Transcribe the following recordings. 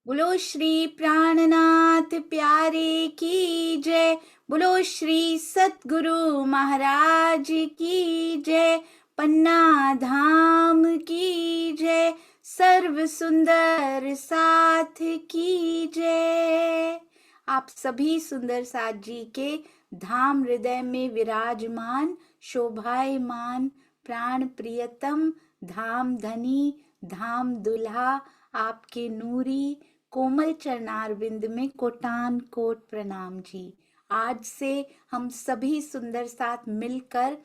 बोलो श्री प्राणनाथ प्यारे की जय। बोलो श्री सतगुरु महाराज की जय। पन्ना धाम की जय। सर्व सुंदर साथ की जय। आप सभी सुंदर साथ जी के धाम हृदय में विराजमान शोभायमान प्राण प्रियतम धाम धनी धाम दुल्हा आपके नूरी कोमल चरणारविंद में कोटान कोट प्रणाम जी। आज से हम सभी सुंदर साथ मिलकर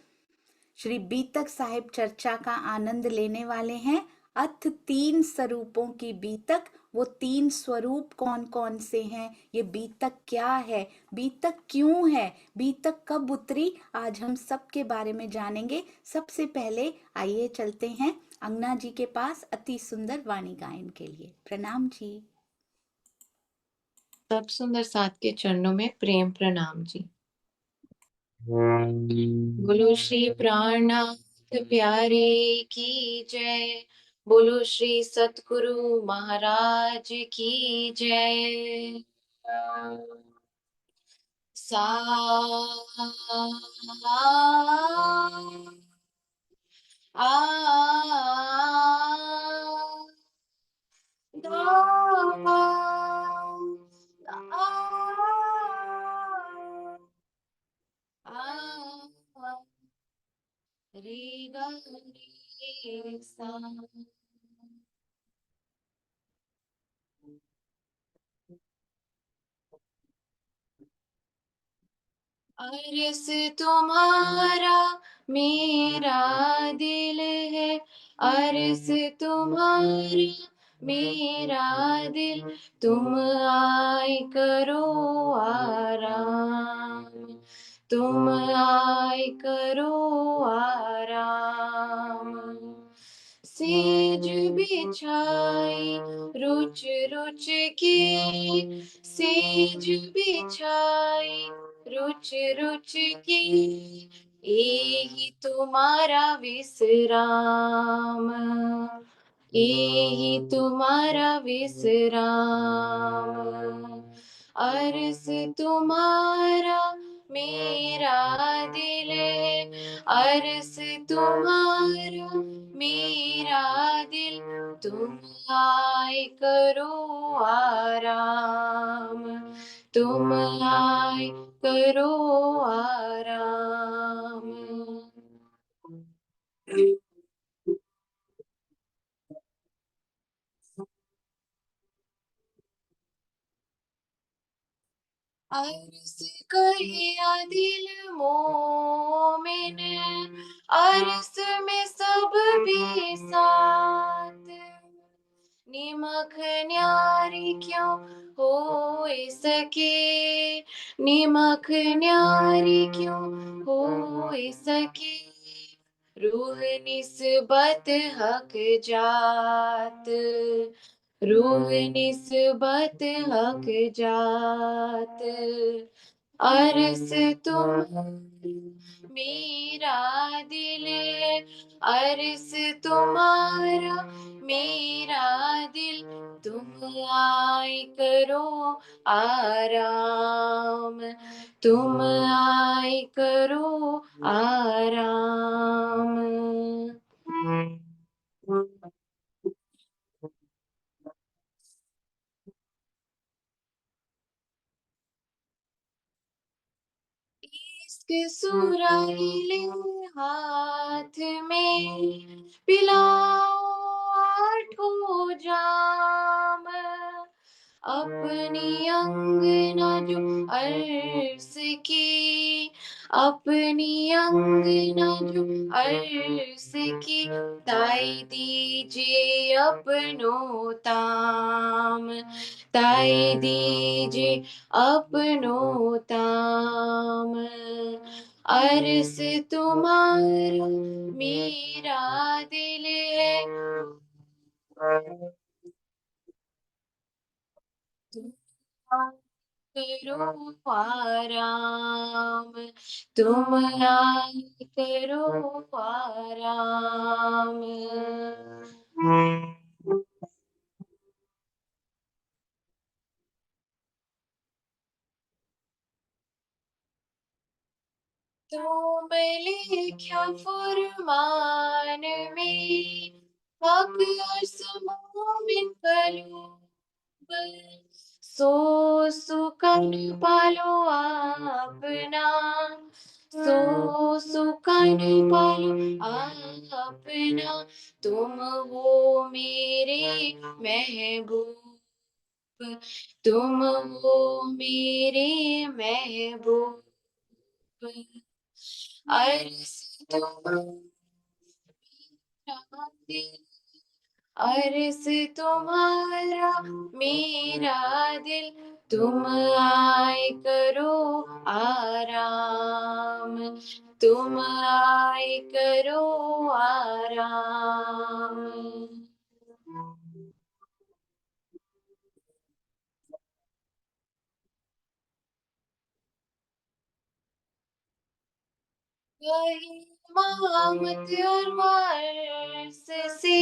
श्री बीतक साहिब चर्चा का आनंद लेने वाले हैं। अथ 3 स्वरूपों की बीतक, वो 3 स्वरूप कौन कौन से हैं, ये बीतक क्या है, बीतक क्यों है, बीतक कब उतरी, आज हम सब के बारे में जानेंगे। सबसे पहले आइए चलते हैं अंगना जी के पास अति सुंदर वाणी गायन के लिए। प्रणाम जी। सब सुंदर साथ के चरणों में प्रेम प्रणाम जी। बोलो श्री प्राणनाथ प्यारे की जय। बोलो श्री सतगुरु महाराज की जय। सा रे गा रे सा। अर्ज तुम्हारा मेरा दिल है, अर्ज तुम्हारा मेरा दिल, तुम आए करो आराम, तुम आए करो आराम। सेज बिछाई रुच रुच की, सेज बिछाई रुच रुच की, एही तुम्हारा विश्राम, एही तुम्हारा विश्राम। अर्ज तुम्हारा मेरा दिल है, अर्ज तुम्हारा मेरा दिल, तुम आए करो आराम, तुम आए करो आराम। अर्ज कहिया दिल मोमिन, अर्ज में सब भी साथ, निमक न्यारी क्यों हो सके, निमक न्यारी क्यों हो सके, रूह निस्बत हक जात, रूह निस्बत हक जात। अर्ज तुम मेरा दिल, अर्ज तुम्हारा मेरा दिल, तुम आए करो आराम, तुम आए करो आराम। इश्क सुराही हाथ में, पिलाओ आठों जाम, अपनी अंगना जो अर्ज की, अपनी अंगना जो अर्ज की, ताई दीजिए अपनो ताम, ताई दीजिए अपनो ताम। अर्ज तुम्हारा मेरा दिल है, तुम करो आराम, तुम आए करो आराम। 。 . 。 . 。 . 。 . 。 . 。 . 。 . 。 . 。 . 。 . 。 . 。 . 。 . 。 。 . 。 。 . 。 。 。 。 。 。 . 。 。 。 。 。 。 。 。 。 . 。लिख्या फुरमान में, हक आसमां में कलूब, सो सुकन पालो आपना, सो सुकन पालो आपना, तुम हो मेरे महबूब, तुम हो मेरे महबूब, अर्ज़ तुम्हारा दिल, अर्ज़ तुम्हारा मेरा दिल, तुम आए करो आराम, तुम आए करो आराम। वही मोहम्मद और वारिस से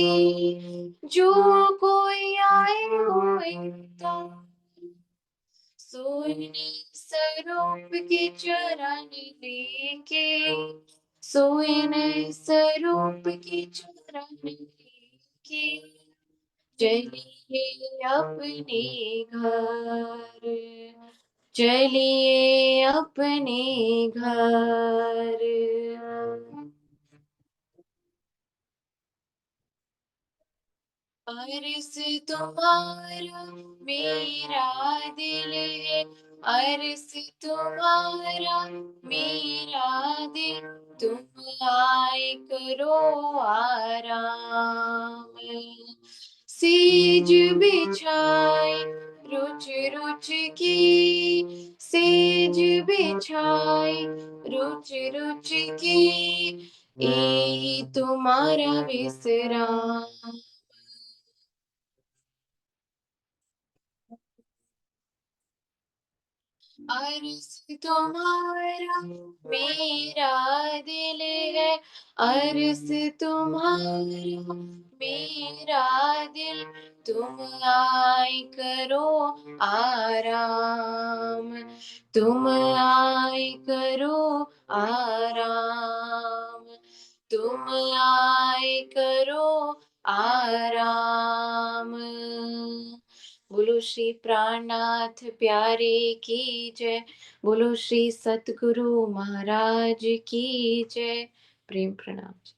जो कोई आए हुए तो सोने स्वरूप के चरण लेके, सोने स्वरूप के चरण लेके, चलिए अपने घर, चलिए अपने घर। अर्ज़ तुम्हारा मेरा दिल है, अर्ज़ तुम्हारा मेरा दिल, तुम आए करो आराम, सेज बिछाए रुच रुच की, सेज बिछाए रुच रुच की, ए तुम्हारा विश्राम। अर्ज़ तुम्हारा मेरा दिल है, अर्ज़ तुम्हारा मेरा दिल, तुम आए करो आराम, तुम आए करो आराम, तुम आए करो आराम। बोलो श्री प्राणनाथ प्यारे की जय, बोलो श्री सतगुरु महाराज की जय। प्रेम प्रणाम जी।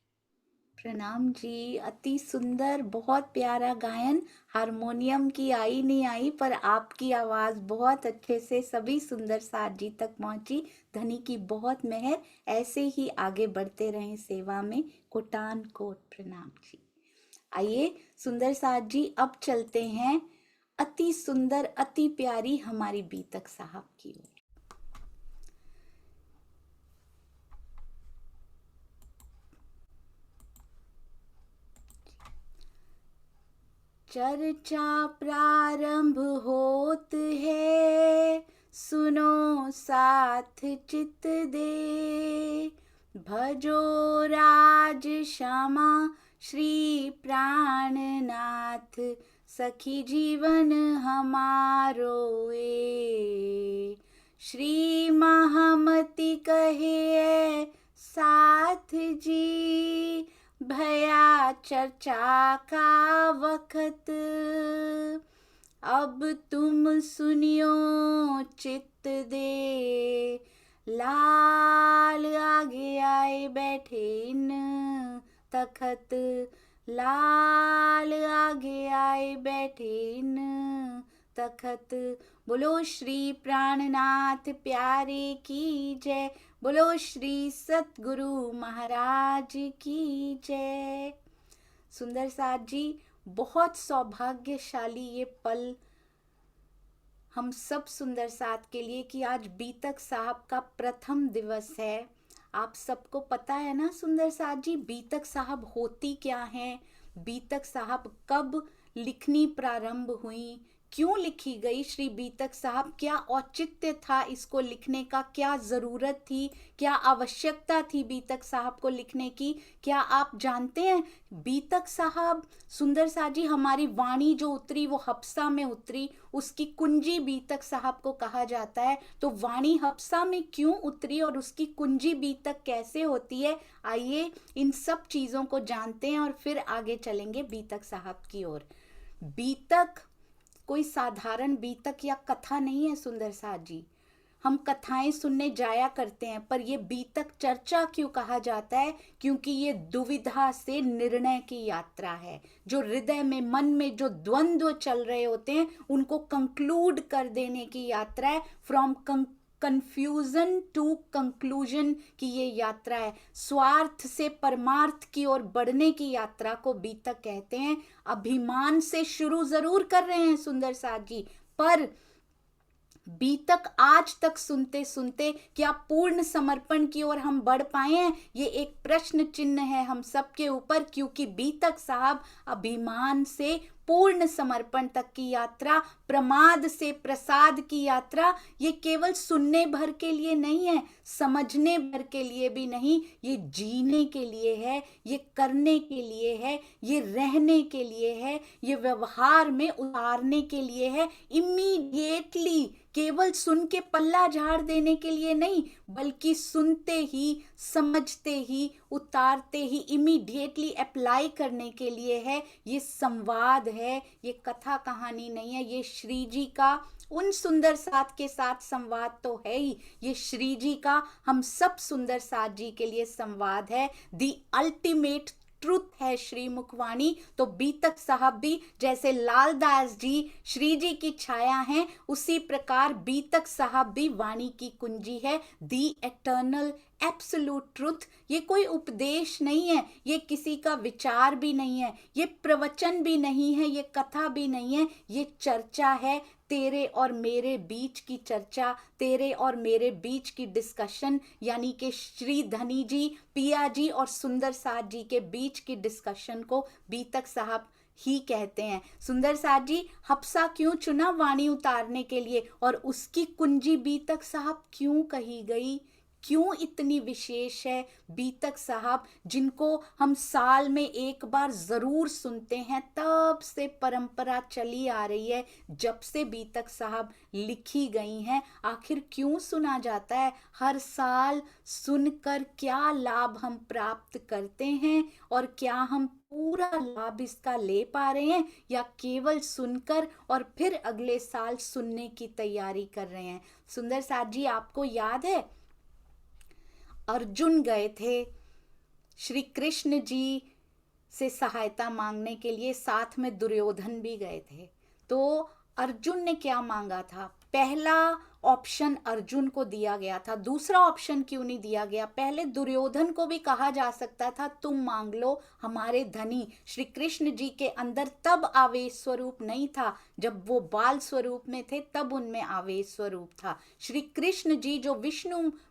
प्रणाम जी। अति सुंदर, बहुत प्यारा गायन। हारमोनियम की आई नहीं आई, पर आपकी आवाज बहुत अच्छे से सभी सुंदर साथ जी तक पहुंची। धनी की बहुत मेहर, ऐसे ही आगे बढ़ते रहें सेवा में। कोटान कोट प्रणाम जी। आइए सुंदर साथ जी, अब चलते हैं अति सुंदर अति प्यारी हमारी बीतक साहब की ओर। चर्चा प्रारंभ होत है, सुनो साथ चित दे, भजो राज श्यामा श्री प्राणनाथ, सखी जीवन हमारो ए, श्री महामति कहे साथ जी, भया चर्चा का वक्त, अब तुम सुनियो चित्त दे, लाल आगे आए बैठे इन तखत, लाल आगे आए बैठे इन तखत। बोलो श्री प्राणनाथ प्यारे की जय, बोलो श्री सतगुरु महाराज की जय। सुंदर साथ जी, बहुत सौभाग्यशाली ये पल हम सब सुंदर साथ के लिए कि आज बीतक साहब का प्रथम दिवस है। आप सबको पता है ना सुंदर साथ जी, बीतक साहब होती क्या हैं, बीतक साहब कब लिखनी प्रारंभ हुई, क्यों लिखी गई श्री बीतक साहब, क्या औचित्य था इसको लिखने का, क्या ज़रूरत थी, क्या आवश्यकता थी बीतक साहब को लिखने की? क्या आप जानते हैं बीतक साहब, सुंदर सा जी, हमारी वाणी जो उतरी वो हफ्सा में उतरी, उसकी कुंजी बीतक साहब को कहा जाता है। तो वाणी हफ्सा में क्यों उतरी और उसकी कुंजी बीतक कैसे होती है, आइए इन सब चीज़ों को जानते हैं और फिर आगे चलेंगे बीतक साहब की ओर। बीतक कोई साधारण बीतक या कथा नहीं है सुंदर सा जी। हम कथाएं सुनने जाया करते हैं, पर ये बीतक चर्चा क्यों कहा जाता है? क्योंकि ये दुविधा से निर्णय की यात्रा है। जो हृदय में, मन में जो द्वंद्व चल रहे होते हैं उनको कंक्लूड कर देने की यात्रा है। फ्रॉम कंफ्यूजन टू कंक्लूजन की ये यात्रा है। स्वार्थ से परमार्थ की ओर बढ़ने की यात्रा को बीतक कहते हैं। अभिमान से शुरू जरूर कर रहे हैं सुंदर साथ जी, पर बीतक आज तक सुनते सुनते क्या पूर्ण समर्पण की ओर हम बढ़ पाए हैं? ये एक प्रश्न चिन्ह है हम सबके ऊपर, क्योंकि बीतक साहब अभिमान से पूर्ण समर्पण तक की यात्रा, प्रमाद से प्रसाद की यात्रा, ये केवल सुनने भर के लिए नहीं है, समझने भर के लिए भी नहीं, ये जीने के लिए है, ये करने के लिए है, ये रहने के लिए है, ये व्यवहार में उतारने के लिए है। इमीडिएटली केवल सुन के पल्ला झाड़ देने के लिए नहीं, बल्कि सुनते ही, समझते ही, उतारते ही, इमीडिएटली अप्लाई करने के लिए है। ये संवाद है, ये कथा कहानी नहीं है। ये श्री जी का उन सुंदर साथ के साथ संवाद तो है ही, ये श्री जी का हम सब सुंदर साथ जी के लिए संवाद है। दी अल्टीमेट ट्रुथ है श्री मुखवाणी। तो बीतक साहब भी जैसे लालदास जी श्री जी की छाया हैं, उसी प्रकार बीतक साहब भी वाणी की कुंजी है। दी एटर्नल एब्सोल्यूट ट्रुथ। ये कोई उपदेश नहीं है, ये किसी का विचार भी नहीं है, ये प्रवचन भी नहीं है, ये कथा भी नहीं है, ये चर्चा है। तेरे और मेरे बीच की चर्चा, तेरे और मेरे बीच की डिस्कशन, यानी कि श्री धनी जी, पिया जी और सुंदर साथ जी के बीच की डिस्कशन को बीतक साहब ही कहते हैं। सुंदर साथ जी हफ्सा क्यों चुना वाणी उतारने के लिए, और उसकी कुंजी बीतक साहब क्यों कही गई, क्यों इतनी विशेष है? बीतक साहब जिनको हम साल में एक बार जरूर सुनते हैं, तब से परंपरा चली आ रही है, जब से बीतक साहब लिखी गई हैं। आखिर क्यों सुना जाता है? हर साल सुनकर क्या लाभ हम प्राप्त करते हैं, और क्या हम पूरा लाभ इसका ले पा रहे हैं, या केवल सुनकर और फिर अगले साल सुनने की तैयारी कर रहे हैं? सुंदर साथ जी आपको याद है, अर्जुन गए थे श्री कृष्ण जी से सहायता मांगने के लिए, साथ में दुर्योधन भी गए थे। तो अर्जुन ने क्या मांगा था? पहला ऑप्शन अर्जुन को दिया गया था, दूसरा ऑप्शन क्यों नहीं दिया गया? पहले दुर्योधन को भी कहा जा सकता था तुम मांग लो हमारे धनी। श्री कृष्ण जी के अंदर तब आवेश स्वरूप नहीं था, जब वो बाल स्वरूप में थे तब उनमें आवेश स्वरूप था। श्री कृष्ण जी जो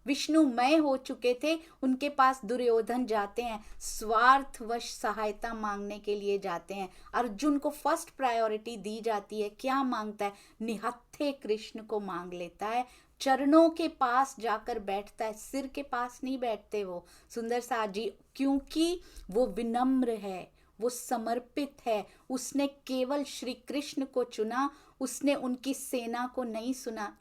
विष्णुमय हो चुके थे, उनके पास दुर्योधन जाते हैं, स्वार्थवश सहायता मांगने के लिए जाते हैं। अर्जुन को फर्स्ट प्रायोरिटी दी जाती है। क्या मांगता है? निहत्थे कृष्ण को मांग लेता है, चरणों के पास जाकर बैठता है, सिर के पास नहीं बैठते वो सुंदर साथ जी, क्योंकि वो विनम्र है, वो समर्पित है। उसने केवल श्री कृष्ण को चुना, उसने उनकी सेना को नहीं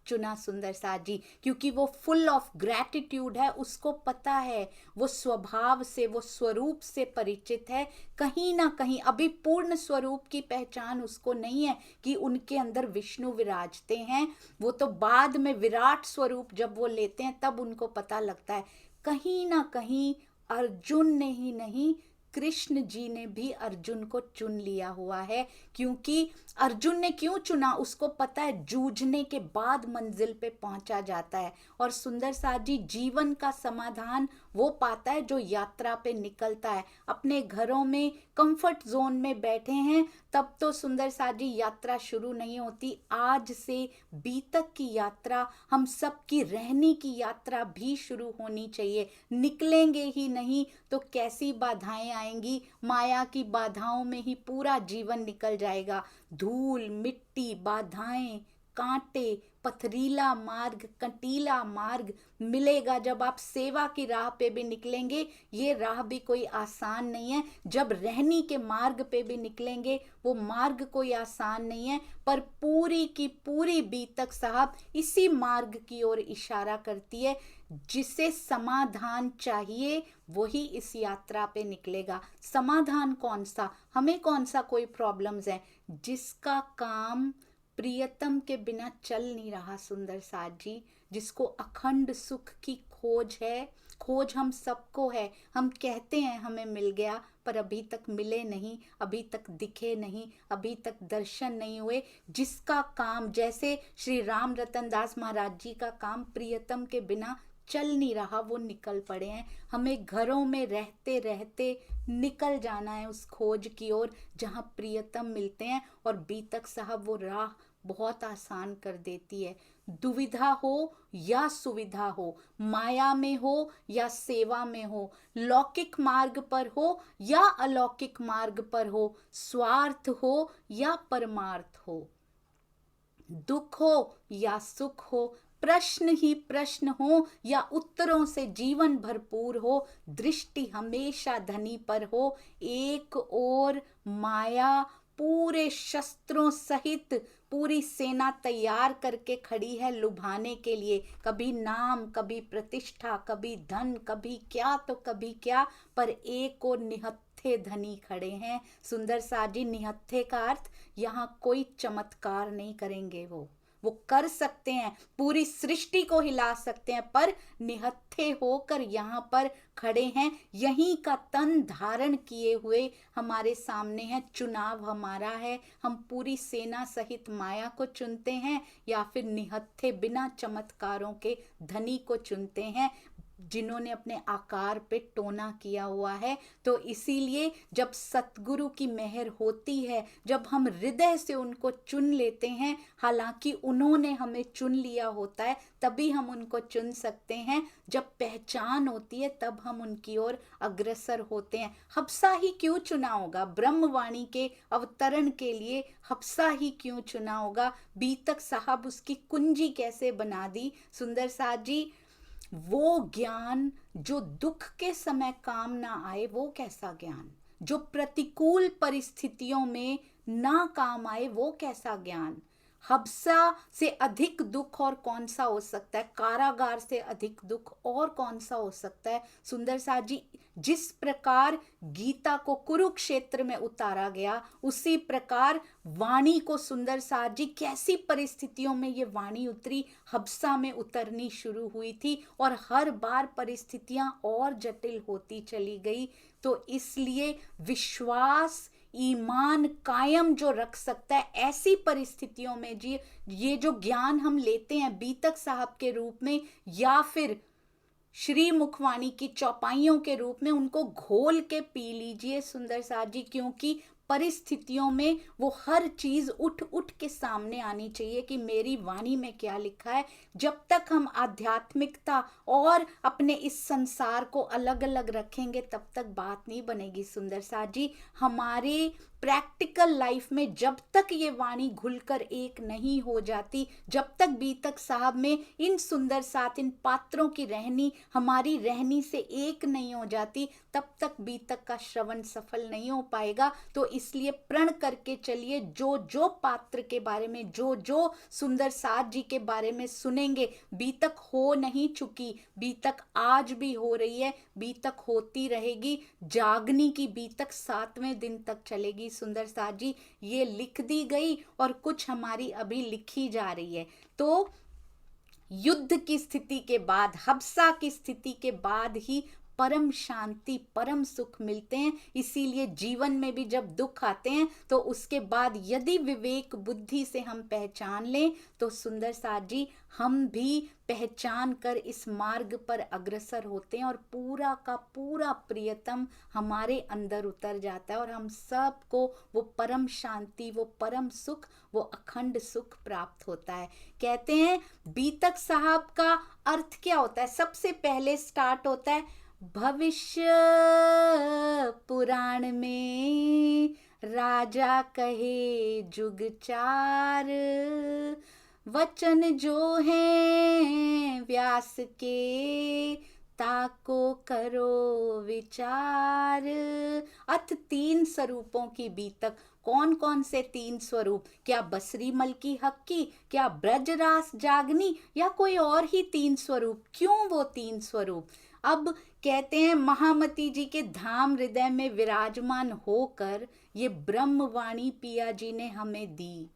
चुना सुंदर साथ जी, क्योंकि वो फुल ऑफ ग्रैटिट्यूड है। उसको पता है, वो स्वभाव से, वो स्वरूप से परिचित है। कहीं ना कहीं अभी पूर्ण स्वरूप की पहचान उसको नहीं है कि उनके अंदर विष्णु विराजते हैं। वो तो बाद में विराट स्वरूप जब वो लेते हैं तब उनको पता लगता है। कहीं ना कहीं अर्जुन ने ही नहीं, कृष्ण जी ने भी अर्जुन को चुन लिया हुआ है। क्योंकि अर्जुन ने क्यों चुना? उसको पता है जूझने के बाद मंजिल पे पहुंचा जाता है। और सुंदर साथ जी जीवन का समाधान वो पाता है जो यात्रा पे निकलता है। अपने घरों में कंफर्ट जोन में बैठे हैं तब तो सुंदर साथ जी यात्रा शुरू नहीं होती। आज से बीतक की यात्रा, हम सबकी रहने की यात्रा भी शुरू होनी चाहिए। निकलेंगे ही नहीं तो कैसी बाधाएं आएंगी, माया की बाधाओं में ही पूरा जीवन निकल जाएगा। धूल मिट्टी बाधाएं कांटे, पथरीला मार्ग कंटीला मार्ग मिलेगा जब आप सेवा की राह पे भी निकलेंगे। ये राह भी कोई आसान नहीं है। जब रहनी के मार्ग पे भी निकलेंगे, वो मार्ग कोई आसान नहीं है। पर पूरी की पूरी बीतक साहब इसी मार्ग की ओर इशारा करती है। जिसे समाधान चाहिए वही इस यात्रा पे निकलेगा। समाधान कौन सा, हमें कौन सा कोई प्रॉब्लम्स है? जिसका काम प्रियतम के बिना चल नहीं रहा सुंदर साथ जी, जिसको अखंड सुख की खोज है। खोज हम सबको है। हम कहते हैं हमें मिल गया, पर अभी तक मिले नहीं, अभी तक दिखे नहीं, अभी तक दर्शन नहीं हुए। जिसका काम, जैसे श्री राम रतन दास महाराज जी का काम प्रियतम के बिना चल नहीं रहा, वो निकल पड़े हैं। हमें घरों में रहते रहते निकल जाना है उस खोज की ओर जहाँ प्रियतम मिलते हैं। और बीतक साहब वो राह बहुत आसान कर देती है। दुविधा हो या सुविधा हो, माया में हो या सेवा में हो, लौकिक मार्ग पर हो या अलौकिक मार्ग पर हो, स्वार्थ हो या परमार्थ हो, दुख हो या सुख हो, प्रश्न ही प्रश्न हो या उत्तरों से जीवन भरपूर हो, दृष्टि हमेशा धनी पर हो। एक और माया पूरे शस्त्रों सहित पूरी सेना तैयार करके खड़ी है लुभाने के लिए। कभी नाम, कभी प्रतिष्ठा, कभी धन, कभी क्या तो कभी क्या, पर एक और निहत्थे धनी खड़े हैं। सुंदर साथ जी, निहत्थे का अर्थ यहाँ कोई चमत्कार नहीं करेंगे। वो कर सकते हैं, पूरी सृष्टि को हिला सकते हैं, पर निहत्थे होकर यहाँ पर खड़े हैं। यहीं का तन धारण किए हुए हमारे सामने है। चुनाव हमारा है। हम पूरी सेना सहित माया को चुनते हैं या फिर निहत्थे बिना चमत्कारों के धनी को चुनते हैं, जिन्होंने अपने आकार पे टोना किया हुआ है। तो इसीलिए जब सतगुरु की मेहर होती है, जब हम हृदय से उनको चुन लेते हैं, हालांकि उन्होंने हमें चुन लिया होता है, तभी हम उनको चुन सकते हैं। जब पहचान होती है तब हम उनकी ओर अग्रसर होते हैं। हफ्सा ही क्यों चुना होगा? ब्रह्मवाणी के अवतरण के लिए हफ्सा ही क्यों चुना होगा? बीतक साहब उसकी कुंजी कैसे बना दी सुंदर साथ जी। वो ज्ञान जो दुख के समय काम ना आए, वो कैसा ज्ञान? जो प्रतिकूल परिस्थितियों में ना काम आए, वो कैसा ज्ञान? हब्सा से अधिक दुख और कौन सा हो सकता है? कारागार से अधिक दुख और कौन सा हो सकता है? सुंदर साथ जी, जिस प्रकार गीता को कुरुक्षेत्र में उतारा गया, उसी प्रकार वाणी को सुंदर साथ जी कैसी परिस्थितियों में ये वाणी उतरी, हब्सा में उतरनी शुरू हुई थी और हर बार परिस्थितियां और जटिल होती चली गई। तो इसलिए विश्वास ईमान कायम जो रख सकता है ऐसी परिस्थितियों में जी, ये जो ज्ञान हम लेते हैं बीतक साहब के रूप में या फिर श्री मुखवाणी की चौपाइयों के रूप में, उनको घोल के पी लीजिए सुंदर साथ जी। क्योंकि परिस्थितियों में वो हर चीज उठ उठ के सामने आनी चाहिए कि मेरी वाणी में क्या लिखा है। जब तक हम आध्यात्मिकता और अपने इस संसार को अलग अलग रखेंगे तब तक बात नहीं बनेगी सुंदर साथ जी। हमारे प्रैक्टिकल लाइफ में जब तक ये वाणी घुलकर एक नहीं हो जाती, जब तक बीतक साहब में इन सुंदर साथ इन पात्रों की रहनी हमारी रहनी से एक नहीं हो जाती, तब तक बीतक का श्रवण सफल नहीं हो पाएगा। तो इसलिए प्रण करके चलिए, जो जो पात्र के बारे में, जो जो सुंदर साथ जी के बारे में सुनेंगे, बीतक हो नहीं चुकी, बीतक आज भी हो रही है, बीतक होती रहेगी। जागनी की बीतक 7वें दिन तक चलेगी सुंदर साथ जी। ये लिख दी गई और कुछ हमारी अभी लिखी जा रही है। तो युद्ध की स्थिति के बाद, हब्सा की स्थिति के बाद ही परम शांति परम सुख मिलते हैं। इसीलिए जीवन में भी जब दुख आते हैं तो उसके बाद यदि विवेक बुद्धि से हम पहचान लें तो सुंदर साथ जी हम भी पहचान कर इस मार्ग पर अग्रसर होते हैं और पूरा का पूरा प्रियतम हमारे अंदर उतर जाता है और हम सबको वो परम शांति, वो परम सुख, वो अखंड सुख प्राप्त होता है। कहते हैं बीतक साहब का अर्थ क्या होता है? सबसे पहले स्टार्ट होता है भविष्य पुराण में राजा कहे जुग चार, वचन जो है व्यास के ताको करो विचार। अथ 3 स्वरूपों की बीतक। कौन कौन से 3 स्वरूप? क्या बसरी मल की हक की, क्या ब्रजरास जागनी, या कोई और ही 3 स्वरूप? क्यों वो 3 स्वरूप? अब कहते हैं महामती जी के धाम हृदय में विराजमान होकर ये ब्रह्मवाणी पिया जी ने हमें दी।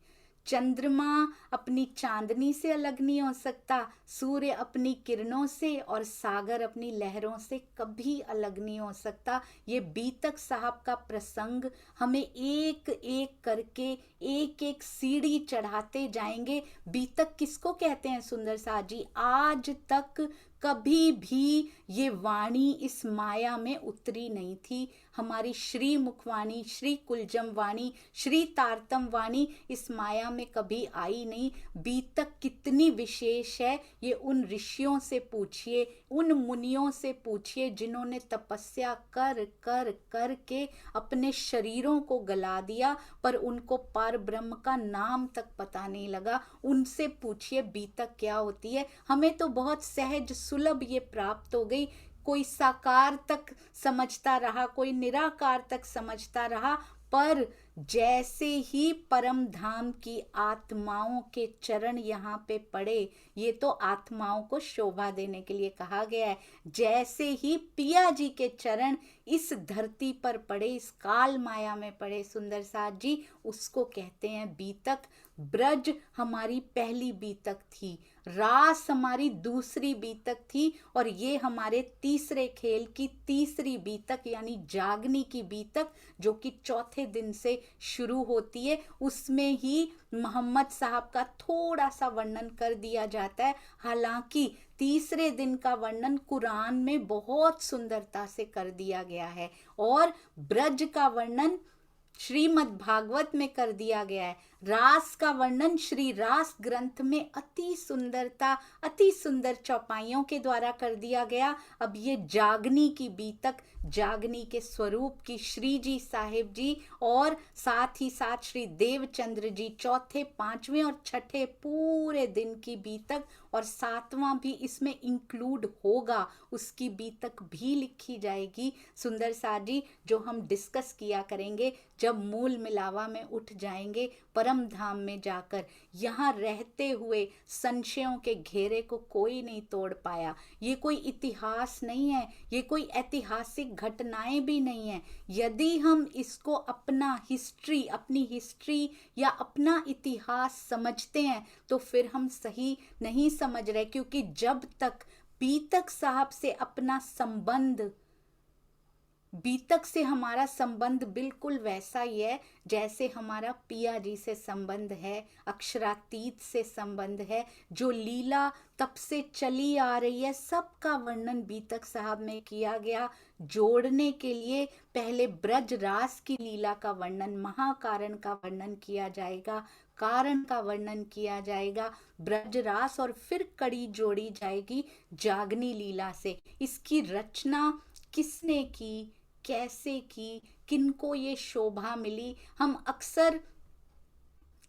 चंद्रमा अपनी चांदनी से अलग नहीं हो सकता, सूर्य अपनी किरणों से और सागर अपनी लहरों से कभी अलग नहीं हो सकता। ये बीतक साहब का प्रसंग हमें एक एक करके एक एक सीढ़ी चढ़ाते जाएंगे। बीतक किसको कहते हैं सुंदर साथ जी? आज तक कभी भी ये वाणी इस माया में उतरी नहीं थी। हमारी श्री मुखवाणी, श्री कुलजम वाणी, श्री तारतम वाणी इस माया में कभी आई नहीं। बीतक कितनी विशेष है ये उन ऋषियों से पूछिए, उन मुनियों से पूछिए जिन्होंने तपस्या कर कर कर के अपने शरीरों को गला दिया पर उनको पार ब्रह्म का नाम तक पता नहीं लगा। उनसे पूछिए बीतक क्या होती है। हमें तो बहुत सहज सुलभ ये प्राप्त हो गई। कोई साकार तक समझता रहा, कोई निराकार तक समझता रहा, पर जैसे ही परम धाम की आत्माओं के चरण यहाँ पे पड़े, ये तो आत्माओं को शोभा देने के लिए कहा गया है, जैसे ही पिया जी के चरण इस धरती पर पड़े, इस काल माया में पड़े सुंदर साथ जी, उसको कहते हैं बीतक। ब्रज हमारी पहली बीतक थी, रास हमारी दूसरी बीतक थी और ये हमारे तीसरे खेल की तीसरी बीतक यानी जागनी की बीतक जो कि चौथे दिन से शुरू होती है। उसमें ही मोहम्मद साहब का थोड़ा सा वर्णन कर दिया जाता है। हालांकि तीसरे दिन का वर्णन कुरान में बहुत सुंदरता से कर दिया गया है और ब्रज का वर्णन श्रीमद् भागवत में कर दिया गया है। रास का वर्णन श्री रास ग्रंथ में अति सुंदर चौपाइयों के द्वारा कर दिया गया। अब ये जागनी की बीतक, जागनी के स्वरूप की श्री जी साहिब जी और साथ ही साथ श्री देवचंद्र जी चौथे, पांचवें और छठे पूरे दिन की बीतक और सातवां भी इसमें इंक्लूड होगा, उसकी बीतक भी लिखी जाएगी सुंदर साथ जी, जो हम डिस्कस किया करेंगे जब मूल मिलावा में उठ जाएंगे परम धाम में जाकर। यहाँ रहते हुए संशयों के घेरे को कोई नहीं तोड़ पाया। ये कोई इतिहास नहीं है, ये कोई ऐतिहासिक घटनाएं भी नहीं है। यदि हम इसको अपना हिस्ट्री, अपनी हिस्ट्री या अपना इतिहास समझते हैं तो फिर हम सही नहीं समझ रहे, क्योंकि जब तक बीतक साहब से अपना संबंध, बीतक से हमारा संबंध बिल्कुल वैसा ही है जैसे हमारा पिया जी से संबंध है, अक्षरातीत से संबंध है, जो लीला तब से चली आ रही है, सबका वर्णन बीतक साहब में किया गया। जोड़ने के लिए पहले ब्रज रास की लीला का वर्णन, महाकारण का वर्णन किया जाएगा, कारण का वर्णन किया जाएगा ब्रज रास, और फिर कड़ी जोड़ी जाएगी जागनी लीला से। इसकी रचना किसने की, कैसे की, किनको ये शोभा मिली, हम अक्सर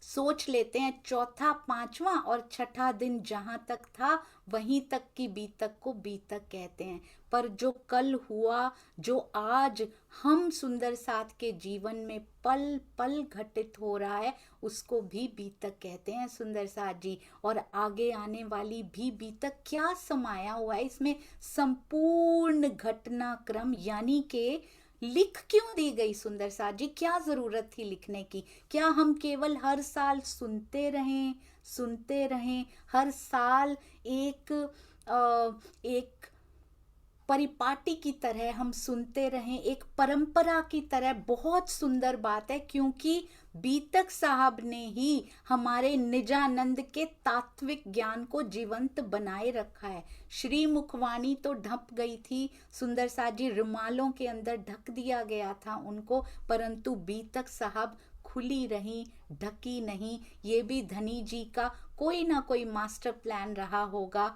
सोच लेते हैं चौथा, पांचवा और छठा दिन जहां तक था वहीं तक की बीतक को बीतक कहते हैं, पर जो कल हुआ, जो आज हम सुंदर साथ के जीवन में पल पल घटित हो रहा है, उसको भी बीतक कहते हैं सुंदर साथ जी। और आगे आने वाली भी बीतक, क्या समाया हुआ है इसमें, संपूर्ण घटनाक्रम, यानी के लिख क्यों दी गई सुंदर साथ जी, क्या जरूरत थी लिखने की? क्या हम केवल हर साल सुनते रहें, हर साल एक परिपाटी की तरह हम सुनते रहें, एक परंपरा की तरह। बहुत सुंदर बात है, क्योंकि बीतक साहब ने ही हमारे निजानंद के तात्विक ज्ञान को जीवंत बनाए रखा है। श्री मुखवाणी तो ढप गई थी, सुंदर साथ जी रुमालों के अंदर ढक दिया गया था उनको, परंतु बीतक साहब खुली रही, ढकी नहीं। ये भी धनी जी का कोई ना कोई मास्टर प्लान रहा होगा,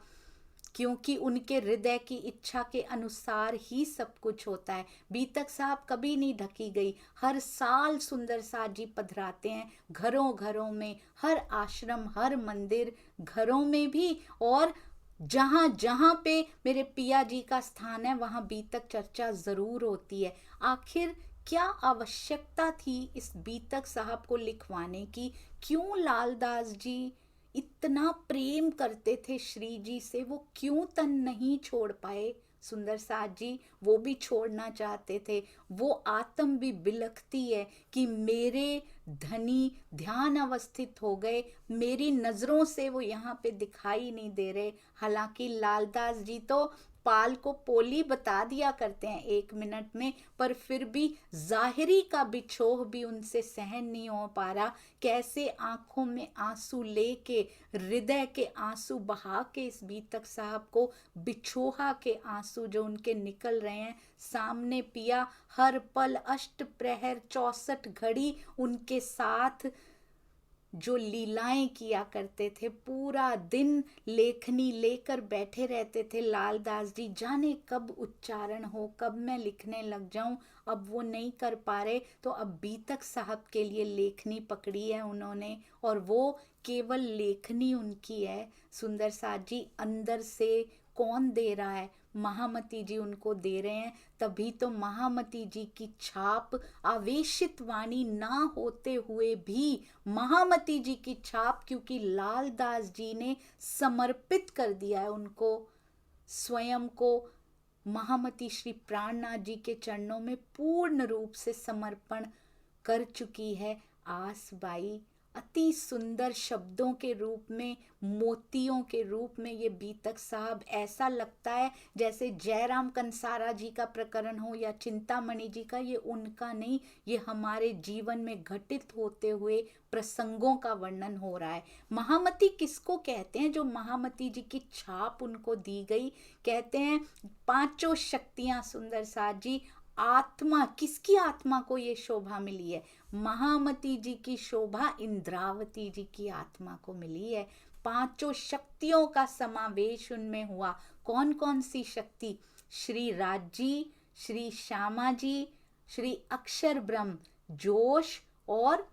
क्योंकि उनके हृदय की इच्छा के अनुसार ही सब कुछ होता है। बीतक साहब कभी नहीं ढकी गई। हर साल सुंदर साथ जी पधराते हैं घरों घरों में, हर आश्रम, हर मंदिर, घरों में भी, और जहाँ जहाँ पे मेरे पिया जी का स्थान है वहाँ बीतक चर्चा जरूर होती है। आखिर क्या आवश्यकता थी इस बीतक साहब को लिखवाने की? क्यों लालदास जी इतना प्रेम करते थे श्री जी से, वो क्यों तन नहीं छोड़ पाए? सुंदर साथ जी वो भी छोड़ना चाहते थे। वो आत्म भी बिलखती है कि मेरे धनी ध्यान अवस्थित हो गए, मेरी नजरों से वो यहाँ पे दिखाई नहीं दे रहे। हालांकि लालदास जी तो पाल को पोली बता दिया करते हैं 1 मिनट में, पर फिर भी जाहिरी का बिछोह भी उनसे सहन नहीं हो पा रहा। कैसे आंखों में आंसू लेके, हृदय के आंसू बहा के इस बीतक साहब को, बिछोहा के आंसू जो उनके निकल रहे हैं। सामने पिया हर पल अष्ट प्रहर 64 घड़ी उनके साथ जो लीलाएं किया करते थे, पूरा दिन लेखनी लेकर बैठे रहते थे लालदास जी। जाने कब उच्चारण हो, कब मैं लिखने लग जाऊं। अब वो नहीं कर पा रहे, तो अब बीतक साहब के लिए लेखनी पकड़ी है उन्होंने, और वो केवल लेखनी उनकी है। सुंदर साथ जी अंदर से कौन दे रहा है? महामती जी उनको दे रहे हैं। तभी तो महामती जी की छाप, आवेशित वाणी ना होते हुए भी महामती जी की छाप, क्योंकि लालदास जी ने समर्पित कर दिया है उनको, स्वयं को महामती श्री प्राणनाथ जी के चरणों में पूर्ण रूप से समर्पण कर चुकी है आसबाई। अति सुंदर शब्दों के रूप में, मोतियों के रूप में ये बीतक साहब, ऐसा लगता है जैसे जयराम कंसारा जी का प्रकरण हो या चिंतामणि जी का। ये उनका नहीं, ये हमारे जीवन में घटित होते हुए प्रसंगों का वर्णन हो रहा है। महामती किसको कहते हैं? जो महामती जी की छाप उनको दी गई, कहते हैं पांचों शक्तियां। सुंदर साथ जी आत्मा, किसकी आत्मा को ये शोभा मिली है? महामती जी की शोभा इंद्रावती जी की आत्मा को मिली है। पांचों शक्तियों का समावेश उनमें हुआ। कौन कौन सी शक्ति? श्री राजी, श्री श्यामा जी, श्री अक्षर ब्रह्म, जोश और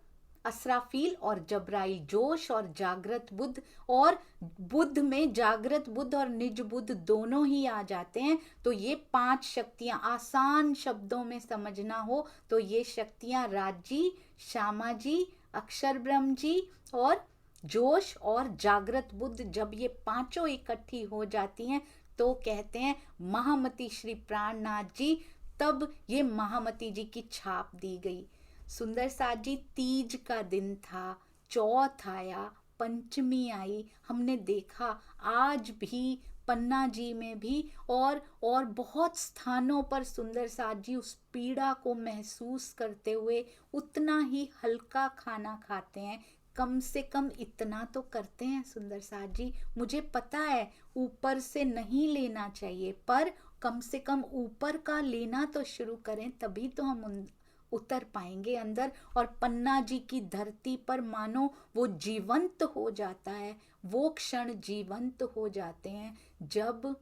असराफील और जबराइल। जोश और जागृत बुद्ध, और बुद्ध में जागृत बुद्ध और निज बुद्ध दोनों ही आ जाते हैं। तो ये 5 शक्तियां, आसान शब्दों में समझना हो तो ये शक्तियां राजी, श्यामा जी, अक्षर ब्रह्म जी और जोश और जागृत बुद्ध, जब ये पांचों इकट्ठी हो जाती हैं तो कहते हैं महामती श्री प्राणनाथ जी। तब ये महामती जी की छाप दी गई। सुंदर साथ जी तीज का दिन था, चौथ आया, पंचमी आई, हमने देखा आज भी पन्ना जी में भी और बहुत स्थानों पर सुंदर साथ जी उस पीड़ा को महसूस करते हुए उतना ही हल्का खाना खाते हैं। कम से कम इतना तो करते हैं सुंदर साथ जी। मुझे पता है ऊपर से नहीं लेना चाहिए, पर कम से कम ऊपर का लेना तो शुरू करें, तभी तो हम उतर पाएंगे अंदर। और पन्ना जी की धरती पर मानो वो जीवंत हो जाता है, वो क्षण जीवंत हो जाते हैं जब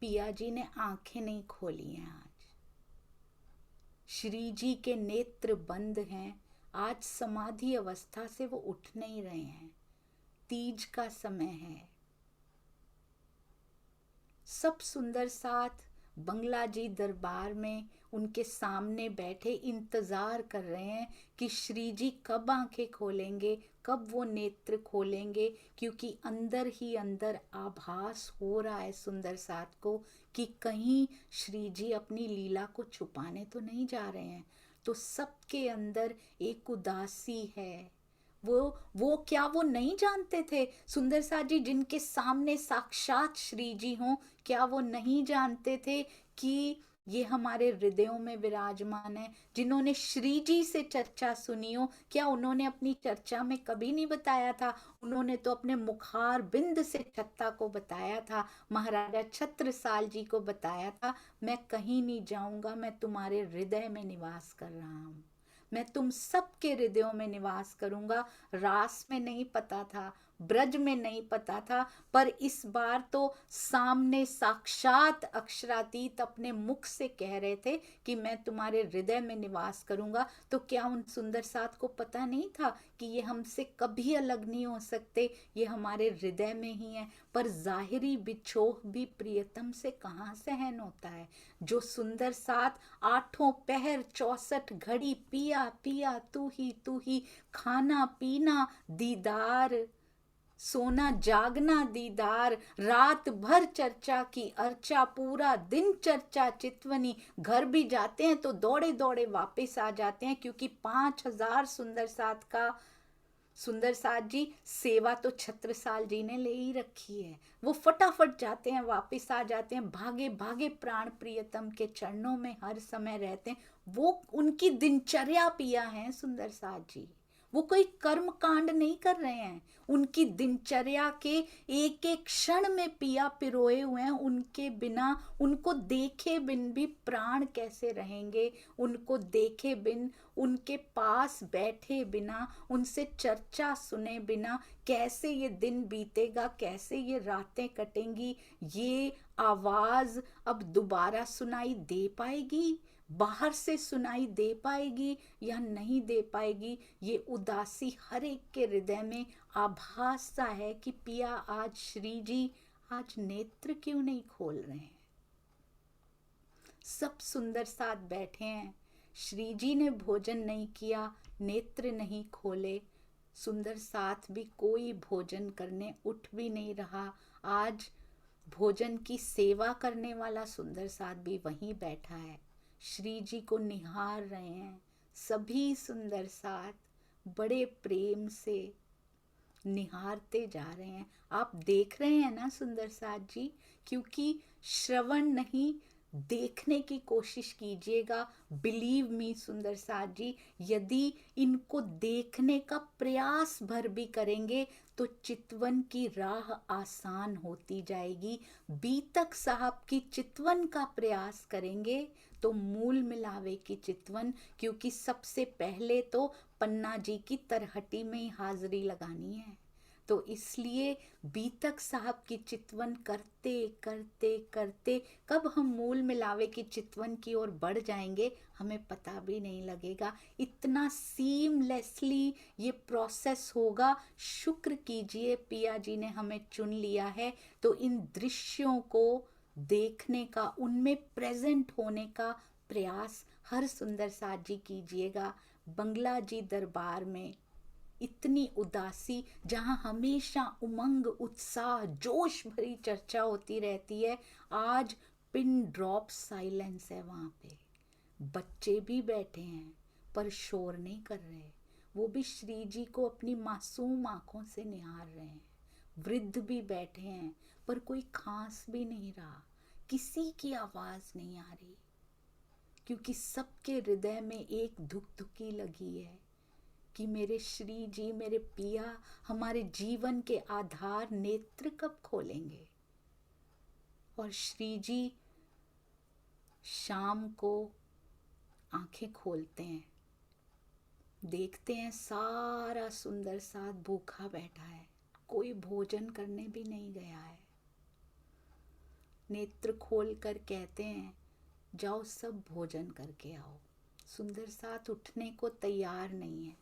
पिया जी ने आंखें नहीं खोली हैं। आज श्री जी के नेत्र बंद हैं, आज समाधि अवस्था से वो उठ नहीं रहे हैं। तीज का समय है। सब सुंदर साथ बंगला जी दरबार में उनके सामने बैठे इंतजार कर रहे हैं कि श्री जी कब आंखें खोलेंगे, कब वो नेत्र खोलेंगे, क्योंकि अंदर ही अंदर आभास हो रहा है सुंदर साथ को कि कहीं श्री जी अपनी लीला को छुपाने तो नहीं जा रहे हैं। तो सबके अंदर एक उदासी है, वो क्या वो नहीं जानते थे? सुंदर साथ जी जिनके सामने साक्षात श्री जी हों, क्या वो नहीं जानते थे कि ये हमारे हृदयों में विराजमान है? जिन्होंने श्री जी से चर्चा सुनी हो, क्या उन्होंने अपनी चर्चा में कभी नहीं बताया था? उन्होंने तो अपने मुखार बिंद से छत्ता को बताया था, महाराजा छत्रसाल जी को बताया था, मैं कहीं नहीं जाऊंगा, मैं तुम्हारे हृदय में निवास कर रहा हूँ, मैं तुम सबके हृदयों में निवास करूंगा। रास में नहीं पता था, ब्रज में नहीं पता था, पर इस बार तो सामने साक्षात अक्षरातीत अपने मुख से कह रहे थे कि मैं तुम्हारे हृदय में निवास करूंगा। तो क्या उन सुंदर साथ को पता नहीं था कि ये हमसे कभी अलग नहीं हो सकते, ये हमारे हृदय में ही है? पर जाहिरी बिछोह भी प्रियतम से कहाँ सहन होता है। जो सुंदर साथ आठों पहर 64 घड़ी पिया पिया तू ही, खाना पीना दीदार, सोना जागना दीदार, रात भर चर्चा की अर्चा, पूरा दिन चर्चा चितवनी, घर भी जाते हैं तो दौड़े दौड़े वापस आ जाते हैं, क्योंकि 5000 सुंदर साथ का सुंदर साथ जी सेवा तो छत्रसाल जी ने ले ही रखी है। वो फटाफट जाते हैं, वापस आ जाते हैं, भागे भागे प्राण प्रियतम के चरणों में हर समय रहते हैं। वो उनकी दिनचर्या पिया है सुंदर साथ जी, वो कोई कर्म कांड नहीं कर रहे हैं, उनकी दिनचर्या के एक एक क्षण में पिया पिरोए हुए हैं। उनके बिना, उनको देखे बिन भी प्राण कैसे रहेंगे? उनको देखे बिन, उनके पास बैठे बिना, उनसे चर्चा सुने बिना कैसे ये दिन बीतेगा, कैसे ये रातें कटेंगी? ये आवाज अब दोबारा सुनाई दे पाएगी, बाहर से सुनाई दे पाएगी या नहीं दे पाएगी? ये उदासी हर एक के हृदय में आभास सा है कि पिया आज श्री जी आज नेत्र क्यों नहीं खोल रहे हैं? सब सुंदर साथ बैठे हैं, श्री जी ने भोजन नहीं किया, नेत्र नहीं खोले, सुंदर साथ भी कोई भोजन करने उठ भी नहीं रहा। आज भोजन की सेवा करने वाला सुंदर साथ भी वहीं बैठा है, श्री जी को निहार रहे हैं। सभी सुंदर साथ बड़े प्रेम से निहारते जा रहे हैं। आप देख रहे हैं ना सुंदर साथ जी? क्योंकि श्रवण नहीं, देखने की कोशिश कीजिएगा। बिलीव मी सुंदर साथ जी, यदि इनको देखने का प्रयास भर भी करेंगे तो चितवन की राह आसान होती जाएगी। बीतक साहब की चितवन का प्रयास करेंगे तो मूल मिलावे की चितवन, क्योंकि सबसे पहले तो पन्ना जी की तरहटी में ही हाजिरी लगानी है। तो इसलिए बीतक साहब की चितवन करते करते करते कब हम मूल मिलावे की चितवन की ओर बढ़ जाएंगे हमें पता भी नहीं लगेगा। इतना सीमलेसली ये प्रोसेस होगा। शुक्र कीजिए पिया जी ने हमें चुन लिया है, तो इन दृश्यों को देखने का, उनमें प्रेजेंट होने का प्रयास हर सुंदर साथ जी कीजिएगा। बंगला जी दरबार में इतनी उदासी, जहाँ हमेशा उमंग उत्साह जोश भरी चर्चा होती रहती है, आज पिन ड्रॉप साइलेंस है। वहाँ पे बच्चे भी बैठे हैं पर शोर नहीं कर रहे, वो भी श्री जी को अपनी मासूम आंखों से निहार रहे हैं। वृद्ध भी बैठे हैं पर कोई खांस भी नहीं रहा, किसी की आवाज नहीं आ रही, क्योंकि सबके हृदय में एक धुकधुकी लगी है कि मेरे श्री जी, मेरे पिया हमारे जीवन के आधार नेत्र कब खोलेंगे। और श्री जी शाम को आंखें खोलते हैं, देखते हैं सारा सुंदर साथ भूखा बैठा है, कोई भोजन करने भी नहीं गया है। नेत्र खोल कर कहते हैं जाओ सब भोजन करके आओ। सुंदर साथ उठने को तैयार नहीं है,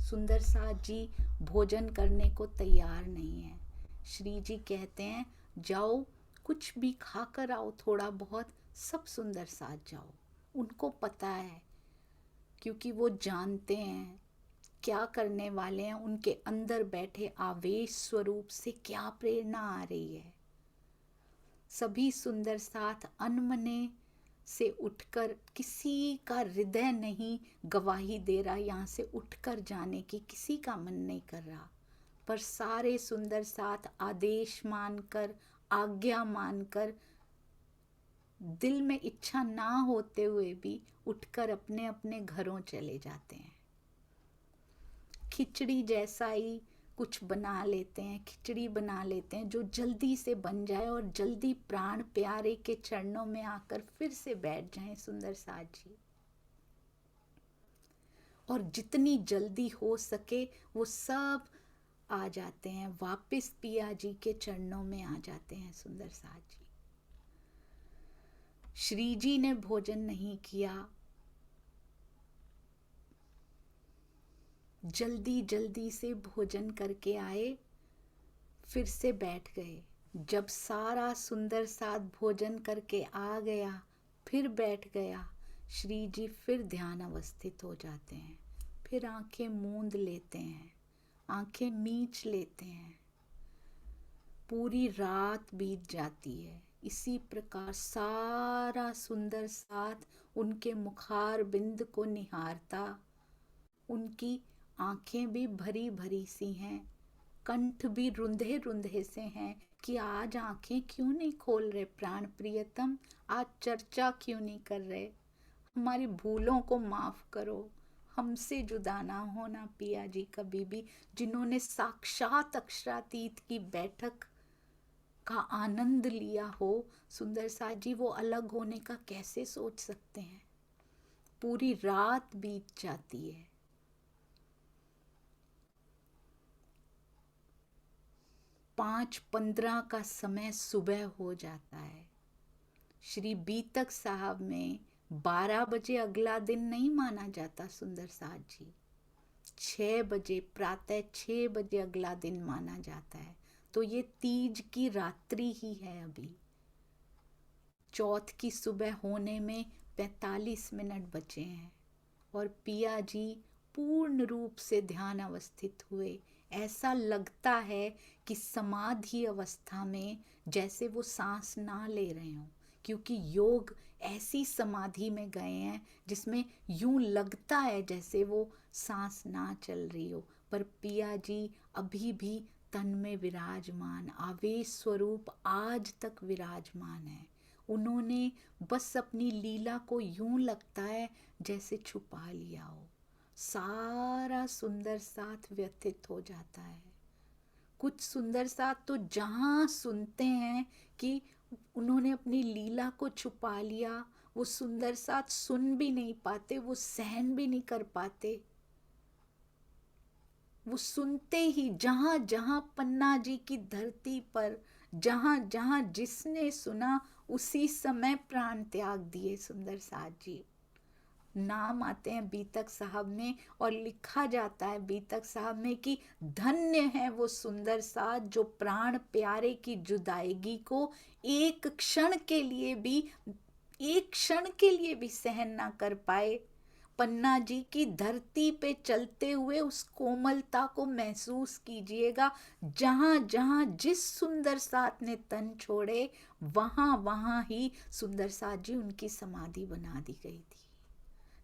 सुंदर साथ जी भोजन करने को तैयार नहीं है। श्री जी कहते हैं जाओ कुछ भी खाकर आओ, थोड़ा बहुत। सब सुंदर साथ जाओ। उनको पता है, क्योंकि वो जानते हैं क्या करने वाले हैं। उनके अंदर बैठे आवेश स्वरूप से क्या प्रेरणा आ रही है। सभी सुंदर साथ अनमने से उठकर, किसी का हृदय नहीं गवाही दे रहा यहाँ से उठकर जाने की, किसी का मन नहीं कर रहा, पर सारे सुंदर साथ आदेश मानकर, आज्ञा मानकर, दिल में इच्छा ना होते हुए भी उठकर अपने अपने घरों चले जाते हैं। खिचड़ी जैसा ही कुछ बना लेते हैं, खिचड़ी बना लेते हैं जो जल्दी से बन जाए और जल्दी प्राण प्यारे के चरणों में आकर फिर से बैठ जाएं सुंदर साथ जी। और जितनी जल्दी हो सके वो सब आ जाते हैं, वापस पिया जी के चरणों में आ जाते हैं सुंदर साथ जी। श्री जी ने भोजन नहीं किया, जल्दी जल्दी से भोजन करके आए, फिर से बैठ गए। जब सारा सुंदर साथ भोजन करके आ गया, फिर बैठ गया, श्री जी फिर ध्यान अवस्थित हो जाते हैं, फिर आंखें मूंद लेते हैं, आंखें मीच लेते हैं। पूरी रात बीत जाती है। इसी प्रकार सारा सुंदर साथ उनके मुखार बिंद को निहारता, उनकी आंखें भी भरी भरी सी हैं, कंठ भी रुंधे रुंधे से हैं कि आज आंखें क्यों नहीं खोल रहे प्राण प्रियतम, आज चर्चा क्यों नहीं कर रहे, हमारी भूलों को माफ करो, हमसे जुदा ना होना पिया जी कभी भी, जिन्होंने साक्षात अक्षरातीत की बैठक का आनंद लिया हो सुंदर साथ जी, वो अलग होने का कैसे सोच सकते हैं। पूरी रात बीत जाती है। 5:15 का समय सुबह हो जाता है। श्री बीतक साहब में 12 बजे अगला दिन नहीं माना जाता सुंदर साथ जी, 6 बजे, प्रातः 6 बजे अगला दिन माना जाता है। तो ये तीज की रात्रि ही है। अभी चौथ की सुबह होने में 45 मिनट बचे हैं और पिया जी पूर्ण रूप से ध्यान अवस्थित हुए। ऐसा लगता है कि समाधि अवस्था में जैसे वो सांस ना ले रहे हों, क्योंकि योग ऐसी समाधि में गए हैं जिसमें यूं लगता है जैसे वो सांस ना चल रही हो, पर पिया जी अभी भी तन में विराजमान, आवेश स्वरूप आज तक विराजमान है। उन्होंने बस अपनी लीला को यूं लगता है जैसे छुपा लिया हो। सारा सुंदर साथ व्यथित हो जाता है। कुछ सुंदर साथ तो जहाँ सुनते हैं कि उन्होंने अपनी लीला को छुपा लिया, वो सुंदर साथ सुन भी नहीं पाते, वो सहन भी नहीं कर पाते। वो सुनते ही जहाँ जहाँ पन्ना जी की धरती पर जहाँ जहाँ जिसने सुना उसी समय प्राण त्याग दिए सुंदर साथ जी। नाम आते हैं बीतक साहब में और लिखा जाता है बीतक साहब में कि धन्य है वो सुंदर साथ जो प्राण प्यारे की जुदाईगी को एक क्षण के लिए भी सहन ना कर पाए। पन्ना जी की धरती पे चलते हुए उस कोमलता को महसूस कीजिएगा। जहां जहां जिस सुंदर साथ ने तन छोड़े वहां वहां ही सुंदर साथ जी उनकी समाधि बना दी गई थी।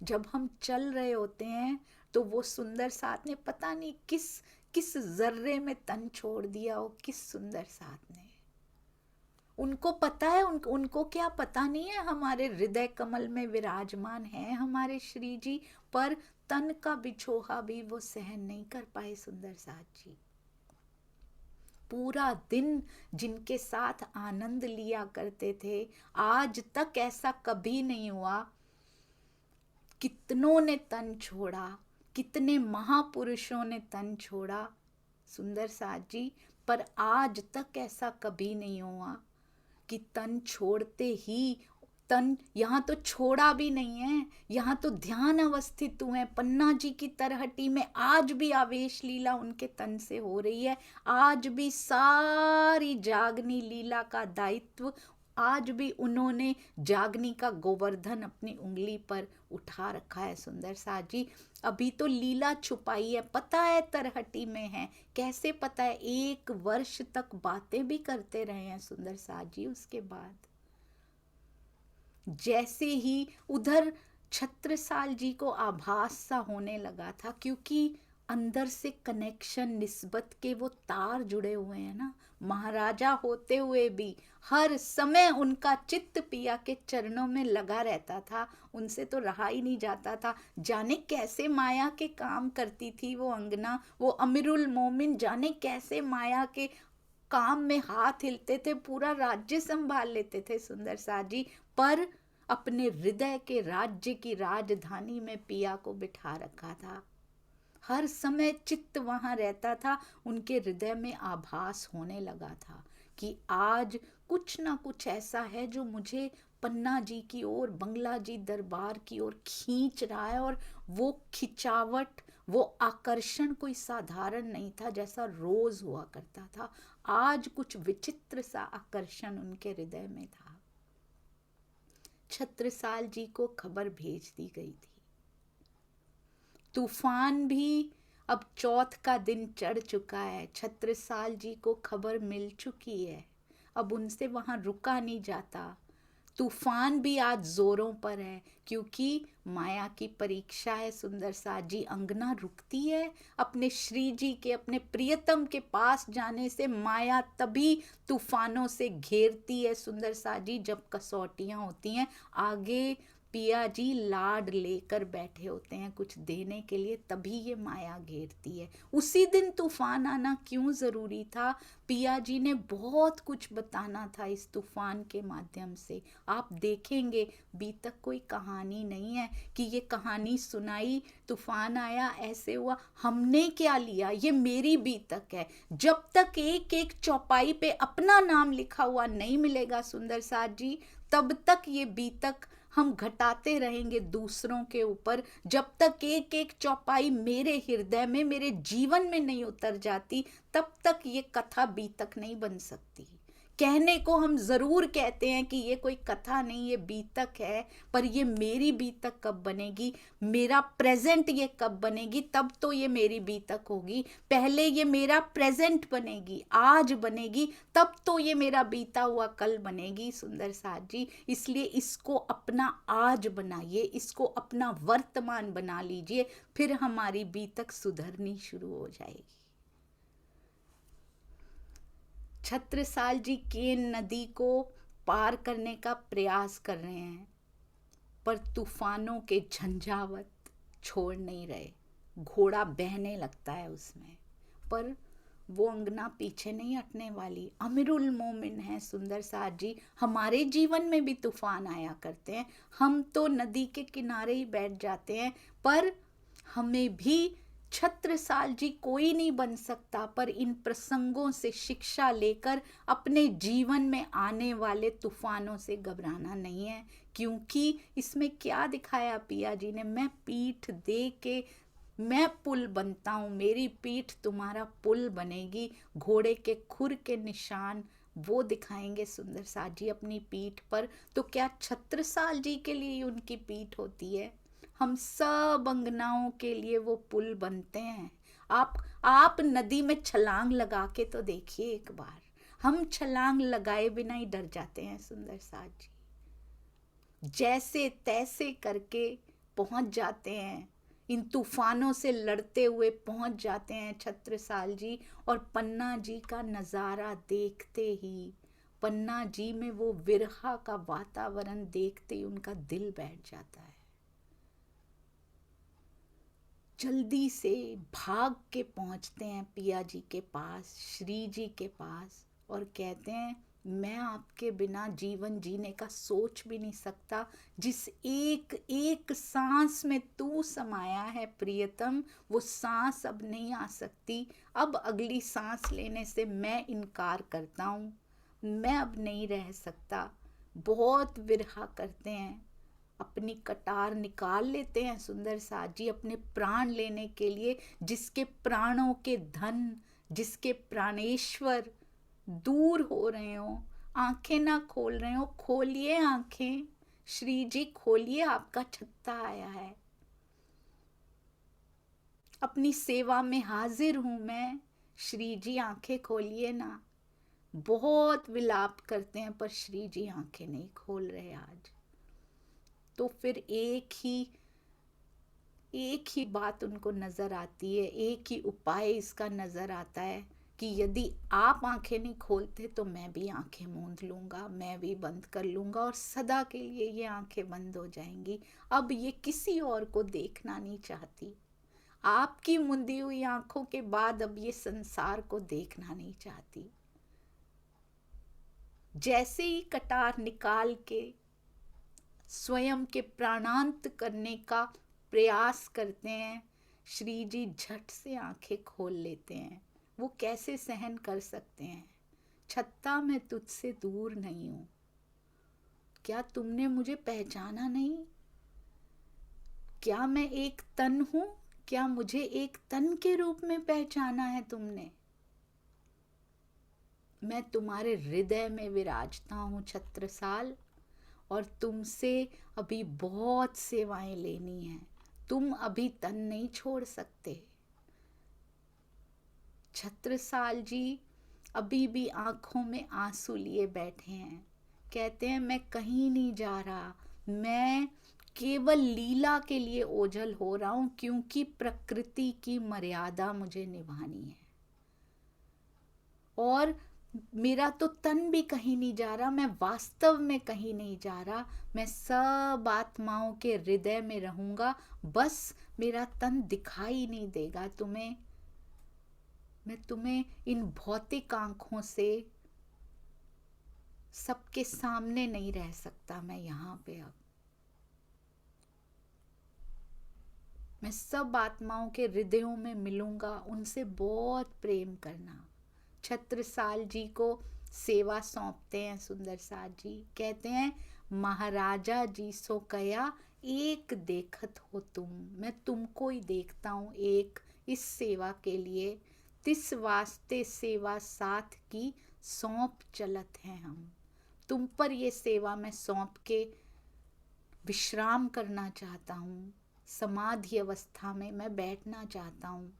जब हम चल रहे होते हैं तो वो सुंदर साथ ने पता नहीं किस किस जर्रे में तन छोड़ दिया हो, किस सुंदर साथ ने। उनको पता है, उनको क्या पता नहीं है हमारे हृदय कमल में विराजमान है हमारे श्री जी, पर तन का बिछोहा भी वो सहन नहीं कर पाए सुंदर साथ जी। पूरा दिन जिनके साथ आनंद लिया करते थे, आज तक ऐसा कभी नहीं हुआ। कितनों ने तन छोड़ा, कितने महापुरुषों ने तन छोड़ा सुंदर साथ जी, पर आज तक ऐसा कभी नहीं हुआ कि तन छोड़ते ही, तन यहाँ तो छोड़ा भी नहीं है, यहाँ तो ध्यान अवस्थित हुए हैं। पन्ना जी की तरहटी में आज भी आवेश लीला उनके तन से हो रही है। आज भी सारी जागनी लीला का दायित्व, आज भी उन्होंने जागनी का गोवर्धन अपनी उंगली पर उठा रखा है सुंदर साथ जी। अभी तो लीला छुपाई है, पता है तरहटी में है, कैसे पता है, 1 वर्ष तक बातें भी करते रहे हैं सुंदर साथ जी। उसके बाद जैसे ही उधर छत्रसाल जी को आभास सा होने लगा था, क्योंकि अंदर से कनेक्शन, निस्बत के वो तार जुड़े हुए हैं ना। महाराजा होते हुए भी हर समय उनका चित्त पिया के चरणों में लगा रहता था, उनसे तो रहा ही नहीं जाता था। जाने कैसे माया के काम करती थी वो अंगना, वो अमीरुल मोमिन जाने कैसे माया के काम में हाथ हिलते थे, पूरा राज्य संभाल लेते थे सुंदर सा जी। पर अपने हृदय के राज्य की राजधानी में पिया को बिठा रखा था। हर समय चित्त वहां रहता था, उनके हृदय में आभास होने लगा था कि आज कुछ ना कुछ ऐसा है जो मुझे पन्ना जी की ओर, बंगला जी दरबार की ओर खींच रहा है। और वो खिंचावट, वो आकर्षण कोई साधारण नहीं था जैसा रोज हुआ करता था। आज कुछ विचित्र सा आकर्षण उनके हृदय में था। छत्रसाल जी को खबर भेज दी गई थी। तूफान भी अब चौथ का दिन चढ़ चुका है, छत्रसाल जी को खबर मिल चुकी है, अब उनसे वहां रुका नहीं जाता। तूफान भी आज जोरों पर है, क्योंकि माया की परीक्षा है सुंदर सा जी। अंगना रुकती है अपने श्री जी के, अपने प्रियतम के पास जाने से। माया तभी तूफानों से घेरती है सुंदर सा जी जब कसौटियां होती हैं। आगे पिया जी लाड लेकर बैठे होते हैं कुछ देने के लिए, तभी ये माया घेरती है। उसी दिन तूफान आना क्यों जरूरी था? पिया जी ने बहुत कुछ बताना था इस तूफान के माध्यम से। आप देखेंगे बीतक कोई कहानी नहीं है कि ये कहानी सुनाई, तूफान आया, ऐसे हुआ। हमने क्या लिया, ये मेरी बीतक है। जब तक एक एक चौपाई पे अपना नाम लिखा हुआ नहीं मिलेगा सुंदर साथ जी, तब तक ये बीतक हम घटाते रहेंगे दूसरों के ऊपर। जब तक एक एक चौपाई मेरे हृदय में, मेरे जीवन में नहीं उतर जाती, तब तक ये कथा बीतक नहीं बन सकती। कहने को हम जरूर कहते हैं कि ये कोई कथा नहीं, ये बीतक है, पर ये मेरी बीतक कब बनेगी, मेरा प्रेजेंट ये कब बनेगी, तब तो ये मेरी बीतक होगी। पहले ये मेरा प्रेजेंट बनेगी, आज बनेगी, तब तो ये मेरा बीता हुआ कल बनेगी सुंदर साथ जी। इसलिए इसको अपना आज बनाइए, इसको अपना वर्तमान बना लीजिए, फिर हमारी बीतक सुधरनी शुरू हो जाएगी। छत्रसाल जी केन नदी को पार करने का प्रयास कर रहे हैं, पर तूफानों के झंझावत छोड़ नहीं रहे। घोड़ा बहने लगता है उसमें, पर वो अंगना पीछे नहीं हटने वाली। अमीरुल मोमिन है सुंदर साथ जी। हमारे जीवन में भी तूफान आया करते हैं, हम तो नदी के किनारे ही बैठ जाते हैं, पर हमें भी छत्रसाल जी कोई नहीं बन सकता, पर इन प्रसंगों से शिक्षा लेकर अपने जीवन में आने वाले तूफानों से घबराना नहीं है। क्योंकि इसमें क्या दिखाया पिया जी ने, मैं पीठ दे के मैं पुल बनता हूँ, मेरी पीठ तुम्हारा पुल बनेगी। घोड़े के खुर के निशान वो दिखाएंगे सुंदर साथ जी अपनी पीठ पर। तो क्या छत्रसाल जी के लिए उनकी पीठ होती है? हम सब अंगनाओं के लिए वो पुल बनते हैं। आप नदी में छलांग लगा के तो देखिए एक बार, हम छलांग लगाए बिना ही डर जाते हैं सुंदर साथ जी। जैसे तैसे करके पहुंच जाते हैं, इन तूफानों से लड़ते हुए पहुंच जाते हैं छत्रसाल जी। और पन्ना जी का नजारा देखते ही, पन्ना जी में वो विरहा का वातावरण देखते ही उनका दिल बैठ जाता है। जल्दी से भाग के पहुंचते हैं पिया जी के पास, श्री जी के पास, और कहते हैं मैं आपके बिना जीवन जीने का सोच भी नहीं सकता। जिस एक एक सांस में तू समाया है प्रियतम, वो सांस अब नहीं आ सकती। अब अगली सांस लेने से मैं इनकार करता हूँ, मैं अब नहीं रह सकता। बहुत विरहा करते हैं, अपनी कटार निकाल लेते हैं सुंदर साथ जी अपने प्राण लेने के लिए। जिसके प्राणों के धन, जिसके प्राणेश्वर दूर हो रहे हो, आंखें ना खोल रहे हो, खोलिए आंखें श्री जी, खोलिए, आपका छत्ता आया है। अपनी सेवा में हाजिर हूं मैं, श्री जी आंखें खोलिए ना। बहुत विलाप करते हैं, पर श्री जी आंखें नहीं खोल रहे आज। तो फिर एक ही बात उनको नजर आती है, एक ही उपाय इसका नजर आता है कि यदि आप आंखें नहीं खोलते तो मैं भी आंखें मूंद लूंगा, मैं भी बंद कर लूंगा और सदा के लिए ये आंखें बंद हो जाएंगी। अब ये किसी और को देखना नहीं चाहती, आपकी मुंदी हुई आंखों के बाद अब ये संसार को देखना नहीं चाहती। जैसे ही कटार निकाल के स्वयं के प्राणांत करने का प्रयास करते हैं, श्री जी झट से आंखें खोल लेते हैं। वो कैसे सहन कर सकते हैं? छत्ता मैं तुझसे दूर नहीं हूं, क्या तुमने मुझे पहचाना नहीं? क्या मैं एक तन हूं? क्या मुझे एक तन के रूप में पहचाना है तुमने? मैं तुम्हारे हृदय में विराजता हूं छत्रसाल, और तुमसे अभी बहुत सेवाएं लेनी है। तुम अभी तन नहीं छोड़ सकते। छत्रसाल जी अभी भी आंखों में आंसू लिए बैठे हैं। कहते हैं मैं कहीं नहीं जा रहा, मैं केवल लीला के लिए ओझल हो रहा हूं, क्योंकि प्रकृति की मर्यादा मुझे निभानी है। और मेरा तो तन भी कहीं नहीं जा रहा, मैं वास्तव में कहीं नहीं जा रहा, मैं सब आत्माओं के हृदय में रहूंगा, बस मेरा तन दिखाई नहीं देगा तुम्हें। मैं तुम्हें इन भौतिक आंखों से सबके सामने नहीं रह सकता। मैं यहाँ पे अब मैं सब आत्माओं के हृदयों में मिलूंगा, उनसे बहुत प्रेम करना। छत्रसाल जी को सेवा सौंपते हैं सुंदर साथ जी। कहते हैं महाराजा जी सो कया एक देखत हो तुम, मैं तुमको ही देखता हूँ एक, इस सेवा के लिए तिस वास्ते सेवा साथ की सौंप चलत हैं हम। तुम पर ये सेवा मैं सौंप के विश्राम करना चाहता हूँ, समाधि अवस्था में मैं बैठना चाहता हूँ।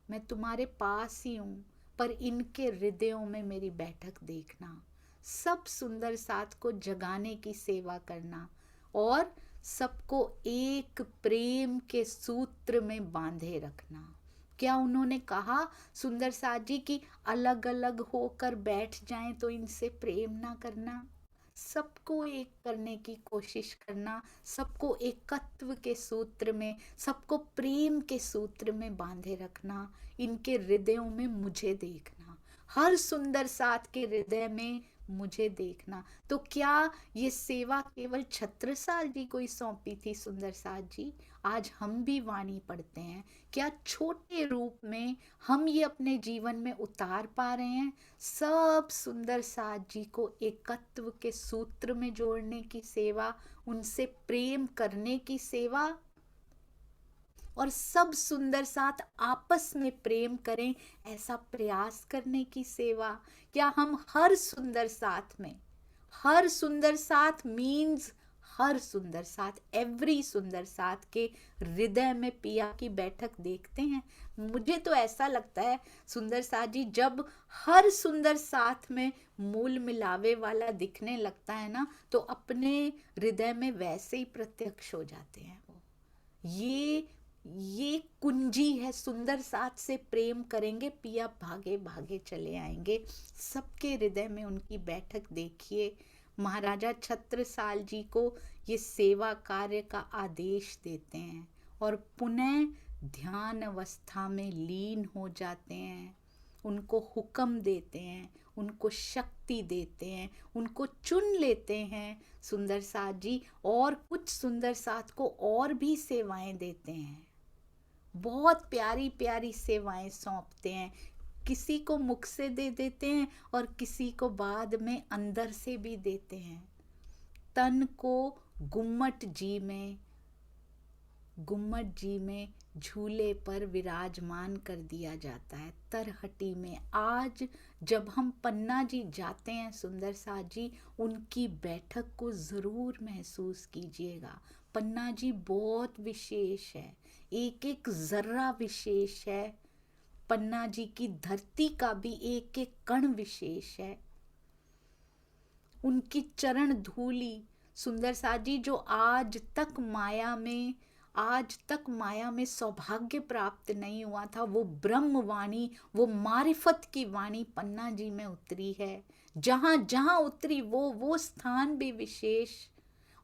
मैं तुम्हारे पास ही हूँ, पर इनके हृदयों में मेरी बैठक देखना, सब सुंदर साथ को जगाने की सेवा करना और सबको एक प्रेम के सूत्र में बांधे रखना। क्या उन्होंने कहा सुंदर साथ जी कि अलग अलग होकर बैठ जाएं तो इनसे प्रेम ना करना? सबको एक करने की कोशिश करना, सबको एकत्व के सूत्र में, सबको प्रेम के सूत्र में बांधे रखना, इनके हृदयों में मुझे देखना, हर सुंदर साथ के हृदय में मुझे देखना। तो क्या ये सेवा केवल छत्रसाल जी को ही सौंपी थी सुंदर साथ जी? आज हम भी वाणी पढ़ते हैं, क्या छोटे रूप में हम ये अपने जीवन में उतार पा रहे हैं? सब सुंदर साथ जी को एकत्व के सूत्र में जोड़ने की सेवा, उनसे प्रेम करने की सेवा, और सब सुंदर साथ आपस में प्रेम करें ऐसा प्रयास करने की सेवा। क्या हम हर सुंदर साथ में, हर सुंदर साथ मीन्स हर सुंदर साथ, एवरी सुंदर साथ के हृदय में पिया की बैठक देखते हैं? मुझे तो ऐसा लगता है सुंदर साथ जी जब हर सुंदर साथ में मूल मिलावे वाला दिखने लगता है ना, तो अपने हृदय में वैसे ही प्रत्यक्ष हो जाते हैं वो। ये कुंजी है, सुंदर साथ से प्रेम करेंगे, पिया भागे भागे चले आएंगे। सबके हृदय में उनकी बैठक देखिए। महाराजा छत्रसाल जी को ये सेवा कार्य का आदेश देते हैं और पुनः ध्यान अवस्था में लीन हो जाते हैं। उनको हुक्म देते हैं, उनको शक्ति देते हैं, उनको चुन लेते हैं सुंदर साथ जी, और कुछ सुंदर साथ को और भी सेवाएं देते हैं। बहुत प्यारी प्यारी सेवाएं सौंपते हैं। किसी को मुख से दे देते हैं और किसी को बाद में अंदर से भी देते हैं। तन को गुम्मट जी में झूले पर विराजमान कर दिया जाता है, तरहटी में। आज जब हम पन्ना जी जाते हैं सुंदर साथ जी, उनकी बैठक को जरूर महसूस कीजिएगा। पन्ना जी बहुत विशेष है, एक एक जर्रा विशेष है। पन्ना जी की धरती का भी एक एक कण विशेष है। उनकी चरण धूली सुंदर साथ जी जो आज तक माया में सौभाग्य प्राप्त नहीं हुआ था, वो ब्रह्म वाणी, वो मारिफत की वाणी पन्ना जी में उतरी है। जहां जहां उतरी वो स्थान भी विशेष,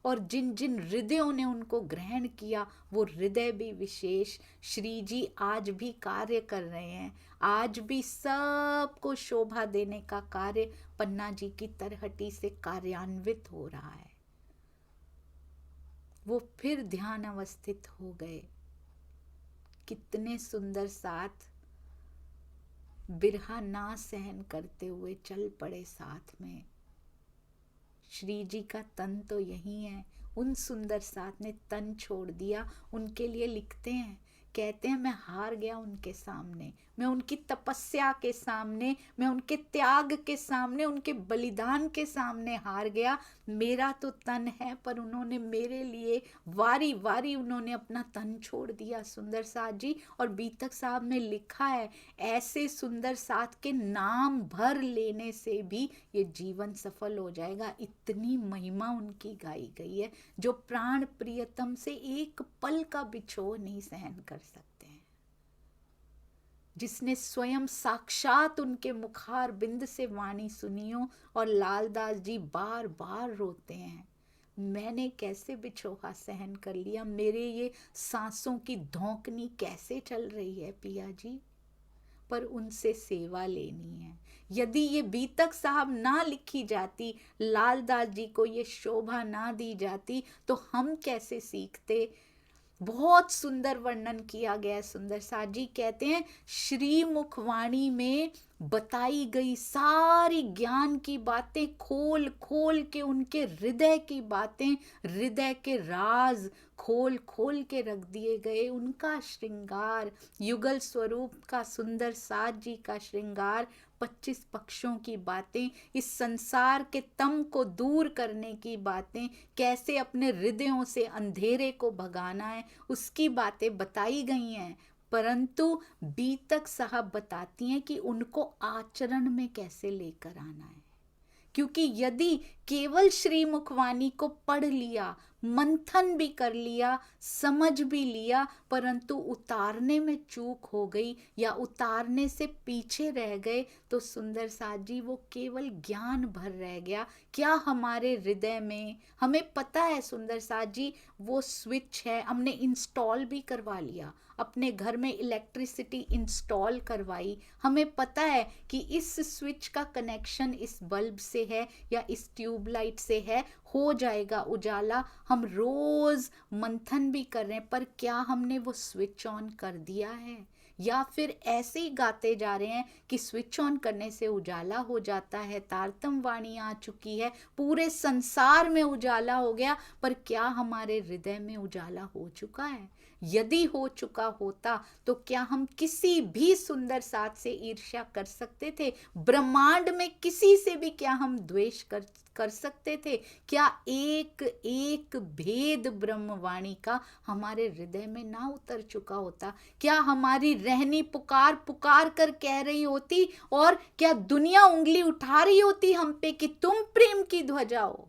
और जिन जिन हृदयों ने उनको ग्रहण किया वो हृदय भी विशेष। श्री जी आज भी कार्य कर रहे हैं, आज भी सबको शोभा देने का कार्य पन्ना जी की तरहटी से कार्यान्वित हो रहा है। वो फिर ध्यान अवस्थित हो गए। कितने सुंदर साथ, बिरहा ना सहन करते हुए चल पड़े साथ में। श्री जी का तन तो यही है, उन सुंदर साथ ने तन छोड़ दिया। उनके लिए लिखते हैं, कहते हैं मैं हार गया उनके सामने, मैं उनकी तपस्या के सामने, मैं उनके त्याग के सामने, उनके बलिदान के सामने हार गया। मेरा तो तन है, पर उन्होंने मेरे लिए वारी वारी उन्होंने अपना तन छोड़ दिया सुंदर साथ जी। और बीतक साहब ने लिखा है, ऐसे सुंदर साथ के नाम भर लेने से भी ये जीवन सफल हो जाएगा। इतनी महिमा उनकी गाई गई है, जो प्राण प्रियतम से एक पल का बिछोह नहीं सहन कर सकते हैं, जिसने स्वयं साक्षात उनके मुखार बिंद से वाणी सुनी हो। और लालदास जी बार बार रोते हैं, मैंने कैसे बिछोहा सहन कर लिया, मेरे ये सांसों की धौंकनी कैसे चल रही है पिया जी। पर उनसे सेवा लेनी है। यदि ये बीतक साहब ना लिखी जाती, लालदास जी को ये शोभा ना दी जाती, तो हम कैसे सीखते। बहुत सुंदर वर्णन किया गया है। सुंदर साथ जी कहते हैं, श्री मुखवाणी में बताई गई सारी ज्ञान की बातें खोल खोल के, उनके हृदय की बातें, हृदय के राज खोल खोल के रख दिए गए। उनका श्रृंगार, युगल स्वरूप का सुंदर साथ जी का श्रृंगार, 25 पक्षों की बातें, इस संसार के तम को दूर करने की बातें, कैसे अपने हृदयों से अंधेरे को भगाना है, उसकी बातें बताई गई हैं। परंतु बीतक साहब बताती हैं कि उनको आचरण में कैसे लेकर आना है। क्योंकि यदि केवल श्री मुखवाणी को पढ़ लिया, मंथन भी कर लिया, समझ भी लिया, परंतु उतारने में चूक हो गई या उतारने से पीछे रह गए, तो सुंदर साथ जी वो केवल ज्ञान भर रह गया। क्या हमारे हृदय में, हमें पता है सुंदर साथ जी वो स्विच है, हमने इंस्टॉल भी करवा लिया, अपने घर में इलेक्ट्रिसिटी इंस्टॉल करवाई, हमें पता है कि इस स्विच का कनेक्शन इस बल्ब से है या इस ट्यूबलाइट से है, हो जाएगा उजाला। हम रोज मंथन भी कर रहे हैं, पर क्या हमने वो स्विच ऑन कर दिया है, या फिर ऐसे ही गाते जा रहे हैं कि स्विच ऑन करने से उजाला हो जाता है, तारतम वाणी आ चुकी है, पूरे संसार में उजाला हो गया, पर क्या हमारे हृदय में उजाला हो चुका है। यदि हो चुका होता तो क्या हम किसी भी सुंदर साथ से ईर्ष्या कर सकते थे, ब्रह्मांड में किसी से भी क्या हम द्वेष कर सकते थे। क्या एक एक भेद ब्रह्मवाणी का हमारे हृदय में ना उतर चुका होता। क्या हमारी रहनी पुकार पुकार कर कह रही होती, और क्या दुनिया उंगली उठा रही होती हम पे कि तुम प्रेम की ध्वजा हो।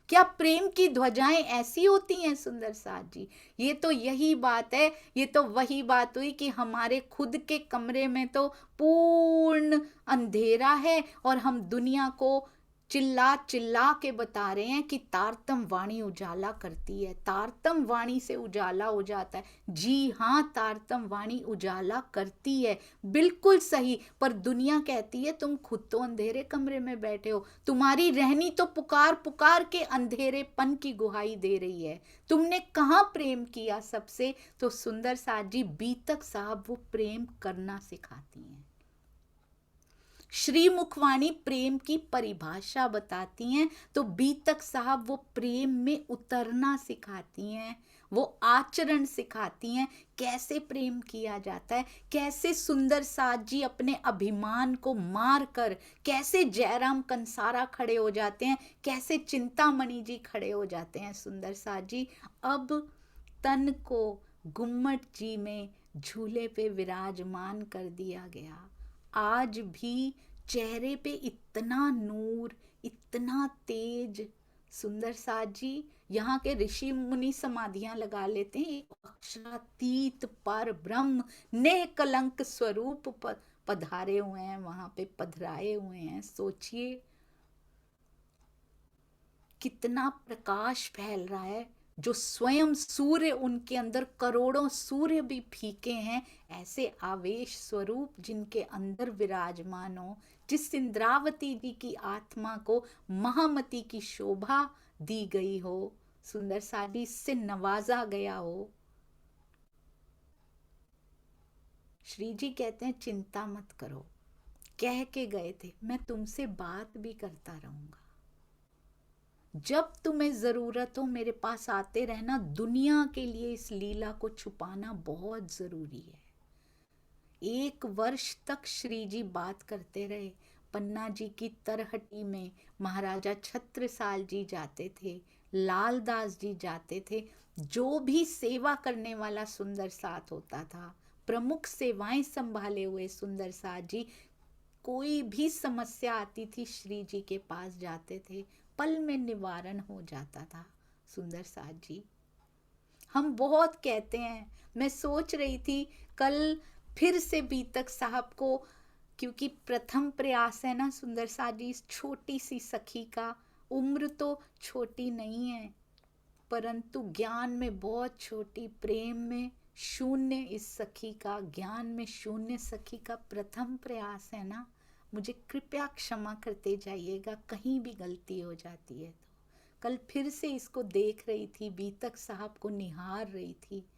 क्या प्रेम की ध्वजाएं ऐसी होती हैं सुंदर साथ जी। ये तो यही बात है, ये तो वही बात हुई कि हमारे खुद के कमरे में तो पूर्ण अंधेरा है, और हम दुनिया को चिल्ला चिल्ला के बता रहे हैं कि तारतम वाणी उजाला करती है, तारतम वाणी से उजाला हो जाता है। जी हाँ, तारतम वाणी उजाला करती है, बिल्कुल सही। पर दुनिया कहती है तुम खुद तो अंधेरे कमरे में बैठे हो, तुम्हारी रहनी तो पुकार पुकार के अंधेरेपन की गुहाई दे रही है, तुमने कहाँ प्रेम किया सबसे। तो सुंदर साथ जी बीतक साहब वो प्रेम करना सिखाती हैं। श्री मुखवाणी प्रेम की परिभाषा बताती हैं, तो बीतक साहब वो प्रेम में उतरना सिखाती हैं, वो आचरण सिखाती हैं, कैसे प्रेम किया जाता है, कैसे सुंदर साथ जी अपने अभिमान को मार कर, कैसे जयराम कंसारा खड़े हो जाते हैं, कैसे चिंतामणि जी खड़े हो जाते हैं सुंदर साथ जी। अब तन को गुम्मट जी में झूले पे विराजमान कर दिया गया, आज भी चेहरे पे इतना नूर, इतना तेज सुंदर साथ जी यहाँ के ऋषि मुनि समाधियां लगा लेते हैं। एक अक्षरातीत पर ब्रह्म ने कलंक स्वरूप पधारे हुए हैं, वहां पे पधराए हुए हैं। सोचिए कितना प्रकाश फैल रहा है, जो स्वयं सूर्य, उनके अंदर करोड़ों सूर्य भी फीके हैं। ऐसे आवेश स्वरूप जिनके अंदर विराजमान हो, जिस इंद्रावती जी की आत्मा को महामती की शोभा दी गई हो, सुंदर साड़ी से नवाजा गया हो। श्री जी कहते हैं चिंता मत करो, कह के गए थे मैं तुमसे बात भी करता रहूंगा, जब तुम्हें जरूरत हो मेरे पास आते रहना। दुनिया के लिए इस लीला को छुपाना बहुत जरूरी है। 1 वर्ष तक श्री जी बात करते रहे। पन्ना जी की तरहटी में महाराजा छत्रसाल जी जाते थे, लालदास जी जाते थे। जो भी सेवा करने वाला सुंदर साथ होता था, प्रमुख सेवाएं संभाले हुए सुंदर साथ जी, कोई भी समस्या आती थी श्री जी के पास जाते थे, पल में निवारण हो जाता था। सुंदर साथ जी, हम बहुत कहते हैं। मैं सोच रही थी कल फिर से बीतक साहब को, क्योंकि प्रथम प्रयास है ना सुंदर साथ जी, इस छोटी सी सखी का। उम्र तो छोटी नहीं है, परंतु ज्ञान में बहुत छोटी, प्रेम में शून्य इस सखी का, ज्ञान में शून्य सखी का प्रथम प्रयास है ना। मुझे कृपया क्षमा करते जाइएगा, कहीं भी गलती हो जाती है तो। कल फिर से इसको देख रही थी, बीतक साहब को निहार रही थी।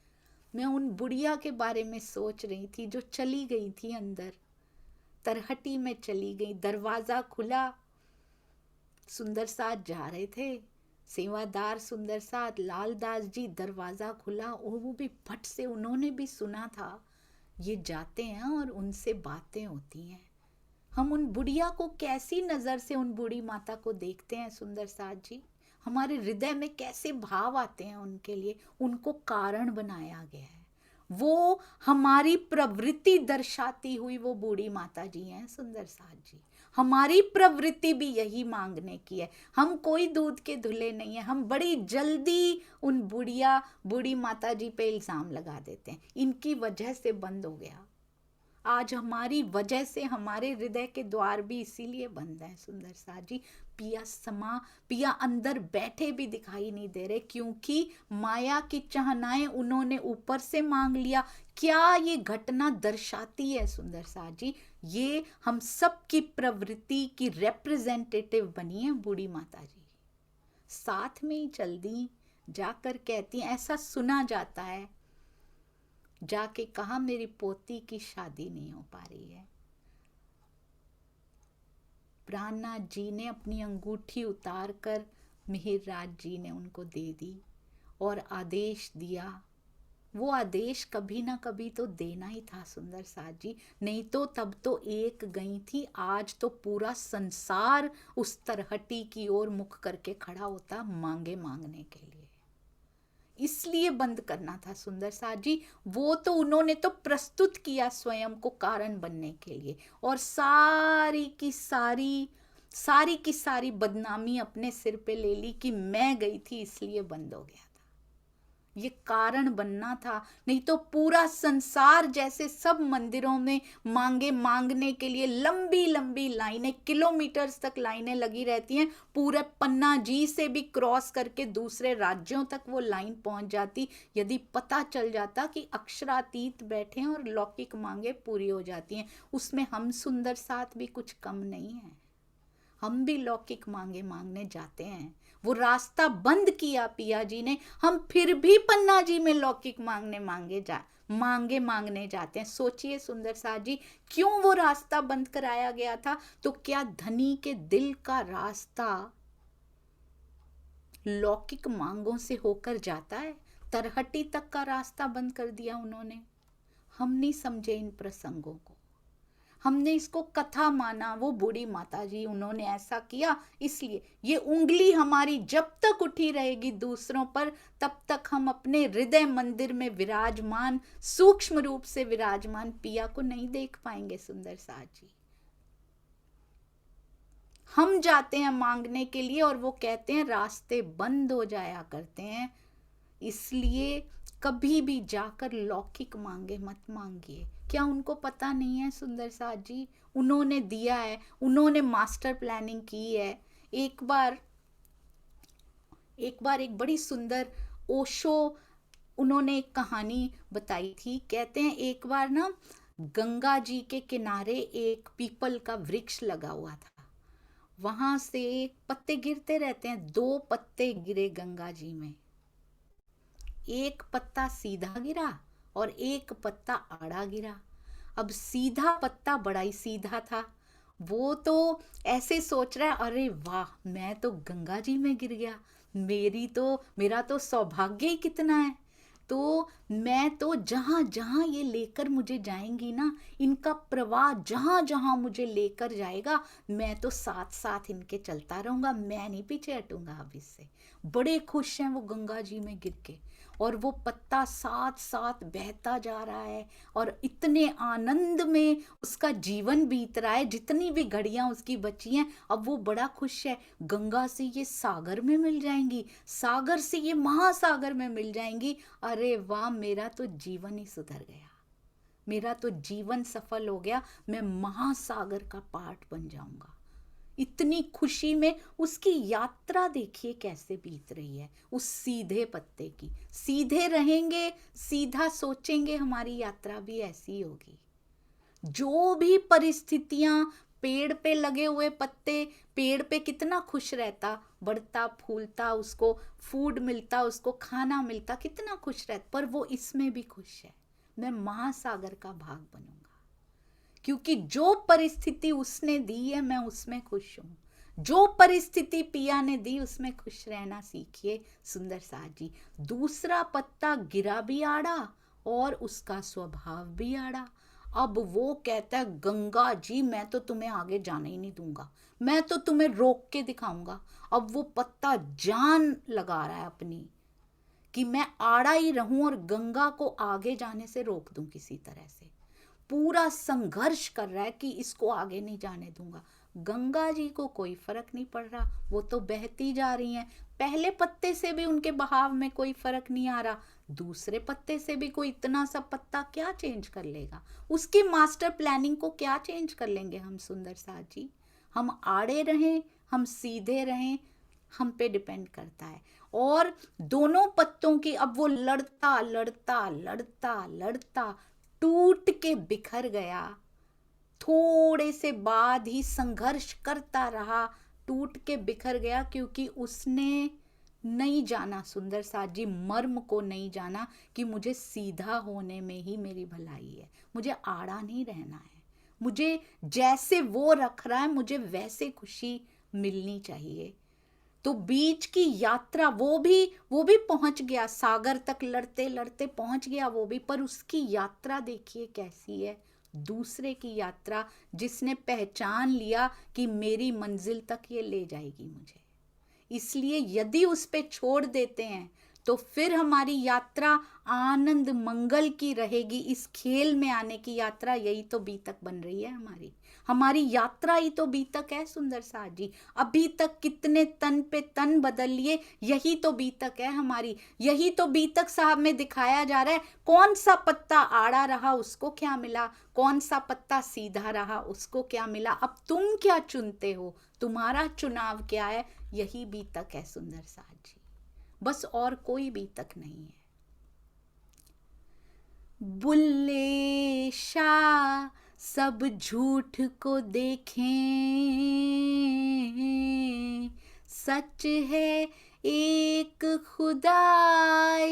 मैं उन बुढ़िया के बारे में सोच रही थी जो चली गई थी अंदर, तरहटी में चली गई। दरवाजा खुला, सुंदर साथ जा रहे थे, सेवादार सुंदर साथ लालदास जी, दरवाजा खुला और वो भी फट से, उन्होंने भी सुना था ये जाते हैं और उनसे बातें होती हैं। हम उन बुढ़िया को कैसी नजर से उन बूढ़ी माता को देखते हैं सुंदर साथ जी, हमारे हृदय में कैसे भाव आते हैं उनके लिए। उनको कारण बनाया गया है, वो हमारी प्रवृत्ति दर्शाती हुई वो बूढ़ी माता जी हैं सुंदर साथ जी। हमारी प्रवृत्ति भी यही मांगने की है। हम कोई दूध के धुले नहीं है। हम बड़ी जल्दी उन बूढ़ी माता जी पे इल्जाम लगा देते हैं, इनकी वजह से बंद हो गया। आज हमारी वजह से हमारे हृदय के द्वार भी इसीलिए बंद हैं सुंदर साथ जी। पिया अंदर बैठे भी दिखाई नहीं दे रहे, क्योंकि माया की चाहनाएं उन्होंने ऊपर से मांग लिया। क्या ये घटना दर्शाती है सुंदर साथ जी, ये हम सब की प्रवृत्ति की रिप्रेजेंटेटिव बनी है बूढ़ी माता जी। साथ में ही चल दी, जाकर कहती हैं, ऐसा सुना जाता है, जाके कहा मेरी पोती की शादी नहीं हो पा रही है। प्राणनाथ जी ने अपनी अंगूठी उतार कर मिहिरराज जी ने उनको दे दी और आदेश दिया। वो आदेश कभी ना कभी तो देना ही था सुंदर साथ जी, नहीं तो तब तो एक गई थी, आज तो पूरा संसार उस तरहटी की ओर मुख करके खड़ा होता मांगने के लिए। इसलिए बंद करना था सुंदर साथ जी। वो तो उन्होंने तो प्रस्तुत किया स्वयं को कारण बनने के लिए, और सारी की सारी बदनामी अपने सिर पे ले ली कि मैं गई थी इसलिए बंद हो गया था। ये कारण बनना था, नहीं तो पूरा संसार, जैसे सब मंदिरों में मांगने के लिए लंबी लंबी लाइनें, किलोमीटर्स तक लाइनें लगी रहती हैं, पूरे पन्ना जी से भी क्रॉस करके दूसरे राज्यों तक वो लाइन पहुंच जाती, यदि पता चल जाता कि अक्षरातीत बैठे हैं और लौकिक मांगे पूरी हो जाती हैं। उसमें हम सुंदर साथ भी कुछ कम नहीं है, हम भी लौकिक मांगने जाते हैं। वो रास्ता बंद किया पिया जी ने, हम फिर भी पन्ना जी में लौकिक मांगने जाते हैं। सोचिए सुंदर साथ जी, क्यों वो रास्ता बंद कराया गया था? तो क्या धनी के दिल का रास्ता लौकिक मांगों से होकर जाता है? तरहटी तक का रास्ता बंद कर दिया उन्होंने। हम नहीं समझे इन प्रसंगों को, हमने इसको कथा माना। वो बूढ़ी माता जी उन्होंने ऐसा किया, इसलिए ये उंगली हमारी जब तक उठी रहेगी दूसरों पर, तब तक हम अपने हृदय मंदिर में विराजमान, सूक्ष्म रूप से विराजमान पिया को नहीं देख पाएंगे सुंदर साथ जी। हम जाते हैं मांगने के लिए और वो कहते हैं रास्ते बंद हो जाया करते हैं। इसलिए कभी भी जाकर लौकिक मांगे मत मांगिए। क्या उनको पता नहीं है सुंदर साथ जी? उन्होंने दिया है, उन्होंने मास्टर प्लानिंग की है। एक बार एक बड़ी सुंदर ओशो, उन्होंने एक कहानी बताई थी। कहते हैं एक बार ना गंगा जी के किनारे एक पीपल का वृक्ष लगा हुआ था। वहां से पत्ते गिरते रहते हैं। 2 पत्ते गिरे गंगा जी में। एक पत्ता सीधा गिरा और एक पत्ता आड़ा गिरा। अब सीधा पत्ता बड़ा ही सीधा था। वो तो ऐसे सोच रहा है, अरे वाह, मैं तो गंगा जी में गिर गया, मेरा तो सौभाग्य ही कितना है। तो मैं तो जहां जहां ये लेकर मुझे जाएंगी ना, इनका प्रवाह जहां जहां मुझे लेकर जाएगा, मैं तो साथ साथ इनके चलता रहूंगा, मैं नहीं पीछे हटूंगा अब इससे। बड़े खुश हैं वो गंगा जी में गिर के, और वो पत्ता साथ साथ बहता जा रहा है और इतने आनंद में उसका जीवन बीत रहा है। जितनी भी घड़ियां उसकी बची हैं, अब वो बड़ा खुश है। गंगा से ये सागर में मिल जाएंगी, सागर से ये महासागर में मिल जाएंगी। अरे वाह, मेरा तो जीवन ही सुधर गया, मेरा तो जीवन सफल हो गया, मैं महासागर का पार्ट बन जाऊंगा। इतनी खुशी में उसकी यात्रा देखिए कैसे बीत रही है उस सीधे पत्ते की। सीधे रहेंगे, सीधा सोचेंगे, हमारी यात्रा भी ऐसी होगी। जो भी परिस्थितियां, पेड़ पे लगे हुए पत्ते, पेड़ पे कितना खुश रहता, बढ़ता फूलता, उसको फूड मिलता, उसको खाना मिलता, कितना खुश रहता। पर वो इसमें भी खुश है, मैं महासागर का भाग बनूंगा, क्योंकि जो परिस्थिति उसने दी है मैं उसमें खुश हूं। जो परिस्थिति पिया ने दी उसमें खुश रहना सीखिए सुंदर साथ जी। दूसरा पत्ता गिरा भी आड़ा और उसका स्वभाव भी आड़ा। अब वो कहता है, गंगा जी मैं तो तुम्हें आगे जाने ही नहीं दूंगा, मैं तो तुम्हें रोक के दिखाऊंगा। अब वो पत्ता जान लगा रहा है अपनी, कि मैं आड़ा ही रहूं और गंगा को आगे जाने से रोक दूं किसी तरह से। पूरा संघर्ष कर रहा है कि इसको आगे नहीं जाने दूंगा। गंगा जी को कोई फर्क नहीं पड़ रहा, वो तो बहती जा रही हैं। पहले पत्ते से भी उनके बहाव में कोई फर्क नहीं आ रहा, दूसरे पत्ते से भी कोई इतना सा पत्ता क्या चेंज कर लेगा? उसकी मास्टर प्लानिंग को क्या चेंज कर लेंगे हम सुंदर साथ जी? हम आड़े रहें, हम सीधे रहें, हम पे डिपेंड करता है। और दोनों पत्तों की, अब वो लड़ता लड़ता लड़ता लड़ता टूट के बिखर गया। थोड़े से बाद ही संघर्ष करता रहा, टूट के बिखर गया, क्योंकि उसने नहीं जाना सुंदर साथ जी, मर्म को नहीं जाना कि मुझे सीधा होने में ही मेरी भलाई है, मुझे आड़ा नहीं रहना है, मुझे जैसे वो रख रहा है मुझे वैसे खुशी मिलनी चाहिए। तो बीच की यात्रा, वो भी पहुंच गया, सागर तक लड़ते लड़ते पहुंच गया वो भी, पर उसकी यात्रा देखिए कैसी है। दूसरे की यात्रा, जिसने पहचान लिया कि मेरी मंजिल तक ये ले जाएगी मुझे। इसलिए यदि उस पे छोड़ देते हैं तो फिर हमारी यात्रा आनंद मंगल की रहेगी। इस खेल में आने की यात्रा यही तो बीतक बन रही है हमारी यात्रा ही तो बीतक है सुंदर साथ जी। अभी तक कितने तन पे तन बदल लिए, यही तो बीतक है हमारी, यही तो बीतक साहब में दिखाया जा रहा है। कौन सा पत्ता आड़ा रहा उसको क्या मिला, कौन सा पत्ता सीधा रहा उसको क्या मिला। अब तुम क्या चुनते हो, तुम्हारा चुनाव क्या है, यही बीतक है सुंदर साथ जी, बस और कोई बीतक नहीं है। बुल्ले शाह सब झूठ को देखें, सच है एक खुदाई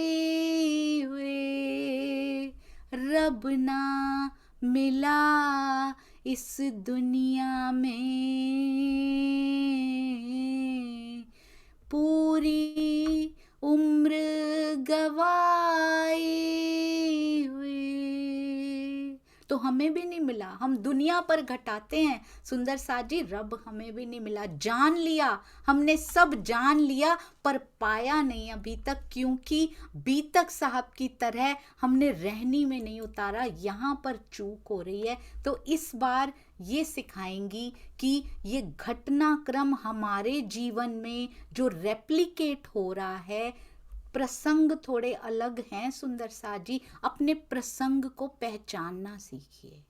हुए, रब ना मिला इस दुनिया में, पूरी उम्र गवाई हुई। तो तो हमें भी नहीं मिला। हम दुनिया पर घटाते हैं सुंदर साथ जी, रब हमें भी नहीं मिला। जान लिया, हमने सब जान लिया, पर पाया नहीं अभी तक, क्योंकि बीतक साहब की तरह हमने रहनी में नहीं उतारा। यहाँ पर चूक हो रही है। तो इस बार ये सिखाएंगी कि ये घटनाक्रम हमारे जीवन में जो रेप्लिकेट हो रहा है, प्रसंग थोड़े अलग हैं सुंदर साथ जी, अपने प्रसंग को पहचानना सीखिए।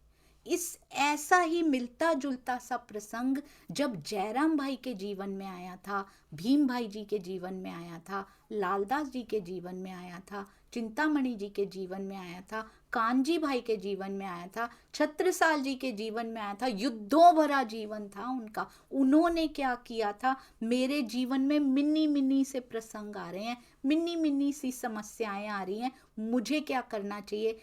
इस ऐसा ही मिलता जुलता सा प्रसंग जब जयराम भाई के जीवन में आया था, भीम भाई जी के जीवन में आया था, लालदास जी के जीवन में आया था, चिंतामणि जी के जीवन में आया था, कानजी भाई के जीवन में आया था, छत्रसाल जी के जीवन में आया था। युद्धों भरा जीवन था उनका। उन्होंने क्या किया था? मेरे जीवन में मिन्नी मिन्नी से प्रसंग आ रहे हैं, मिन्नी मिन्नी सी समस्याएं आ रही हैं, मुझे क्या करना चाहिए?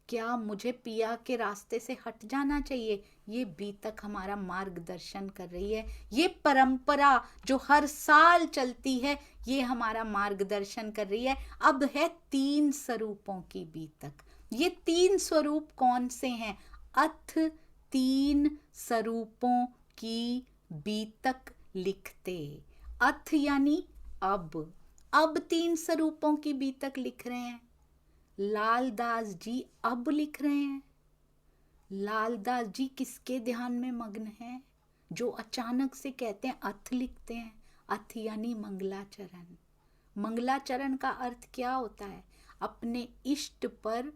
क्या मुझे पिया के रास्ते से हट जाना चाहिए? ये बीतक हमारा मार्गदर्शन कर रही है। ये परंपरा जो हर साल चलती है, ये हमारा मार्गदर्शन कर रही है। अब है 3 स्वरूपों की बीतक। ये 3 स्वरूप कौन से हैं? अथ 3 स्वरूपों की बीतक लिखते। अथ यानी अब 3 स्वरूपों की बीतक लिख रहे हैं। लालदास जी अब लिख रहे हैं। लालदास जी किसके ध्यान में मग्न हैं? जो अचानक से कहते हैं अथ लिखते हैं। अथ यानी मंगलाचरण। मंगलाचरण का अर्थ क्या होता है? अपने इष्ट पर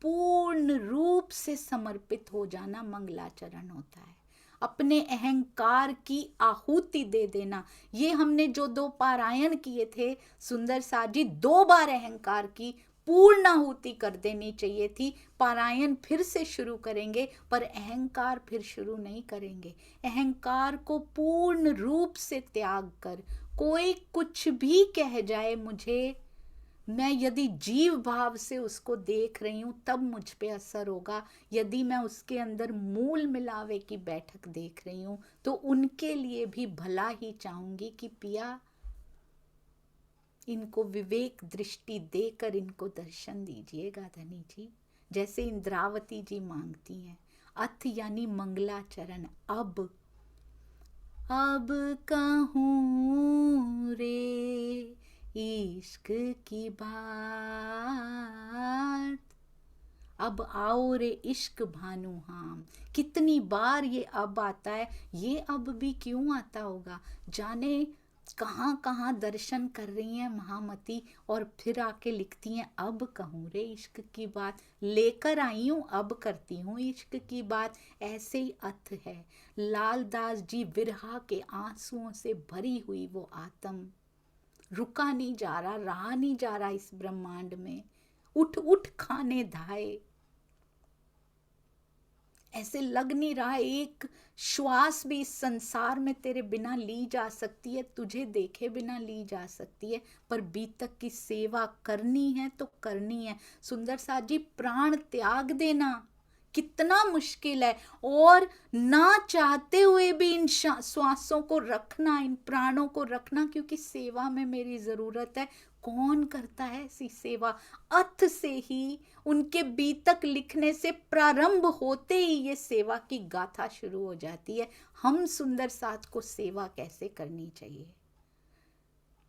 पूर्ण रूप से समर्पित हो जाना मंगलाचरण होता है। अपने अहंकार की आहुति दे देना। ये हमने जो 2 पारायण किए थे सुंदर साथ जी, 2 बार अहंकार की पूर्ण आहुति कर देनी चाहिए थी। पारायण फिर से शुरू करेंगे, पर अहंकार फिर शुरू नहीं करेंगे। अहंकार को पूर्ण रूप से त्याग कर, कोई कुछ भी कह जाए मुझे, मैं यदि जीव भाव से उसको देख रही हूं तब मुझ पे असर होगा। यदि मैं उसके अंदर मूल मिलावे की बैठक देख रही हूं तो उनके लिए भी भला ही चाहूंगी कि पिया इनको विवेक दृष्टि देकर इनको दर्शन दीजिएगा धनी जी, जैसे इंद्रावती जी मांगती हैं। अथ यानी मंगलाचरण। अब कहूँ रे इश्क की बात, अब आओ रे इश्क भानु हम। कितनी बार ये अब आता है। ये अब भी क्यों आता होगा? जाने कहाँ कहाँ दर्शन कर रही हैं महामती, और फिर आके लिखती हैं अब कहूँ रे इश्क की बात। लेकर आई हूँ, अब करती हूँ इश्क की बात। ऐसे ही अथ है। लालदास जी विरहा के आंसुओं से भरी हुई वो आत्म, रुका नहीं जा रहा, रहा नहीं जा रहा इस ब्रह्मांड में। उठ उठ खाने धाए, ऐसे लग नहीं रहा एक श्वास भी इस संसार में तेरे बिना ली जा सकती है, तुझे देखे बिना ली जा सकती है। पर बीतक की सेवा करनी है तो करनी है। सुंदर साथ जी, प्राण त्याग देना कितना मुश्किल है, और ना चाहते हुए भी इन श्वासों को रखना, इन प्राणों को रखना, क्योंकि सेवा में मेरी जरूरत है। कौन करता है ऐसी सेवा? अथ से ही, उनके बीतक लिखने से प्रारंभ होते ही ये सेवा की गाथा शुरू हो जाती है। हम सुंदर साथ को सेवा कैसे करनी चाहिए?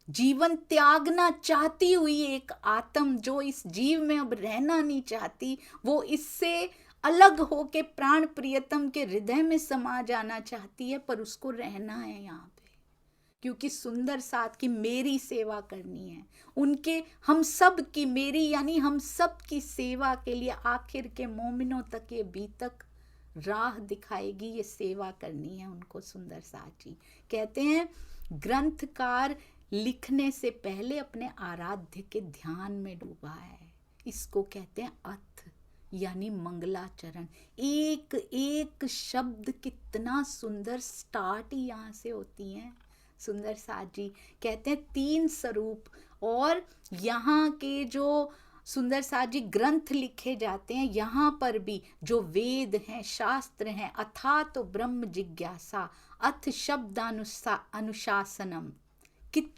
जीवन त्यागना चाहती हुई एक आत्म जो इस जीव में अब रहना नहीं चाहती, वो इससे अलग होके प्राण प्रियतम के हृदय में समा जाना चाहती है, पर उसको रहना है यहाँ पे, क्योंकि सुंदर साथ की मेरी सेवा करनी है। उनके हम सब की, मेरी यानी हम सब की सेवा के लिए आखिर के मोमिनों तक ये बीतक राह दिखाएगी। ये सेवा करनी है उनको। सुंदर साथ जी कहते हैं, ग्रंथकार लिखने से पहले अपने आराध्य के ध्यान में डूबा है। इसको कहते हैं अथ यानी मंगलाचरण। एक एक शब्द कितना सुंदर, स्टार्ट ही यहाँ से होती हैं। सुंदर साथ जी कहते हैं 3 स्वरूप, और यहाँ के जो सुंदर साथ जी ग्रंथ लिखे जाते हैं, यहाँ पर भी जो वेद हैं, शास्त्र हैं, अथा तो ब्रह्म जिज्ञासा, अथ शब्द अनुशासनम,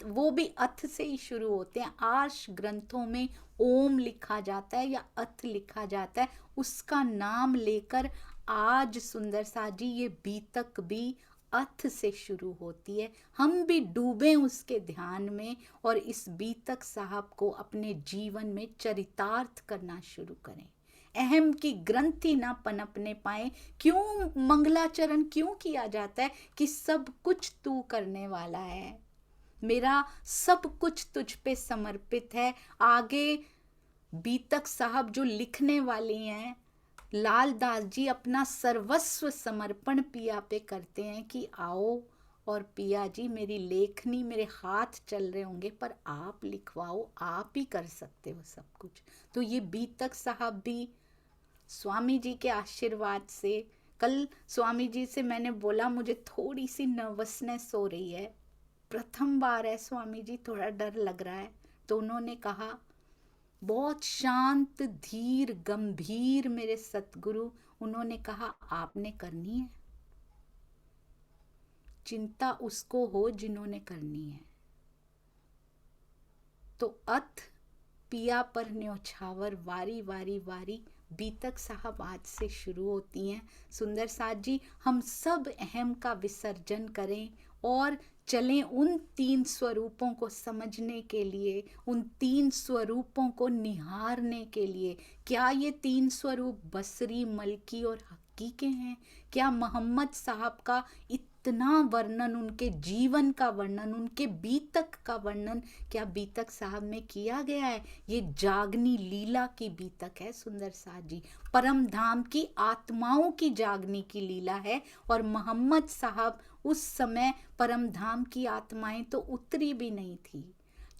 वो भी अथ से ही शुरू होते हैं। आर्ष ग्रंथों में ओम लिखा जाता है या अथ लिखा जाता है, उसका नाम लेकर आज सुंदर सा जी ये बीतक भी अथ से शुरू होती है। हम भी डूबे उसके ध्यान में और इस बीतक साहब को अपने जीवन में चरितार्थ करना शुरू करें। अहम की ग्रंथि ना पनपने पाए। क्यों मंगलाचरण क्यों किया जाता है कि सब कुछ तू करने वाला है, मेरा सब कुछ तुझ पे समर्पित है। आगे बीतक साहब जो लिखने वाली हैं, लाल दास जी अपना सर्वस्व समर्पण पिया पे करते हैं कि आओ और पिया जी मेरी लेखनी, मेरे हाथ चल रहे होंगे पर आप लिखवाओ, आप ही कर सकते हो सब कुछ। तो ये बीतक साहब भी स्वामी जी के आशीर्वाद से, कल स्वामी जी से मैंने बोला मुझे थोड़ी सी नर्वसनेस हो रही है, प्रथम बार है स्वामी जी, थोड़ा डर लग रहा है। तो उन्होंने कहा, बहुत शांत धीर गंभीर मेरे सतगुरु, उन्होंने कहा आपने करनी है, चिंता उसको हो जिन्होंने करनी है। तो अथ पिया पर न्योछावर वारी वारी वारी बीतक साहब आज से शुरू होती हैं। सुंदर साथ जी हम सब अहम का विसर्जन करें और चलें उन तीन स्वरूपों को समझने के लिए, उन तीन स्वरूपों को निहारने के लिए। क्या ये तीन स्वरूप बसरी, मलकी और हक्की के हैं? क्या मोहम्मद साहब का इतना वर्णन, उनके जीवन का वर्णन, उनके बीतक का वर्णन क्या बीतक साहब में किया गया है? ये जागनी लीला की बीतक है सुंदर साथ जी, परम धाम की आत्माओं की जागनी की लीला है। और मोहम्मद साहब उस समय परम धाम की आत्माएं तो उतरी भी नहीं थी।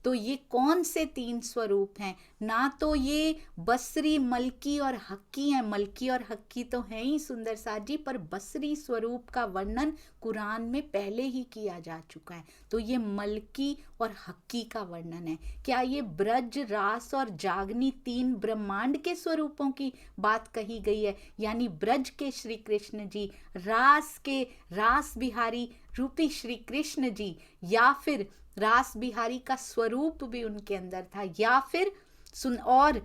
तो ये कौन से तीन स्वरूप हैं? ना तो ये बसरी, मलकी और हक्की हैं, मलकी और हक्की तो हैं ही सुंदर साथ जी, पर बसरी स्वरूप का वर्णन कुरान में पहले ही किया जा चुका है। तो ये मलकी और हक्की का वर्णन है। क्या ये ब्रज, रास और जागनी तीन ब्रह्मांड के स्वरूपों की बात कही गई है? यानी ब्रज के श्री कृष्ण जी, रास के रास बिहारी रूपी श्री कृष्ण जी, या फिर रास बिहारी का स्वरूप भी उनके अंदर था, या फिर और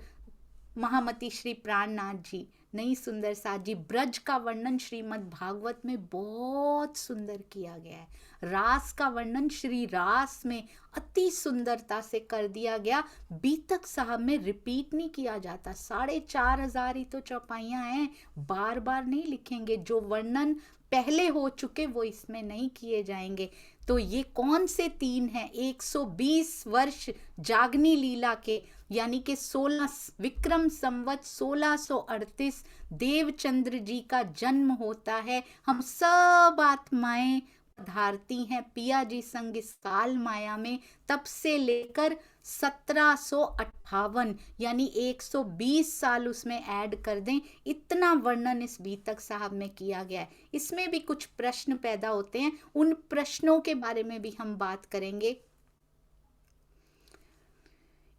महामती श्री प्राणनाथ जी। नहीं सुंदर साथ जी, ब्रज का वर्णन श्रीमद् भागवत में बहुत सुंदर किया गया है। रास का वर्णन श्री रास में अति सुंदरता से कर दिया गया। बीतक साहब में रिपीट नहीं किया जाता। 4,500 ही तो चौपाइयाँ हैं, बार बार नहीं लिखेंगे। जो वर्णन पहले हो चुके वो इसमें नहीं किए जाएंगे। तो ये कौन से तीन हैं? 120 वर्ष जागनी लीला के, यानी कि 16 विक्रम संवत 1638 देवचंद्र जी का जन्म होता है। हम सब आत्माएं पधारती हैं पिया जी संग इस काल माया में, तब से लेकर 1758 यानी 120 साल उसमें ऐड कर दें, इतना वर्णन इस बीतक साहब में किया गया है। इसमें भी कुछ प्रश्न पैदा होते हैं, उन प्रश्नों के बारे में भी हम बात करेंगे।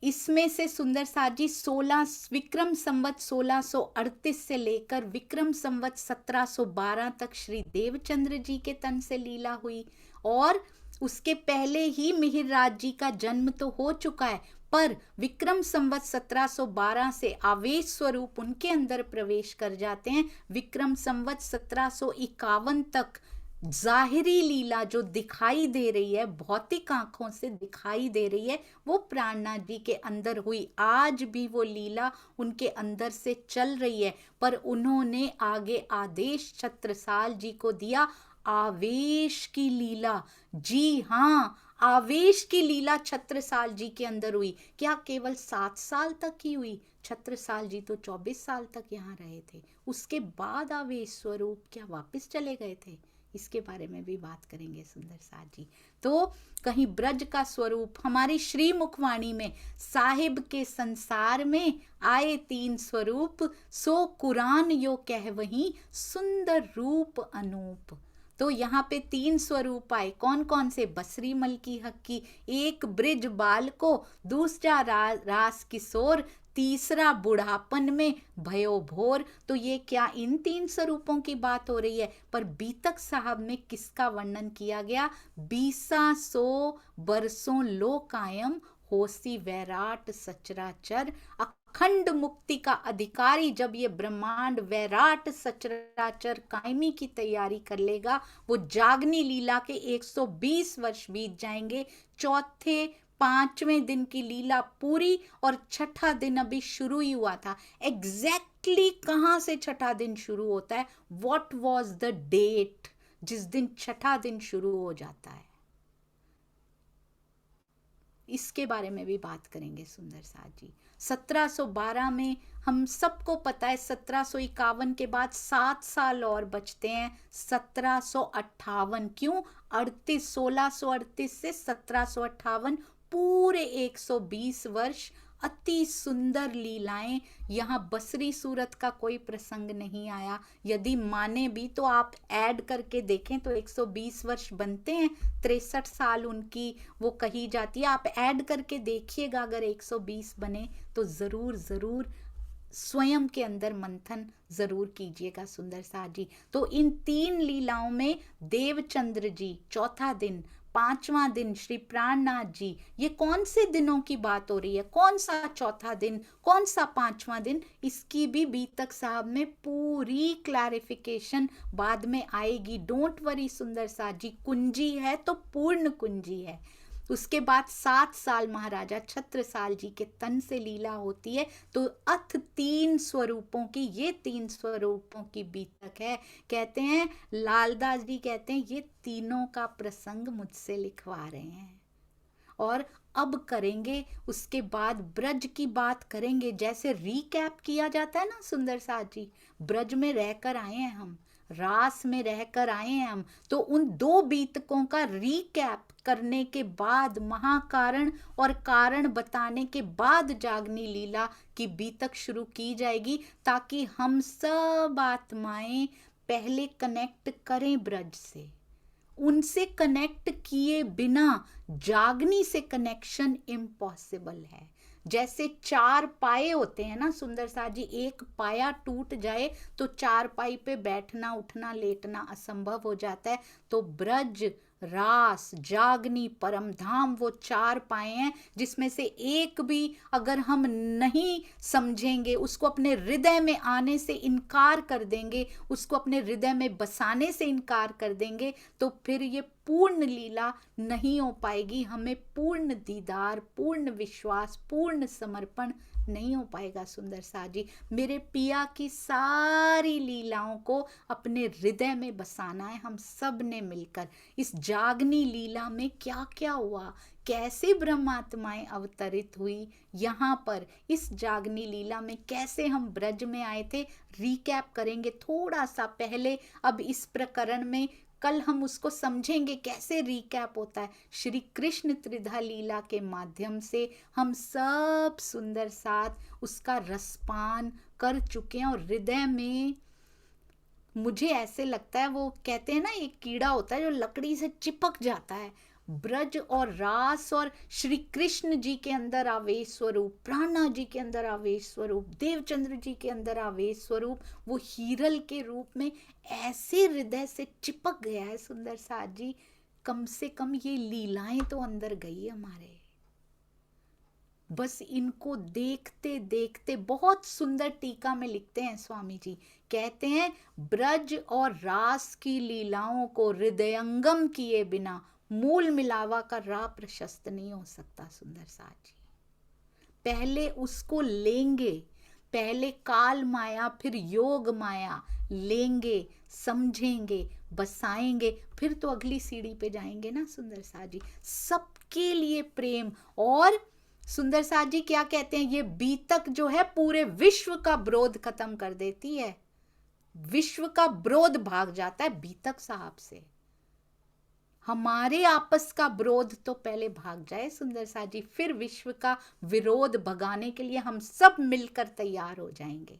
इसमें से सुंदर साथ जी 16 विक्रम संवत 1638 से लेकर विक्रम संवत 1712 तक श्री देवचंद्र जी के तन से लीला हुई, और उसके पहले ही मिहिर राज जी का जन्म तो हो चुका है, पर विक्रम संवत 1712 से आवेश स्वरूप उनके अंदर प्रवेश कर जाते हैं। विक्रम संवत 1751 तक जाहिरी लीला जो दिखाई दे रही है, भौतिक आंखों से दिखाई दे रही है, वो प्राणनाथ जी के अंदर हुई। आज भी वो लीला उनके अंदर से चल रही है, पर उन्होंने आगे आदेश छत्रसाल जी को दिया, आवेश की लीला। जी हाँ, आवेश की लीला छत्रसाल जी के अंदर हुई। क्या केवल 7 साल तक ही हुई? छत्रसाल जी तो 24 साल तक यहाँ रहे थे। उसके बाद आवेश स्वरूप क्या वापस चले गए थे? इसके बारे में भी बात करेंगे सुंदर साथ जी। तो कहीं ब्रज का स्वरूप हमारी श्री मुखवाणी में, साहिब के संसार में आए तीन स्वरूप, सो कुरान यो कहवहीं सुंदर रूप अनूप। तो यहाँ पे तीन स्वरूप आए, कौन कौन से? बसरी, मलकी, हक्की। एक ब्रिज बाल को, दूसरा रास किशोर, तीसरा बुढ़ापन में भयो भोर। तो ये क्या इन 3 स्वरूपों की बात हो रही है? पर बीतक साहब में किसका वर्णन किया गया? 20 बरसों लो कायम होसी वैराट सचराचर। अखंड मुक्ति का अधिकारी जब ये ब्रह्मांड वैराट सचराचर कायमी की तैयारी कर लेगा, वो जागनी लीला के 120 वर्ष बीत जाएंगे। चौथे 5वें दिन की लीला पूरी और छठा दिन अभी शुरू ही हुआ था। एग्जैक्टली कहां से छठा दिन शुरू होता है? व्हाट वॉज द डेट जिस दिन छठा दिन शुरू हो जाता है? इसके बारे में भी बात करेंगे सुंदर साथ जी। 1712 में हम सबको पता है 1751 के बाद 7 साल और बचते हैं 1758। क्यों? 1638 से 1758 पूरे 120 वर्ष अति सुंदर लीलाएं। यहाँ बसरी सूरत का कोई प्रसंग नहीं आया। यदि माने भी तो आप ऐड करके देखें तो 120 वर्ष बनते हैं, 63 साल उनकी वो कही जाती है। आप ऐड करके देखिएगा, अगर 120 बने तो जरूर जरूर स्वयं के अंदर मंथन जरूर कीजिएगा सुंदर साथ जी। तो इन 3 लीलाओं में देवचंद्र जी चौथा दिन, 5वां दिन श्री प्राणनाथ जी, ये कौन से दिनों की बात हो रही है? कौन सा चौथा दिन, कौन सा 5वां दिन? इसकी भी बीतक साहब में पूरी क्लैरिफिकेशन बाद में आएगी। डोंट वरी सुंदर साथ जी, कुंजी है तो पूर्ण कुंजी है। उसके बाद 7 साल महाराजा छत्रसाल जी के तन से लीला होती है। तो अथ 3 स्वरूपों की, ये 3 स्वरूपों की बीतक है। कहते हैं लालदास जी कहते हैं ये तीनों का प्रसंग मुझसे लिखवा रहे हैं। और अब करेंगे, उसके बाद ब्रज की बात करेंगे। जैसे रीकैप किया जाता है ना सुंदर साथ जी, ब्रज में रहकर आए हैं हम, रास में रहकर आए हैं हम, तो उन 2 बीतकों का रीकैप करने के बाद, महाकारण और कारण बताने के बाद जागनी लीला की बीतक शुरू की जाएगी, ताकि हम सब आत्माएं पहले कनेक्ट करें ब्रज से। उनसे कनेक्ट किए बिना जागनी से कनेक्शन इम्पॉसिबल है। जैसे 4 पाए होते हैं ना सुंदर साथ जी, एक पाया टूट जाए तो 4 पाई पे बैठना उठना लेटना असंभव हो जाता है। तो ब्रज, रास, जागनी, परमधाम, वो 4 पाए हैं, जिसमें से एक भी अगर हम नहीं समझेंगे, उसको अपने हृदय में आने से इनकार कर देंगे, उसको अपने हृदय में बसाने से इनकार कर देंगे, तो फिर ये पूर्ण लीला नहीं हो पाएगी। हमें पूर्ण दीदार, पूर्ण विश्वास, पूर्ण समर्पण नहीं हो पाएगा सुंदर साथ जी। मेरे पिया की सारी लीलाओं को अपने हृदय में बसाना है हम सब ने मिलकर। इस जागनी लीला में क्या क्या हुआ, कैसे ब्रह्मात्माएं अवतरित हुई यहाँ पर, इस जागनी लीला में कैसे हम ब्रज में आए थे, रिकैप करेंगे थोड़ा सा पहले। अब इस प्रकरण में कल हम उसको समझेंगे कैसे रिकैप होता है। श्री कृष्ण त्रिधा लीला के माध्यम से हम सब सुंदर साथ उसका रसपान कर चुके हैं, और हृदय में मुझे ऐसे लगता है, वो कहते हैं ना एक कीड़ा होता है जो लकड़ी से चिपक जाता है। ब्रज और रास और श्री कृष्ण जी के अंदर आवेश स्वरूप, प्राणनाथ जी के अंदर आवेश स्वरूप, देवचंद्र जी के अंदर आवेश स्वरूप, वो हीरल के रूप में ऐसे हृदय से चिपक गया है सुंदर साथ जी। कम से कम ये लीलाएं तो अंदर गई हमारे। बस इनको देखते देखते, बहुत सुंदर टीका में लिखते हैं स्वामी जी, कहते हैं ब्रज और रास की लीलाओं को हृदयंगम किए बिना मूल मिलावा का राह प्रशस्त नहीं हो सकता सुंदर साथ जी। पहले उसको लेंगे, पहले काल माया फिर योग माया लेंगे, समझेंगे, बसाएंगे, फिर तो अगली सीढ़ी पे जाएंगे ना सुंदर साथ जी। सबके लिए प्रेम। और सुंदर साथ जी क्या कहते हैं, ये बीतक जो है पूरे विश्व का विरोध खत्म कर देती है। विश्व का विरोध भाग जाता है बीतक साहब से। हमारे आपस का विरोध तो पहले भाग जाए सुंदर साथ जी, फिर विश्व का विरोध भगाने के लिए हम सब मिलकर तैयार हो जाएंगे।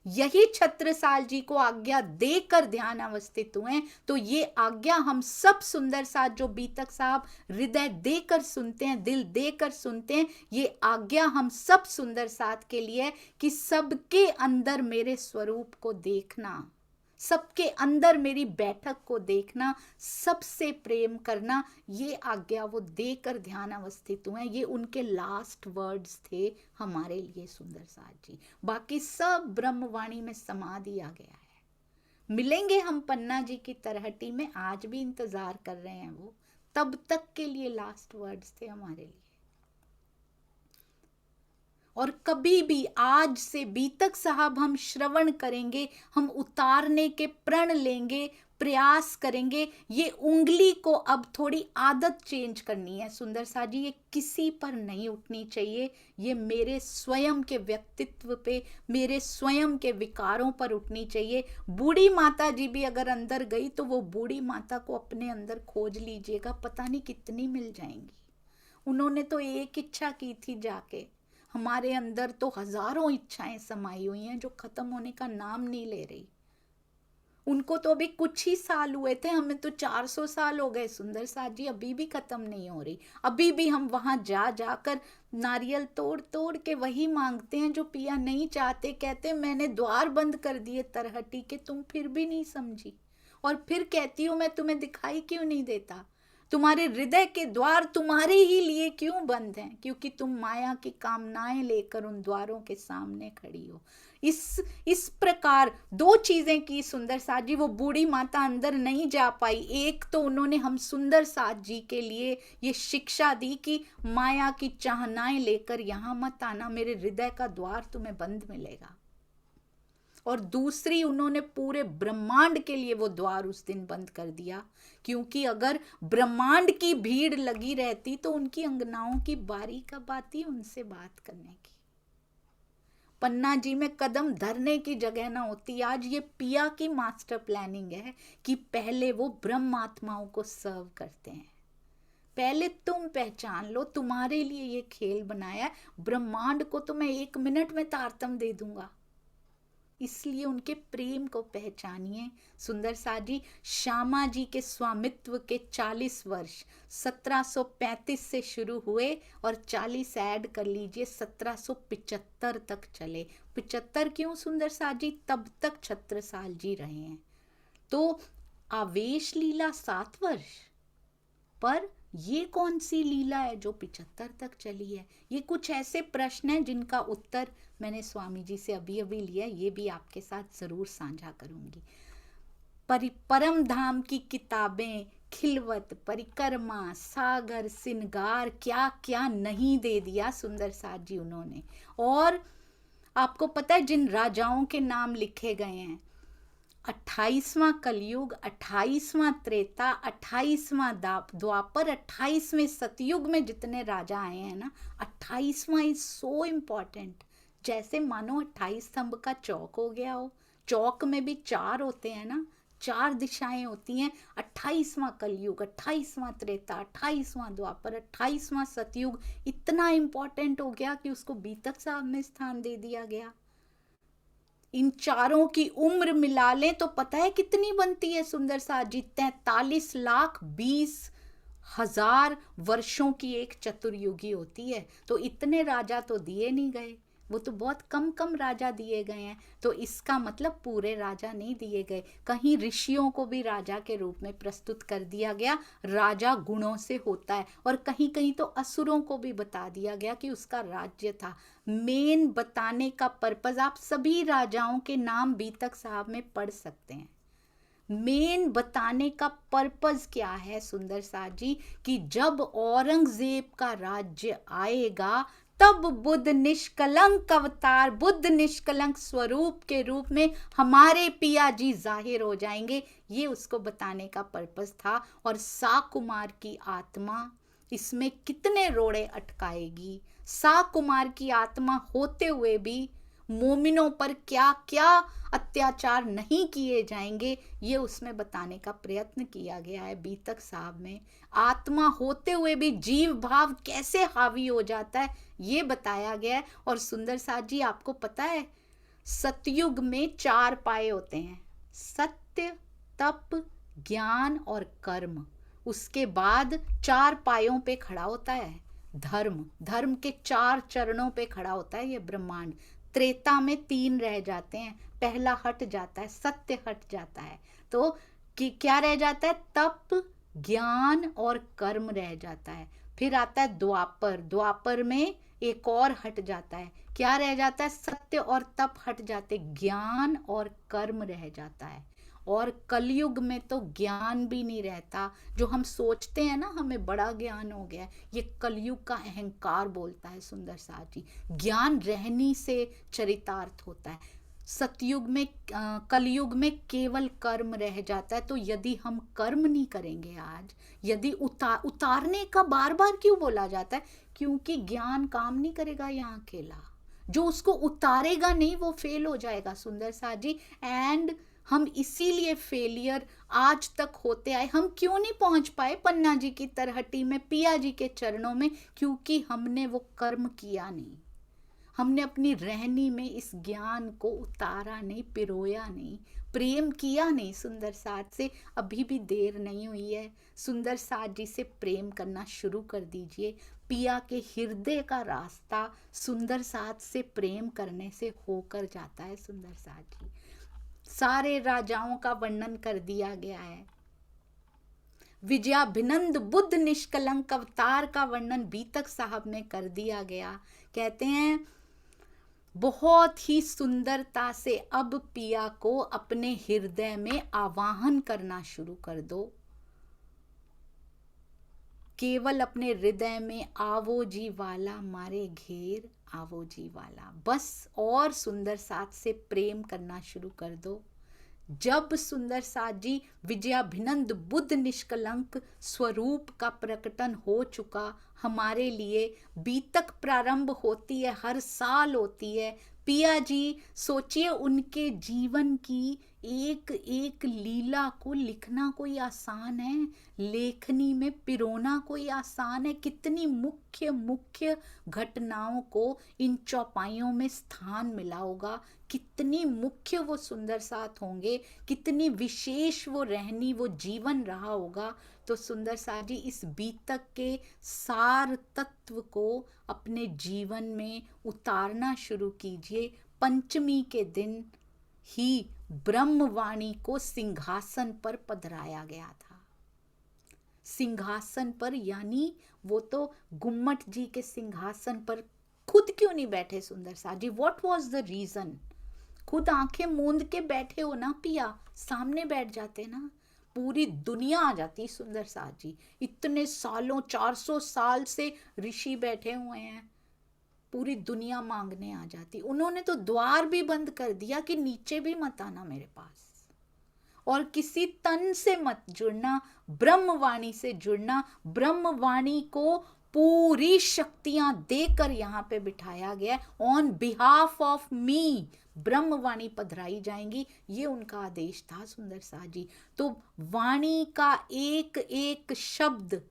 यही छत्रसाल जी को आज्ञा देकर ध्यान अवस्थित हुए। तो ये आज्ञा हम सब सुंदर साथ जो बीतक साहब हृदय देकर सुनते हैं, दिल देकर सुनते हैं, ये आज्ञा हम सब सुंदर साथ के लिए कि सबके अंदर मेरे स्वरूप को देखना, सबके अंदर मेरी बैठक को देखना, सबसे प्रेम करना, ये आज्ञा वो देकर ध्यान अवस्थित हुए। ये उनके लास्ट वर्ड्स थे हमारे लिए सुंदर साथ जी। बाकी सब ब्रह्मवाणी में समा दिया गया है। मिलेंगे हम पन्ना जी की तरहटी में, आज भी इंतजार कर रहे हैं वो, तब तक के लिए लास्ट वर्ड्स थे हमारे लिए। और कभी भी आज से बीतक साहब हम श्रवण करेंगे, हम उतारने के प्रण लेंगे, प्रयास करेंगे। ये उंगली को अब थोड़ी आदत चेंज करनी है सुंदर साथ जी, ये किसी पर नहीं उठनी चाहिए, ये मेरे स्वयं के व्यक्तित्व पे, मेरे स्वयं के विकारों पर उठनी चाहिए। बूढ़ी माता जी भी अगर अंदर गई तो वो बूढ़ी माता को अपने अंदर खोज लीजिएगा, पता नहीं कितनी मिल जाएंगी। उन्होंने तो एक इच्छा की थी जाके, हमारे अंदर तो हजारों इच्छाएं समाई हुई हैं जो खत्म होने का नाम नहीं ले रही। उनको तो अभी कुछ ही साल हुए थे, हमें तो 400 साल हो गए सुंदर साथ जी, अभी भी खत्म नहीं हो रही। अभी भी हम वहां जा जाकर नारियल तोड़ तोड़ के वही मांगते हैं जो पिया नहीं चाहते। कहते मैंने द्वार बंद कर दिए तरहटी के, तुम फिर भी नहीं समझी। और फिर कहती हूँ मैं तुम्हें दिखाई क्यों नहीं देता, तुम्हारे हृदय के द्वार तुम्हारे ही लिए क्यों बंद हैं? क्योंकि तुम माया की कामनाएं लेकर उन द्वारों के सामने खड़ी हो। इस प्रकार दो चीजें की सुंदर साथ जी। वो बूढ़ी माता अंदर नहीं जा पाई। एक तो उन्होंने हम सुंदर साथ जी के लिए ये शिक्षा दी कि माया की चाहनाएं लेकर यहां मत आना, मेरे हृदय का द्वार तुम्हें बंद मिलेगा। और दूसरी, उन्होंने पूरे ब्रह्मांड के लिए वो द्वार उस दिन बंद कर दिया, क्योंकि अगर ब्रह्मांड की भीड़ लगी रहती तो उनकी अंगनाओं की बारी कब आती उनसे बात करने की। पन्ना जी में कदम धरने की जगह ना होती। आज ये पिया की मास्टर प्लानिंग है कि पहले वो ब्रह्म आत्माओं को सर्व करते हैं। पहले तुम पहचान लो, तुम्हारे लिए ये खेल बनाया है। ब्रह्मांड को तो मैं 1 मिनट में तारतम दे दूंगा, इसलिए उनके प्रेम को पहचानिए सुंदर साथ जी। श्यामा जी के स्वामित्व के 40 वर्ष 1735 से शुरू हुए और 40 ऐड कर लीजिए, 1775 तक चले। 75 क्यों सुंदर साथ जी? तब तक छत्रसाल जी रहे हैं। तो आवेश लीला 7 वर्ष, पर ये कौन सी लीला है जो 75 तक चली है? ये कुछ ऐसे प्रश्न हैं जिनका उत्तर मैंने स्वामी जी से अभी अभी लिया, ये भी आपके साथ जरूर साझा करूंगी। परम धाम की किताबें, खिलवत, परिक्रमा, सागर, सिनगार, क्या क्या नहीं दे दिया सुंदर साथ जी उन्होंने। और आपको पता है जिन राजाओं के नाम लिखे गए हैं, 28वां कलयुग, 28वां त्रेता, 28वां द्वापर, 28वें सतयुग में जितने राजा आए हैं ना, 28वां इज सो इम्पॉर्टेंट। जैसे मानो 28 स्तंभ का चौक हो गया हो, चौक में भी 4 होते हैं ना, 4 दिशाएं होती हैं। 28वां कलयुग, 28वां त्रेता, 28वां द्वापर, 28वां सतयुग इतना इम्पॉर्टेंट हो गया कि उसको बीतक साहब में स्थान दे दिया गया। इन चारों की उम्र मिला लें तो पता है कितनी बनती है सुंदर साथ जी? 43,20,000 वर्षों की एक चतुर्युगी होती है। तो इतने राजा तो दिए नहीं गए, वो तो बहुत कम कम राजा दिए गए हैं। तो इसका मतलब पूरे राजा नहीं दिए गए, कहीं ऋषियों को भी राजा के रूप में प्रस्तुत कर दिया गया। राजा गुणों से होता है, और कहीं कहीं तो असुरों को भी बता दिया गया कि उसका राज्य था। मेन बताने का पर्पस, आप सभी राजाओं के नाम बीतक साहब में पढ़ सकते हैं। मेन बताने का पर्पस क्या है सुंदर साथ जी? कि जब औरंगजेब का राज्य आएगा तब बुद्ध निष्कलंक अवतार, बुद्ध निष्कलंक स्वरूप के रूप में हमारे पिया जी जाहिर हो जाएंगे। ये उसको बताने का पर्पस था। और साकुमार की आत्मा इसमें कितने रोड़े अटकाएगी, साकुमार की आत्मा होते हुए भी मोमिनों पर क्या क्या अत्याचार नहीं किए जाएंगे, ये उसमें बताने का प्रयत्न किया गया है बीतक साहब में। आत्मा होते हुए भी जीव भाव कैसे हावी हो जाता है, ये बताया गया है। और सुंदर साथ जी आपको पता है, सतयुग में 4 पाए होते हैं, सत्य, तप, ज्ञान और कर्म। उसके बाद 4 पायों पे खड़ा होता है धर्म। धर्म के 4 चरणों पे खड़ा होता है ये ब्रह्मांड। त्रेता में 3 रह जाते हैं, पहला हट जाता है, सत्य हट जाता है, तो क्या रह जाता है? तप, ज्ञान और कर्म रह जाता है। फिर आता है द्वापर। द्वापर में एक और हट जाता है, क्या रह जाता है? सत्य और तप हट जाते, ज्ञान और कर्म रह जाता है। और कलयुग में तो ज्ञान भी नहीं रहता। जो हम सोचते हैं ना हमें बड़ा ज्ञान हो गया, ये कलयुग का अहंकार बोलता है सुंदर साथ जी। ज्ञान रहनी से चरितार्थ होता है। सतयुग में कलयुग में केवल कर्म रह जाता है। तो यदि हम कर्म नहीं करेंगे आज, यदि उतारने का बार बार क्यों बोला जाता है? क्योंकि ज्ञान काम नहीं करेगा यहाँ अकेला। जो उसको उतारेगा नहीं वो फेल हो जाएगा सुंदर साथ जी। एंड हम इसीलिए फेलियर आज तक होते आए। हम क्यों नहीं पहुंच पाए पन्ना जी की तरहटी में, पिया जी के चरणों में? क्योंकि हमने वो कर्म किया नहीं, हमने अपनी रहनी में इस ज्ञान को उतारा नहीं, पिरोया नहीं, प्रेम किया नहीं सुंदर साथ से। अभी भी देर नहीं हुई है, सुंदर साथ जी से प्रेम करना शुरू कर दीजिए। पिया के हृदय का रास्ता सुंदर साथ से प्रेम करने से होकर जाता है सुंदर साथ जी। सारे राजाओं का वर्णन कर दिया गया है। विजयाभिनंद बुद्ध निष्कलंक अवतार का वर्णन बीतक साहब में कर दिया गया। कहते हैं बहुत ही सुंदरता से अब पिया को अपने हृदय में आवाहन करना शुरू कर दो। केवल अपने हृदय में आवो जी वाला मारे घेर, आवो जी वाला, बस। और सुंदर साथ से प्रेम करना शुरू कर दो। जब सुंदर साथ जी विजयाभिनंद बुद्ध निष्कलंक स्वरूप का प्रकटन हो चुका हमारे लिए, बीतक प्रारंभ होती है, हर साल होती है। पिया जी सोचिए, उनके जीवन की एक एक लीला को लिखना कोई आसान है? लेखनी में पिरोना कोई आसान है? कितनी मुख्य मुख्य घटनाओं को इन चौपाइयों में स्थान मिला होगा, कितनी मुख्य वो सुंदर साथ होंगे, कितनी विशेष वो रहनी, वो जीवन रहा होगा। तो सुंदर साथ जी इस बीतक के सार तत्व को अपने जीवन में उतारना शुरू कीजिए। पंचमी के दिन ही ब्रह्मवाणी को सिंहासन पर पधराया गया था। सिंहासन पर, यानी वो तो गुम्मट जी के सिंहासन पर खुद क्यों नहीं बैठे सुंदर साथ जी? What was the reason? खुद आंखें मूंद के बैठे हो ना पिया, सामने बैठ जाते ना, पूरी दुनिया आ जाती सुंदर साथ जी। इतने सालों, 400 साल से ऋषि बैठे हुए हैं, पूरी दुनिया मांगने आ जाती। उन्होंने तो द्वार भी बंद कर दिया कि नीचे भी मत आना मेरे पास, और किसी तन से मत जुड़ना, ब्रह्मवाणी से जुड़ना। ब्रह्मवाणी को पूरी शक्तियां देकर यहाँ पे बिठाया गया। ऑन बिहाफ ऑफ मी ब्रह्मवाणी पधराई जाएंगी, ये उनका आदेश था सुंदर साथ जी। तो वाणी का एक एक शब्द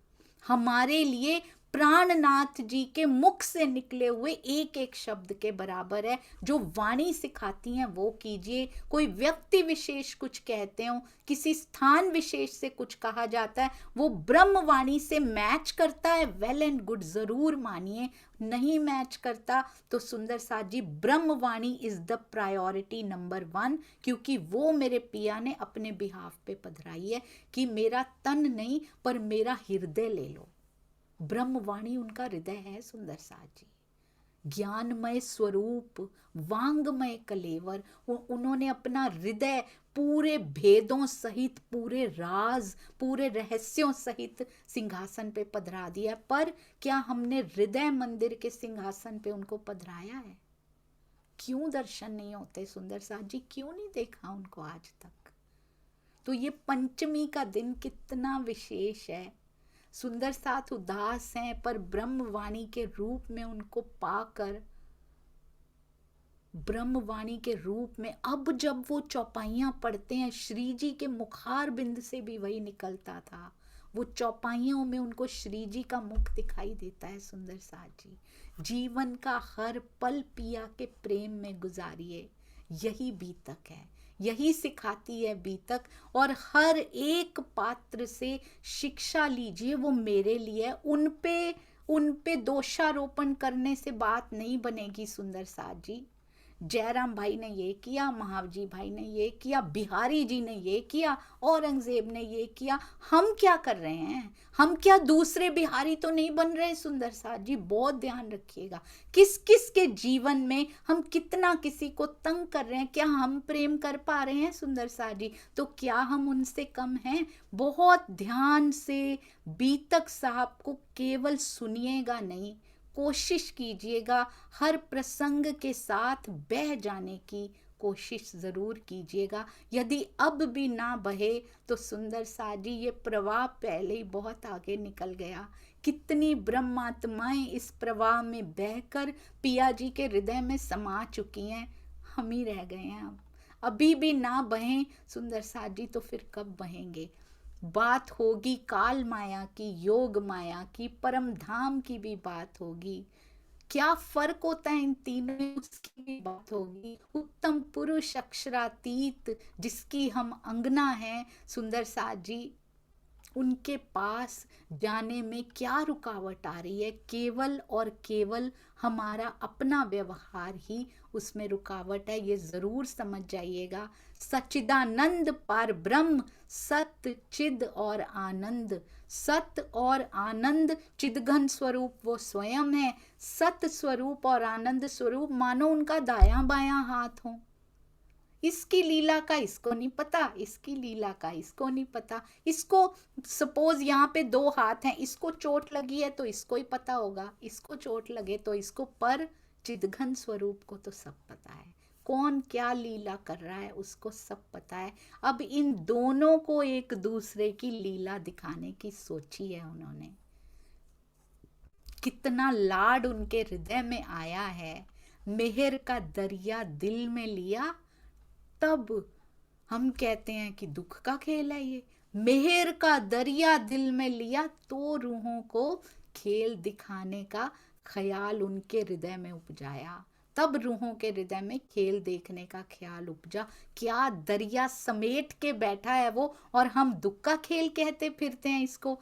हमारे लिए प्राणनाथ जी के मुख से निकले हुए एक एक शब्द के बराबर है। जो वाणी सिखाती हैं वो कीजिए। कोई व्यक्ति विशेष कुछ कहते हो, किसी स्थान विशेष से कुछ कहा जाता है, वो ब्रह्मवाणी से मैच करता है, वेल एंड गुड, जरूर मानिए। नहीं मैच करता तो सुंदर साथ जी ब्रह्मवाणी इज द प्रायोरिटी नंबर 1, क्योंकि वो मेरे पिया ने अपने बिहाफ पे पधराई है कि मेरा तन नहीं पर मेरा हृदय ले लो। ब्रह्मवाणी उनका हृदय है सुंदर साथ जी। ज्ञानमय स्वरूप, वांगमय कलेवर, उन्होंने अपना हृदय पूरे भेदों सहित, पूरे राज, पूरे रहस्यों सहित सिंहासन पे पधरा दिया। पर क्या हमने हृदय मंदिर के सिंहासन पे उनको पधराया है? क्यों दर्शन नहीं होते सुंदर साथ जी? क्यों नहीं देखा उनको आज तक? तो ये पंचमी का दिन कितना विशेष है। सुंदर साथ उदास हैं, पर ब्रह्मवाणी के रूप में उनको पाकर, ब्रह्मवाणी के रूप में अब जब वो चौपाइयां पढ़ते हैं, श्री जी के मुखार बिंद से भी वही निकलता था। वो चौपाइयों में उनको श्री जी का मुख दिखाई देता है सुंदर साथ जी। जीवन का हर पल पिया के प्रेम में गुजारिए। यही बीतक है, यही सिखाती है बीतक। और हर एक पात्र से शिक्षा लीजिए, वो मेरे लिए। उन पे दोषारोपण करने से बात नहीं बनेगी सुंदर साथ जी। जयराम भाई ने ये किया, महावजी भाई ने ये किया, बिहारी जी ने ये किया, औरंगजेब ने ये किया। हम क्या कर रहे हैं? हम क्या दूसरे बिहारी तो नहीं बन रहे सुंदर साथ जी? बहुत ध्यान रखिएगा, किस किस के जीवन में हम कितना किसी को तंग कर रहे हैं। क्या हम प्रेम कर पा रहे हैं सुंदर साथ जी? तो क्या हम उनसे कम हैं? बहुत ध्यान से बीतक साहब को केवल सुनिएगा नहीं, कोशिश कीजिएगा, हर प्रसंग के साथ बह जाने की कोशिश जरूर कीजिएगा। यदि अब भी ना बहे तो सुंदर साथ जी, ये प्रवाह पहले ही बहुत आगे निकल गया। कितनी ब्रह्मात्माएं इस प्रवाह में बहकर पिया जी के हृदय में समा चुकी हैं, हम ही रह गए हैं। अब अभी भी ना बहें सुंदर साथ जी, तो फिर कब बहेंगे? बात होगी काल माया की, योग माया की, परम धाम की भी बात होगी। क्या फर्क होता है इन तीनों में, उसकी भी बात होगी। उत्तम पुरुष अक्षरातीत जिसकी हम अंगना हैं सुंदर साथ जी, उनके पास जाने में क्या रुकावट आ रही है? केवल और केवल हमारा अपना व्यवहार ही उसमें रुकावट है, ये जरूर समझ जाइएगा। सच्चिदानंद पार ब्रह्म, सत्य चिद और आनंद। सत्य और आनंद चिदघन स्वरूप वो स्वयं है। सत्य स्वरूप और आनंद स्वरूप मानो उनका दायां बायां हाथ हो। इसकी लीला का इसको नहीं पता, इसकी लीला का इसको नहीं पता। इसको सपोज यहाँ पे दो हाथ हैं, इसको चोट लगी है तो इसको ही पता होगा, इसको चोट लगे तो इसको, पर चिदघन स्वरूप को तो सब पता है। कौन क्या लीला कर रहा है उसको सब पता है। अब इन दोनों को एक दूसरे की लीला दिखाने की सोची है उन्होंने। कितना लाड उनके हृदय में आया है। मेहर का दरिया दिल में लिया, तब हम कहते हैं कि दुख का खेल है ये। मेहर का दरिया दिल में लिया तो रूहों को खेल दिखाने का ख्याल उनके हृदय में उपजाया, तब रूहों के हृदय में खेल देखने का ख्याल उपजा। क्या दरिया समेट के बैठा है वो, और हम दुख का खेल कहते फिरते हैं इसको।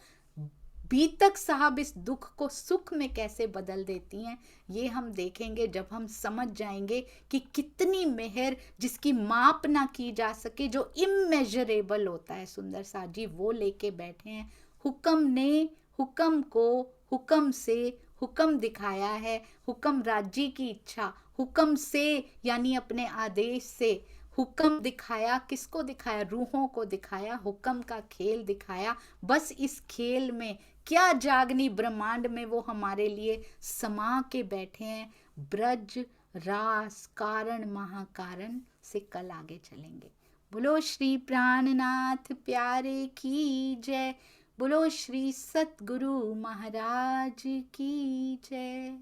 बीतक साहब इस दुख को सुख में कैसे बदल देती हैं, ये हम देखेंगे जब हम समझ जाएंगे कि कितनी मेहर जिसकी माप ना की जा सके, जो इमेजरेबल होता है सुंदर साथ जी, वो लेके बैठे हैं। हुक्म ने हुक्म को हुक्म से हुक्म दिखाया है। हुक्म राज्य की इच्छा, हुक्म से यानी अपने आदेश से हुक्म दिखाया। किसको दिखाया? रूहों को दिखाया, हुक्म का खेल दिखाया। बस इस खेल में क्या जागनी ब्रह्मांड में वो हमारे लिए समा के बैठे हैं। ब्रज रास कारण महाकारण से कल आगे चलेंगे। बोलो श्री प्राणनाथ प्यारे की जय। बोलो श्री सतगुरु महाराज की जय।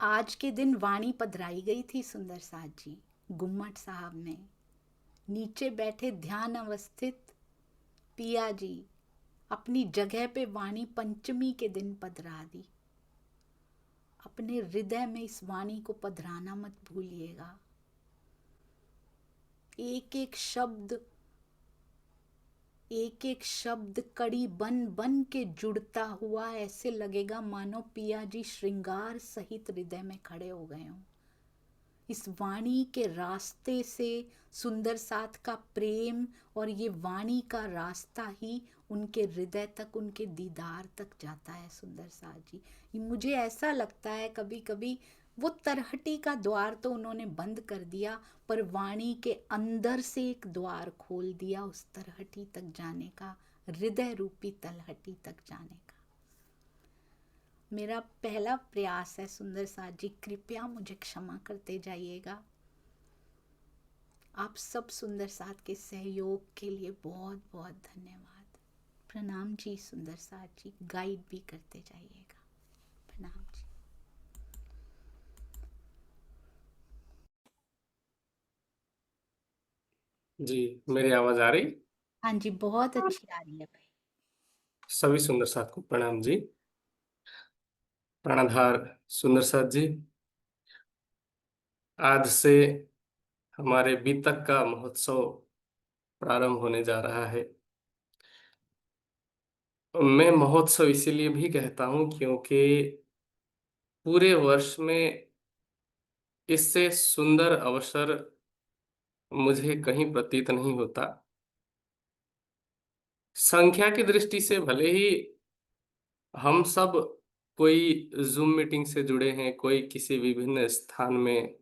आज के दिन वाणी पधराई गई थी सुंदर साथ जी, गुम्मट साहब में। नीचे बैठे ध्यान अवस्थित पिया जी अपनी जगह पे वाणी पंचमी के दिन पधरा दी। अपने हृदय में इस वाणी को पधराना मत भूलिएगा। एक एक शब्द कड़ी बन बन के जुड़ता हुआ ऐसे लगेगा मानो पिया जी श्रृंगार सहित हृदय में खड़े हो गए हों। इस वाणी के रास्ते से सुंदर साथ का प्रेम और ये वाणी का रास्ता ही उनके हृदय तक, उनके दीदार तक जाता है सुंदर साथ जी। मुझे ऐसा लगता है कभी कभी वो तरहटी का द्वार तो उन्होंने बंद कर दिया, पर वाणी के अंदर से एक द्वार खोल दिया उस तरहटी तक जाने का, हृदय रूपी तलहटी तक जाने का। मेरा पहला प्रयास है सुंदर साथ जी, कृपया मुझे क्षमा करते जाइएगा। आप सब सुंदर साथ के सहयोग के लिए बहुत बहुत धन्यवाद। प्रणाम जी सुंदर साथ जी, गाइड भी करते जाइएगा। प्रणाम जी। जी, मेरी आवाज आ रही? हाँ जी, बहुत अच्छी आ रही है भाई। सभी सुंदर साथ को प्रणाम जी। प्राणाधार सुंदर साथ जी, आज से हमारे बीतक का महोत्सव प्रारंभ होने जा रहा है। मैं महोत्सव इसीलिए भी कहता हूँ क्योंकि पूरे वर्ष में इससे सुंदर अवसर मुझे कहीं प्रतीत नहीं होता। संख्या की दृष्टि से भले ही हम सब कोई जूम मीटिंग से जुड़े हैं, कोई किसी विभिन्न स्थान में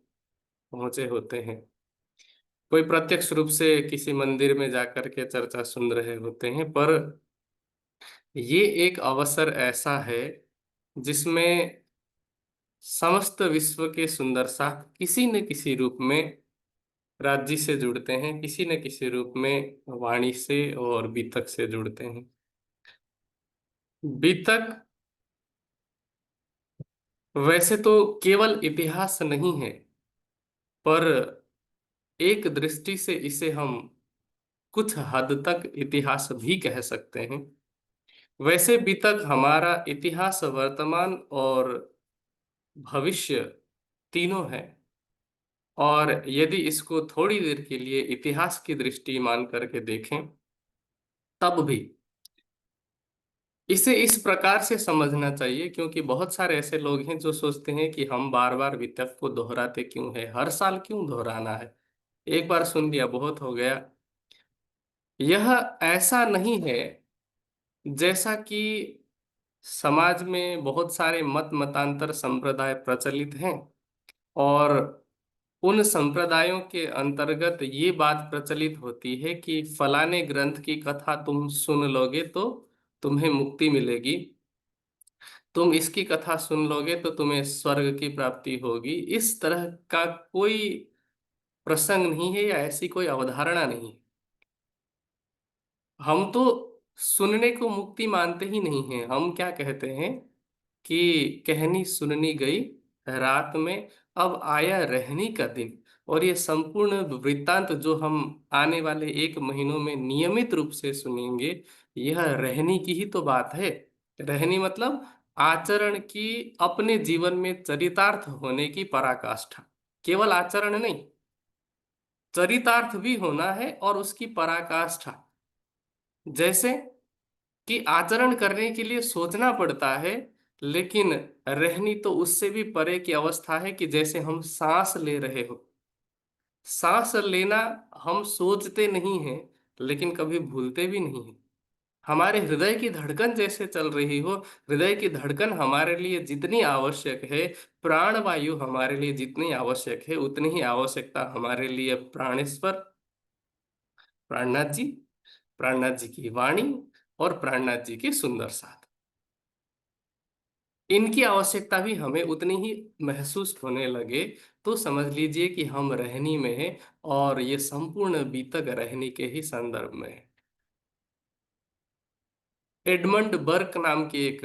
पहुंचे होते हैं, कोई प्रत्यक्ष रूप से किसी मंदिर में जाकर के चर्चा सुन रहे होते हैं, पर ये एक अवसर ऐसा है जिसमें समस्त विश्व के सुंदर साथ किसी न किसी रूप में राज्य से जुड़ते हैं, किसी न किसी रूप में वाणी से और बीतक से जुड़ते हैं। बीतक वैसे तो केवल इतिहास नहीं है, पर एक दृष्टि से इसे हम कुछ हद तक इतिहास भी कह सकते हैं। वैसे बीतक हमारा इतिहास, वर्तमान और भविष्य तीनों है। और यदि इसको थोड़ी देर के लिए इतिहास की दृष्टि मान करके देखें, तब भी इसे इस प्रकार से समझना चाहिए, क्योंकि बहुत सारे ऐसे लोग हैं जो सोचते हैं कि हम बार बार वितर्क को दोहराते क्यों है, हर साल क्यों दोहराना है, एक बार सुन लिया बहुत हो गया। यह ऐसा नहीं है जैसा कि समाज में बहुत सारे मत मतांतर संप्रदाय प्रचलित हैं, और उन संप्रदायों के अंतर्गत ये बात प्रचलित होती है कि फलाने ग्रंथ की कथा तुम सुन लोगे तो तुम्हें मुक्ति मिलेगी, तुम इसकी कथा सुन लोगे तो तुम्हें स्वर्ग की प्राप्ति होगी। इस तरह का कोई प्रसंग नहीं है या ऐसी कोई अवधारणा नहीं है। हम तो सुनने को मुक्ति मानते ही नहीं हैं। हम क्या कहते हैं कि कहनी सुननी गई रात में, अब आया रहनी का दिन। और ये संपूर्ण वृत्तांत जो हम आने वाले 1 महीनों में नियमित रूप से सुनेंगे, यह रहनी की ही तो बात है। रहनी मतलब आचरण की, अपने जीवन में चरितार्थ होने की पराकाष्ठा। केवल आचरण नहीं, चरितार्थ भी होना है और उसकी पराकाष्ठा। जैसे कि आचरण करने के लिए सोचना पड़ता है, लेकिन रहनी तो उससे भी परे की अवस्था है कि जैसे हम सांस ले रहे हो। सांस लेना हम सोचते नहीं हैं, लेकिन कभी भूलते भी नहीं हैं। हमारे हृदय की धड़कन जैसे चल रही हो, हृदय की धड़कन हमारे लिए जितनी आवश्यक है, प्राण वायु हमारे लिए जितनी आवश्यक है, उतनी ही आवश्यकता हमारे लिए प्राणेश्वर, प्राणनाथ जी, प्राणनाथ जी की वाणी और प्राणनाथ जी के सुंदर साथ, इनकी आवश्यकता भी हमें उतनी ही महसूस होने लगे, तो समझ लीजिए कि हम रहनी में हैं, और ये संपूर्ण बीतक रहनी के ही संदर्भ में है। एडमंड बर्क नाम के एक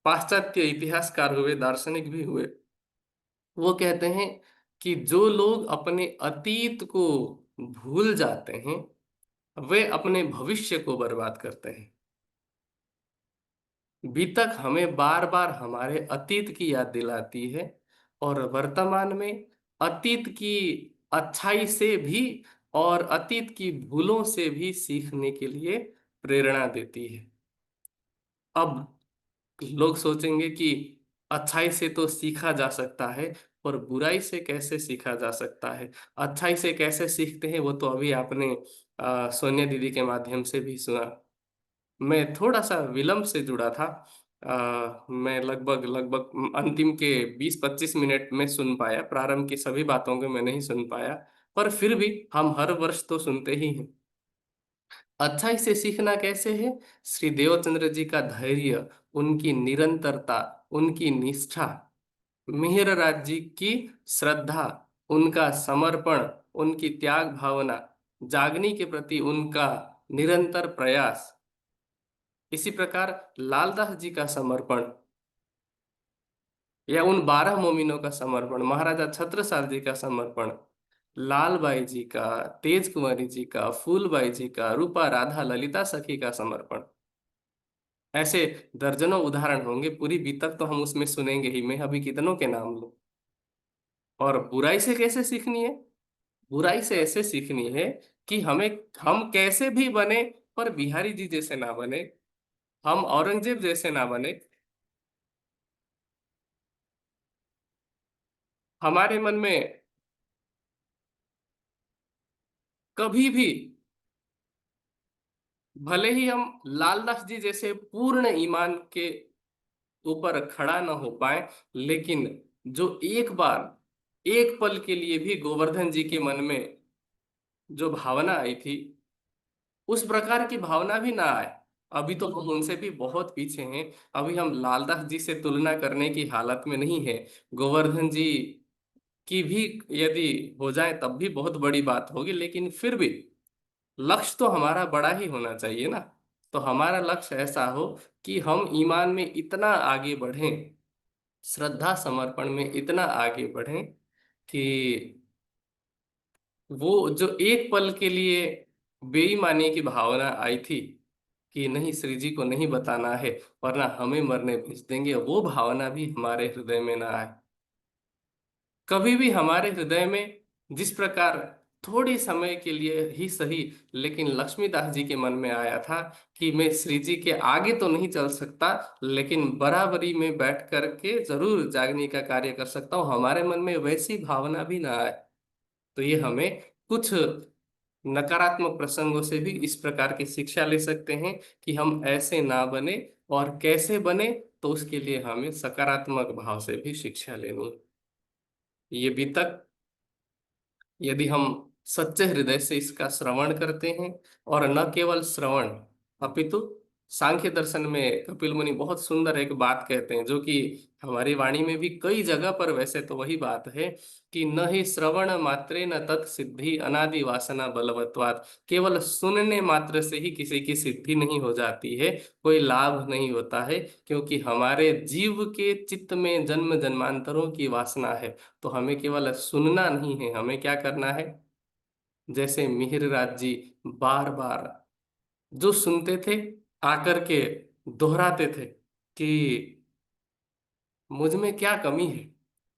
पाश्चात्य इतिहासकार हुए, दार्शनिक भी हुए। वो कहते हैं कि जो लोग अपने अतीत को भूल जाते हैं, वे अपने भविष्य को बर्बाद करते हैं। बीतक हमें बार बार हमारे अतीत की याद दिलाती है, और वर्तमान में अतीत की अच्छाई से भी और अतीत की भूलों से भी सीखने के लिए प्रेरणा देती है। अब लोग सोचेंगे कि अच्छाई से तो सीखा जा सकता है, पर बुराई से कैसे सीखा जा सकता है? अच्छाई से कैसे सीखते हैं वो तो अभी आपने सोनिया दीदी के माध्यम से भी सुना। मैं थोड़ा सा विलंब से जुड़ा था। मैं लगभग लगभग अंतिम के 20-25 मिनट में सुन पाया, प्रारंभ की सभी बातों को मैं नहीं सुन पाया, पर फिर भी हम हर वर्ष तो सुनते ही हैं। अच्छाई से सीखना कैसे है? श्री देवचंद्र जी का धैर्य, उनकी निरंतरता, उनकी निष्ठा, मिहिर राज जी की श्रद्धा, उनका समर्पण, उनकी त्याग भावना, जागनी के प्रति उनका निरंतर प्रयास, इसी प्रकार लालदास जी का समर्पण, या उन 12 मोमिनों का समर्पण, महाराजा छत्रसाल जी का समर्पण, लालबाई जी का, तेज कुंवरी जी का, फूलबाई जी का, रूपा राधा ललिता सखी का समर्पण, ऐसे दर्जनों उदाहरण होंगे। पूरी बीतक तो हम उसमें सुनेंगे ही, मैं अभी कितनों के नाम लूं। और बुराई से कैसे सीखनी है? बुराई से ऐसे सीखनी है कि हम कैसे भी बने, पर बिहारी जी जैसे ना बने, हम औरंगजेब जैसे ना बने। हमारे मन में कभी भी, भले ही हम लालदास जी जैसे पूर्ण ईमान के ऊपर खड़ा न हो पाए, लेकिन जो एक बार एक पल के लिए भी गोवर्धन जी के मन में जो भावना आई थी, उस प्रकार की भावना भी ना आए। अभी तो हम उनसे भी बहुत पीछे हैं। अभी हम लालदास जी से तुलना करने की हालत में नहीं है। गोवर्धन जी की भी यदि हो जाए तब भी बहुत बड़ी बात होगी, लेकिन फिर भी लक्ष्य तो हमारा बड़ा ही होना चाहिए ना। तो हमारा लक्ष्य ऐसा हो कि हम ईमान में इतना आगे बढ़ें, श्रद्धा समर्पण में इतना आगे बढ़ें कि वो जो एक पल के लिए बेईमानी की भावना आई थी कि नहीं, श्री जी को नहीं बताना है वरना हमें मरने भेज देंगे, वो भावना भी हमारे हृदय में ना आए। कभी भी हमारे हृदय में जिस प्रकार थोड़ी समय के लिए ही सही, लेकिन लक्ष्मीदास जी के मन में आया था कि मैं श्री जी के आगे तो नहीं चल सकता, लेकिन बराबरी में बैठ कर के जरूर जागने का कार्य कर सकता हूँ, हमारे मन में वैसी भावना भी ना आए। तो ये हमें कुछ नकारात्मक प्रसंगों से भी इस प्रकार की शिक्षा ले सकते हैं कि हम ऐसे ना बने, और कैसे बने, तो उसके लिए हमें सकारात्मक भाव से भी शिक्षा लेनी है। ये भी तक यदि हम सच्चे हृदय से इसका श्रवण करते हैं, और न केवल श्रवण अपितु सांख्य दर्शन में कपिल मुनि बहुत सुंदर एक बात कहते हैं, जो कि हमारी वाणी में भी कई जगह पर वैसे तो वही बात है कि न ही श्रवण मात्रे न तत्सिद्धि अनादि वासना बलवत्वात्। केवल सुनने मात्र से ही किसी की सिद्धि नहीं हो जाती है, कोई लाभ नहीं होता है, क्योंकि हमारे जीव के चित्त में जन्म जन्मांतरों की वासना है। तो हमें केवल सुनना नहीं है, हमें क्या करना है? जैसे मिहिर राज जी बार बार जो सुनते थे, आकर के दोहराते थे कि मुझ में क्या कमी है।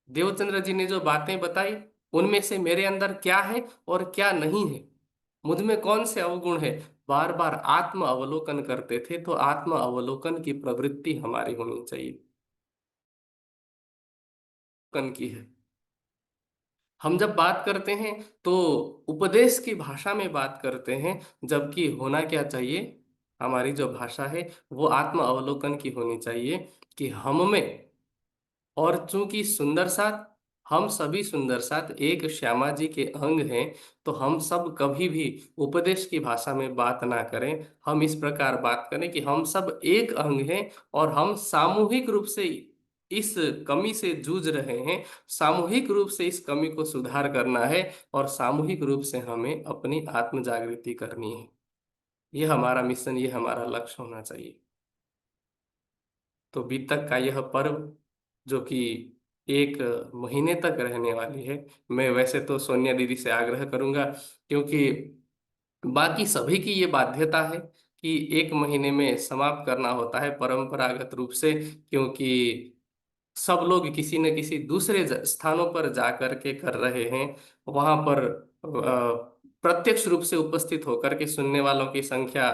देवचंद्र जी ने जो बातें बताई, उनमें से मेरे अंदर क्या है और क्या नहीं है, मुझ में कौन से अवगुण है, बार बार आत्म अवलोकन करते थे। तो आत्म अवलोकन की प्रवृत्ति हमारी होनी चाहिए, अवलोकन की है। हम जब बात करते हैं तो उपदेश की भाषा में बात करते हैं, जबकि होना क्या चाहिए? हमारी जो भाषा है वो आत्म अवलोकन की होनी चाहिए कि हम में, और चूंकि सुंदर साथ, हम सभी सुंदर साथ एक श्यामा जी के अंग हैं, तो हम सब कभी भी उपदेश की भाषा में बात ना करें। हम इस प्रकार बात करें कि हम सब एक अंग हैं, और हम सामूहिक रूप से इस कमी से जूझ रहे हैं, सामूहिक रूप से इस कमी को सुधार करना है, और सामूहिक रूप से हमें अपनी आत्म जागृति करनी है। ये हमारा मिशन, ये हमारा लक्ष्य होना चाहिए। तो बीतक का यह पर्व, जो कि एक महीने तक रहने वाली है, मैं वैसे तो सोनिया दीदी से आग्रह करूंगा, क्योंकि बाकी सभी की ये बाध्यता है कि एक महीने में समाप्त करना होता है परंपरागत रूप से, क्योंकि सब लोग किसी न किसी दूसरे स्थानों पर जा कर के कर रहे हैं। वहां पर प्रत्यक्ष रूप से उपस्थित होकर के सुनने वालों की संख्या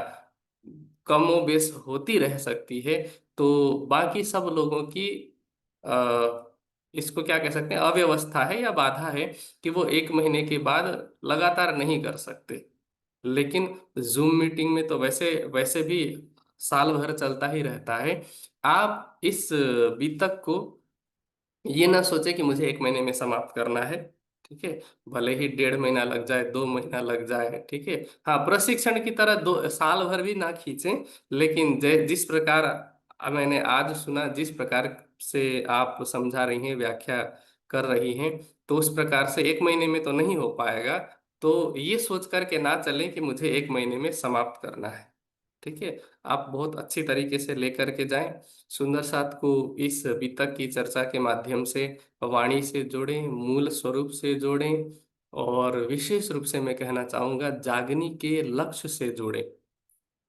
कमो बेश होती रह सकती है। तो बाकी सब लोगों की अ, इसको क्या कह सकते हैं, अव्यवस्था है या बाधा है कि वो एक महीने के बाद लगातार नहीं कर सकते। लेकिन जूम मीटिंग में तो वैसे वैसे भी साल भर चलता ही रहता है। आप इस बीतक को ये ना सोचे कि मुझे एक महीने में समाप्त करना है। ठीक है, भले ही 1.5 महीना लग जाए, 2 महीना लग जाए, ठीक है। हाँ, प्रशिक्षण की तरह 2 साल भर भी ना खींचें, लेकिन जिस प्रकार मैंने आज सुना, जिस प्रकार से आप समझा रही हैं, व्याख्या कर रही हैं, तो उस प्रकार से एक महीने में तो नहीं हो पाएगा। तो ये सोच करके ना चलें कि मुझे एक महीने में समाप्त करना है। ठीक है, आप बहुत अच्छी तरीके से लेकर के जाएं। सुंदर साथ को इस वितक की चर्चा के माध्यम से वाणी से जोड़ें, मूल स्वरूप से जोड़ें, और विशेष रूप से मैं कहना चाहूंगा जागनी के लक्ष्य से जोड़ें।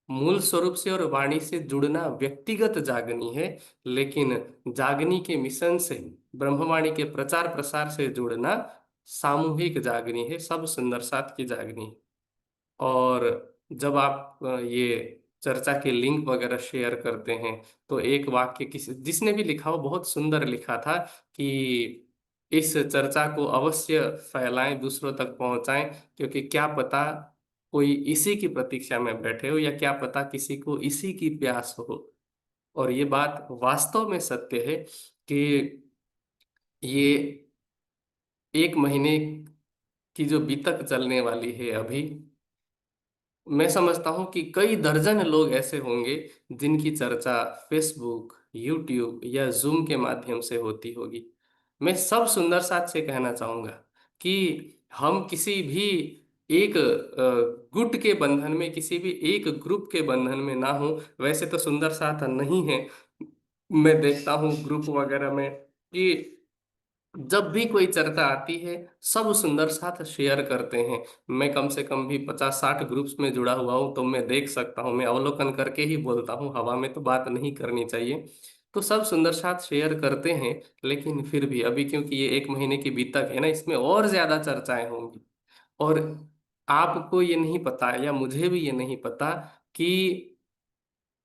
मूल स्वरूप से और वाणी से जुड़ना व्यक्तिगत जागनी है, लेकिन जागनी के मिशन से, ब्रह्मवाणी के प्रचार प्रसार से जुड़ना सामूहिक जागनी है, सब सुंदर साथ की जागनी है। और जब आप ये चर्चा के लिंक वगैरह शेयर करते हैं, तो एक वाक्य किसी जिसने भी लिखा हो बहुत सुंदर लिखा था कि इस चर्चा को अवश्य फैलाएं, दूसरों तक पहुंचाएं, क्योंकि क्या पता कोई इसी की प्रतीक्षा में बैठे हो, या क्या पता किसी को इसी की प्यास हो। और ये बात वास्तव में सत्य है कि ये 1 महीने की जो बीतक चलने वाली है अभी, मैं समझता हूं कि कई दर्जन लोग ऐसे होंगे जिनकी चर्चा फेसबुक, यूट्यूब या जूम के माध्यम से होती होगी। मैं सब सुंदर साथ से कहना चाहूंगा कि हम किसी भी एक गुट के बंधन में, किसी भी एक ग्रुप के बंधन में ना हो। वैसे तो सुंदर साथ नहीं है, मैं देखता हूँ ग्रुप वगैरह में कि जब भी कोई चर्चा आती है सब सुंदर साथ शेयर करते हैं। मैं कम से कम भी 50-60 ग्रुप्स में जुड़ा हुआ हूँ, तो मैं देख सकता हूँ, मैं अवलोकन करके ही बोलता हूँ, हवा में तो बात नहीं करनी चाहिए। तो सब सुंदर साथ शेयर करते हैं, लेकिन फिर भी अभी क्योंकि ये 1 महीने की बीतक है ना, इसमें और ज्यादा चर्चाएं होंगी। और आपको ये नहीं पता, या मुझे भी ये नहीं पता कि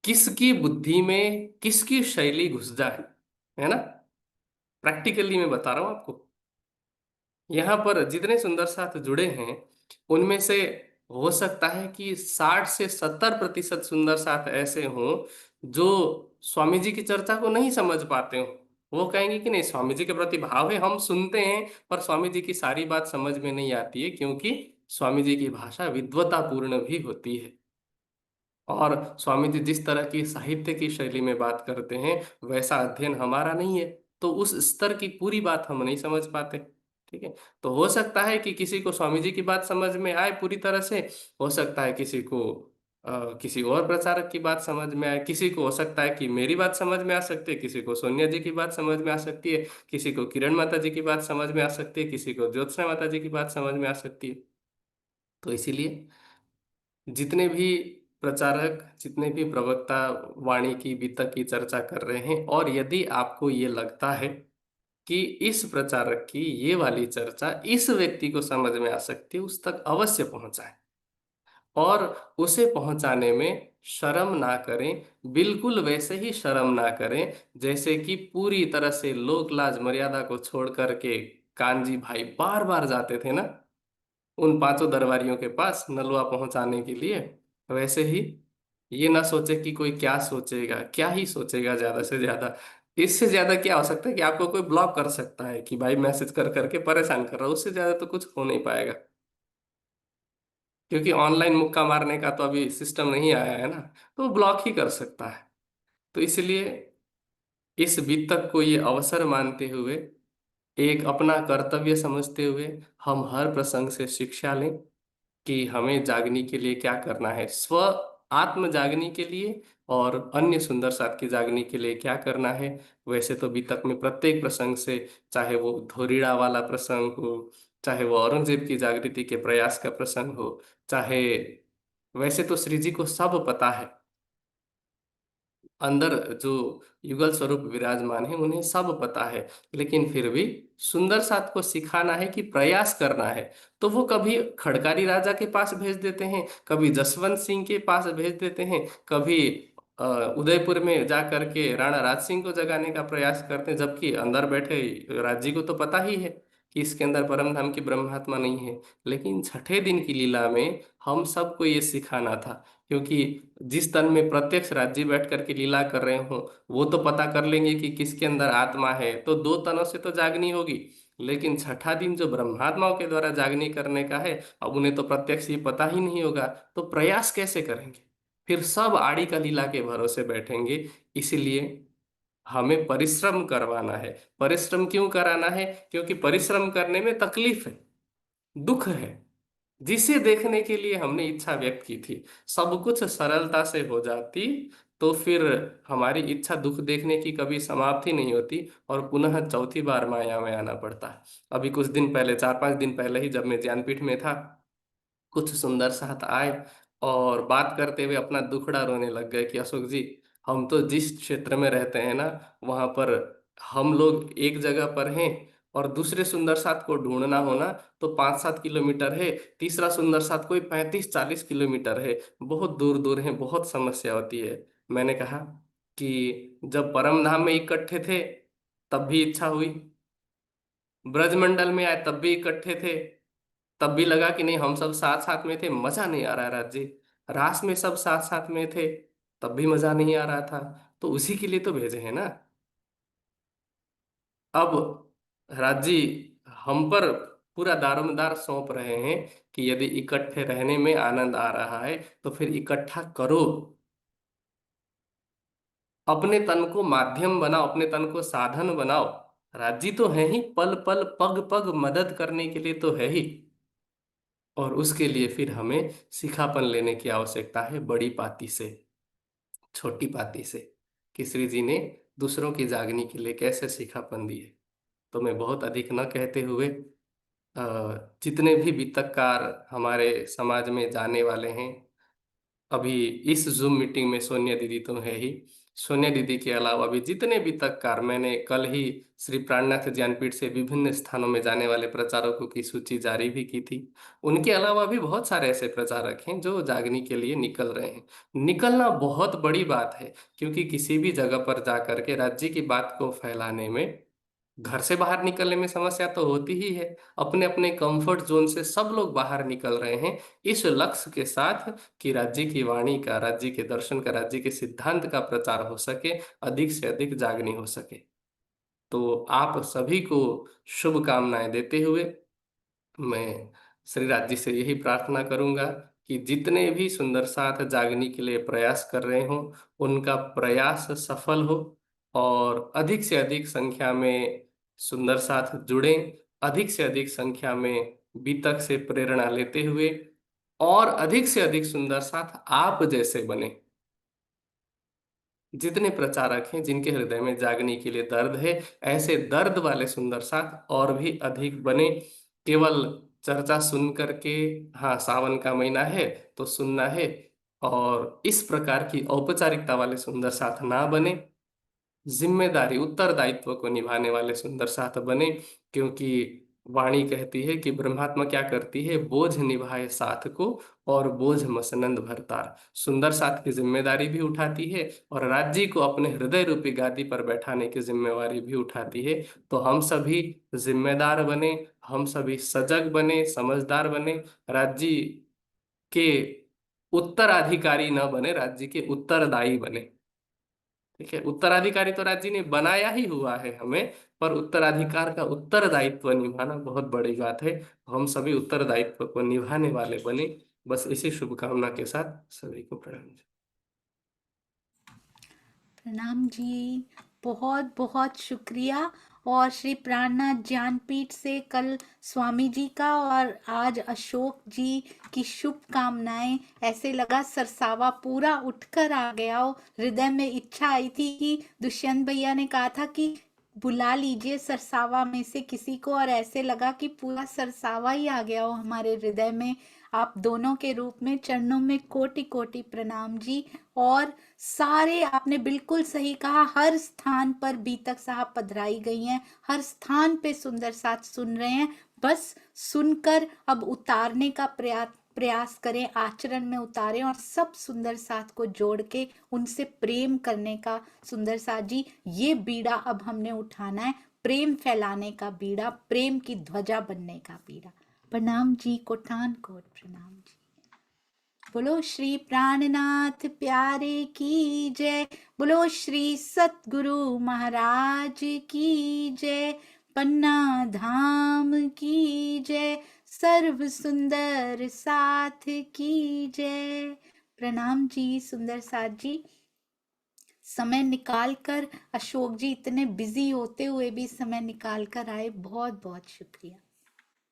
किसकी बुद्धि में किसकी शैली घुस जाए, है ना। प्रैक्टिकली मैं बता रहा हूँ आपको। यहाँ पर जितने सुंदर साथ जुड़े हैं, उनमें से हो सकता है कि 60 से 70% सुंदर साथ ऐसे हों जो स्वामी जी की चर्चा को नहीं समझ पाते हो। वो कहेंगे कि नहीं, स्वामी जी के प्रति भाव है, हम सुनते हैं, पर स्वामी जी की सारी बात समझ में नहीं आती है, क्योंकि स्वामी जी की भाषा विद्वतापूर्ण भी होती है। और स्वामी जी जिस तरह की साहित्य की शैली में बात करते हैं, वैसा अध्ययन हमारा नहीं है, तो उस स्तर की पूरी बात हम नहीं समझ पाते। ठीक है। तो हो सकता है कि किसी को स्वामी जी की बात समझ में आए पूरी तरह से, हो सकता है किसी को किसी और प्रचारक की बात समझ में आए, किसी को हो सकता है कि मेरी बात समझ में आ सकती है, किसी को सोनिया जी की बात समझ में आ सकती है, किसी को किरण माता जी की बात समझ में आ सकती है, किसी को ज्योत्सना माता जी की बात समझ में आ सकती है। तो इसीलिए जितने भी प्रचारक, जितने भी प्रवक्ता वाणी की बीतक की चर्चा कर रहे हैं, और यदि आपको ये लगता है कि इस प्रचारक की ये वाली चर्चा इस व्यक्ति को समझ में आ सकती है, उस तक अवश्य पहुंचाएं। और उसे पहुंचाने में शर्म ना करें, बिल्कुल वैसे ही शर्म ना करें जैसे कि पूरी तरह से लोक लाज मर्यादा को छोड़ करके कानजी भाई बार बार जाते थे ना उन 5 दरबारियों के पास नलवा पहुंचाने के लिए। वैसे ही ये ना सोचे कि कोई क्या सोचेगा, क्या ही सोचेगा ज्यादा से ज्यादा। इससे ज्यादा क्या हो सकता है कि आपको कोई ब्लॉक कर सकता है कि भाई मैसेज कर करके परेशान कर रहा है, उससे ज्यादा तो कुछ हो नहीं पाएगा। क्योंकि ऑनलाइन मुक्का मारने का तो अभी सिस्टम नहीं आया है ना, तो वो ब्लॉक ही कर सकता है। तो इसलिए इस बीतक को ये अवसर मानते हुए, एक अपना कर्तव्य समझते हुए, हम हर प्रसंग से शिक्षा लें कि हमें जागने के लिए क्या करना है, स्व आत्म जागने के लिए, और अन्य सुंदर साथ की जागने के लिए क्या करना है। वैसे तो बीतक में प्रत्येक प्रसंग से, चाहे वो धोरीड़ा वाला प्रसंग हो, चाहे वो औरंगजेब की जागृति के प्रयास का प्रसंग हो, चाहे, वैसे तो श्री जी को सब पता है, अंदर जो युगल स्वरूप विराजमान है उन्हें सब पता है, लेकिन फिर भी सुंदर साथ को सिखाना है कि प्रयास करना है। तो वो कभी खड़कारी राजा के पास भेज देते हैं, कभी जसवंत सिंह के पास भेज देते हैं, कभी उदयपुर में जा करके राणा राज सिंह को जगाने का प्रयास करते हैं, जबकि अंदर बैठे राज जी को तो पता ही है कि इसके अंदर परम धाम की ब्रह्मात्मा नहीं है। लेकिन छठे दिन की लीला में हम सबको ये सिखाना था, क्योंकि जिस तन में प्रत्यक्ष राज्य बैठ करके लीला कर रहे हो, वो तो पता कर लेंगे कि किसके अंदर आत्मा है, तो 2 तनों से तो जागनी होगी। लेकिन छठा दिन जो ब्रह्मात्माओं के द्वारा जागनी करने का है, अब उन्हें तो प्रत्यक्ष ये पता ही नहीं होगा, तो प्रयास कैसे करेंगे। फिर सब आड़ी का लीला के भरोसे बैठेंगे। इसलिए हमें परिश्रम करवाना है। परिश्रम क्यों कराना है? क्योंकि परिश्रम करने में तकलीफ है, दुख है, जिसे देखने के लिए हमने इच्छा व्यक्त की थी, सब कुछ सरलता से हो जाती, तो फिर हमारी इच्छा दुख देखने की कभी समाप्ति नहीं होती, और पुनः चौथी बार माया में आना पड़ता है। अभी कुछ दिन पहले, 4-5 दिन पहले ही, जब मैं ज्ञानपीठ में था, कुछ सुंदर साथ आए और बात करते हुए अपना दुखड़ा रोने लग गए कि अशोक जी, हम तो जिस क्षेत्र में रहते हैं ना, वहां पर हम लोग एक जगह पर हैं, और दूसरे सुंदर साथ को ढूंढना होना तो 5-7 किलोमीटर है, तीसरा सुंदर साथ कोई 35-40 किलोमीटर है, बहुत दूर दूर है, बहुत समस्या होती है। मैंने कहा कि जब परम धाम में इकट्ठे थे तब भी इच्छा हुई, ब्रजमंडल में आए तब भी इकट्ठे थे, तब भी लगा कि नहीं हम सब साथ साथ में थे, मजा नहीं आ रहा है राज जी। रास में सब साथ साथ में थे, तब भी मजा नहीं आ रहा था, तो उसी के लिए तो भेजे हैं ना। अब राज जी हम पर पूरा दारोमदार सौंप रहे हैं कि यदि इकट्ठे रहने में आनंद आ रहा है तो फिर इकट्ठा करो, अपने तन को माध्यम बनाओ, अपने तन को साधन बनाओ। राजी तो है ही, पल पल पग पग मदद करने के लिए तो है ही, और उसके लिए फिर हमें सिखापन लेने की आवश्यकता है, बड़ी पाती से, छोटी पाती से, कि श्री जी ने दूसरों की जागनी के लिए कैसे सिखापन दिए। तो मैं बहुत अधिक न कहते हुए, जितने भी वित्तकार हमारे समाज में जाने वाले हैं, अभी इस जूम मीटिंग में सोनिया दीदी तो है ही, सोनिया दीदी के अलावा भी जितने भी तककार, मैंने कल ही श्री प्राणनाथ ज्ञानपीठ से विभिन्न स्थानों में जाने वाले प्रचारकों की सूची जारी भी की थी। उनके अलावा भी बहुत सारे ऐसे प्रचारक हैं जो जागने के लिए निकल रहे हैं। निकलना बहुत बड़ी बात है, क्योंकि किसी भी जगह पर जा करके राज्य की बात को फैलाने में, घर से बाहर निकलने में समस्या तो होती ही है। अपने अपने कंफर्ट जोन से सब लोग बाहर निकल रहे हैं इस लक्ष्य के साथ कि राज्य की वाणी का, राज्य के दर्शन का, राज्य के सिद्धांत का प्रचार हो सके, अधिक से अधिक जागनी हो सके। तो आप सभी को शुभकामनाएं देते हुए मैं श्री राज्य से यही प्रार्थना करूंगा कि जितने भी सुंदर साथ जागने के लिए प्रयास कर रहे हो, उनका प्रयास सफल हो, और अधिक से अधिक संख्या में सुंदर साथ जुड़ें, अधिक से अधिक संख्या में बीतक से प्रेरणा लेते हुए, और अधिक से अधिक सुंदर साथ आप जैसे बने। जितने प्रचारक हैं जिनके हृदय में जागने के लिए दर्द है, ऐसे दर्द वाले सुंदर साथ और भी अधिक बने। केवल चर्चा सुन करके, हाँ सावन का महीना है तो सुनना है, और इस प्रकार की औपचारिकता वाले सुंदर साथ ना बने, जिम्मेदारी उत्तरदायित्व को निभाने वाले सुंदर साथ बने। क्योंकि वाणी कहती है कि ब्रह्मात्मा क्या करती है, बोझ निभाए साथ को और बोझ मसनंद भरतार। सुंदर साथ की जिम्मेदारी भी उठाती है और राज्य को अपने हृदय रूपी गादी पर बैठाने की जिम्मेवारी भी उठाती है। तो हम सभी जिम्मेदार बने, हम सभी सजग बने, समझदार बने, राज्य के उत्तराधिकारी न बने, राज्य के उत्तरदायी बने। ठीक है, उत्तराधिकारी तो राज्य ने बनाया ही हुआ है हमें, पर उत्तराधिकार का उत्तरदायित्व निभाना बहुत बड़ी बात है। हम सभी उत्तरदायित्व को निभाने वाले बने। बस इसी शुभकामना के साथ सभी को प्रणाम। प्रणाम जी, बहुत बहुत शुक्रिया। और श्री प्राणनाथ ज्ञानपीठ से कल स्वामी जी का और आज अशोक जी की शुभकामनाएं, ऐसे लगा सरसावा पूरा उठकर आ गया हो। हृदय में इच्छा आई थी कि दुष्यंत भैया ने कहा था कि बुला लीजिए सरसावा में से किसी को, और ऐसे लगा कि पूरा सरसावा ही आ गया हो हमारे हृदय में। आप दोनों के रूप में चरणों में कोटि कोटि प्रणाम जी। और सारे, आपने बिल्कुल सही कहा, हर स्थान पर बीतक साहब पधराई गई हैं, हर स्थान पे सुंदर साथ सुन रहे हैं। बस सुनकर अब उतारने का प्रयास करें, आचरण में उतारें, और सब सुंदर साथ को जोड़ के उनसे प्रेम करने का। सुंदर साथ जी, ये बीड़ा अब हमने उठाना है, प्रेम फैलाने का बीड़ा, प्रेम की ध्वजा बनने का बीड़ा। प्रणाम जी, कोटान कोट प्रणाम जी। बोलो श्री प्राणनाथ प्यारे की जय, बोलो श्री सतगुरु महाराज की जय, पन्ना धाम की जय, सर्व सुंदर साथ की जय। प्रणाम जी सुंदर साथ जी। समय निकाल कर, अशोक जी इतने बिजी होते हुए भी समय निकाल कर आए, बहुत बहुत शुक्रिया।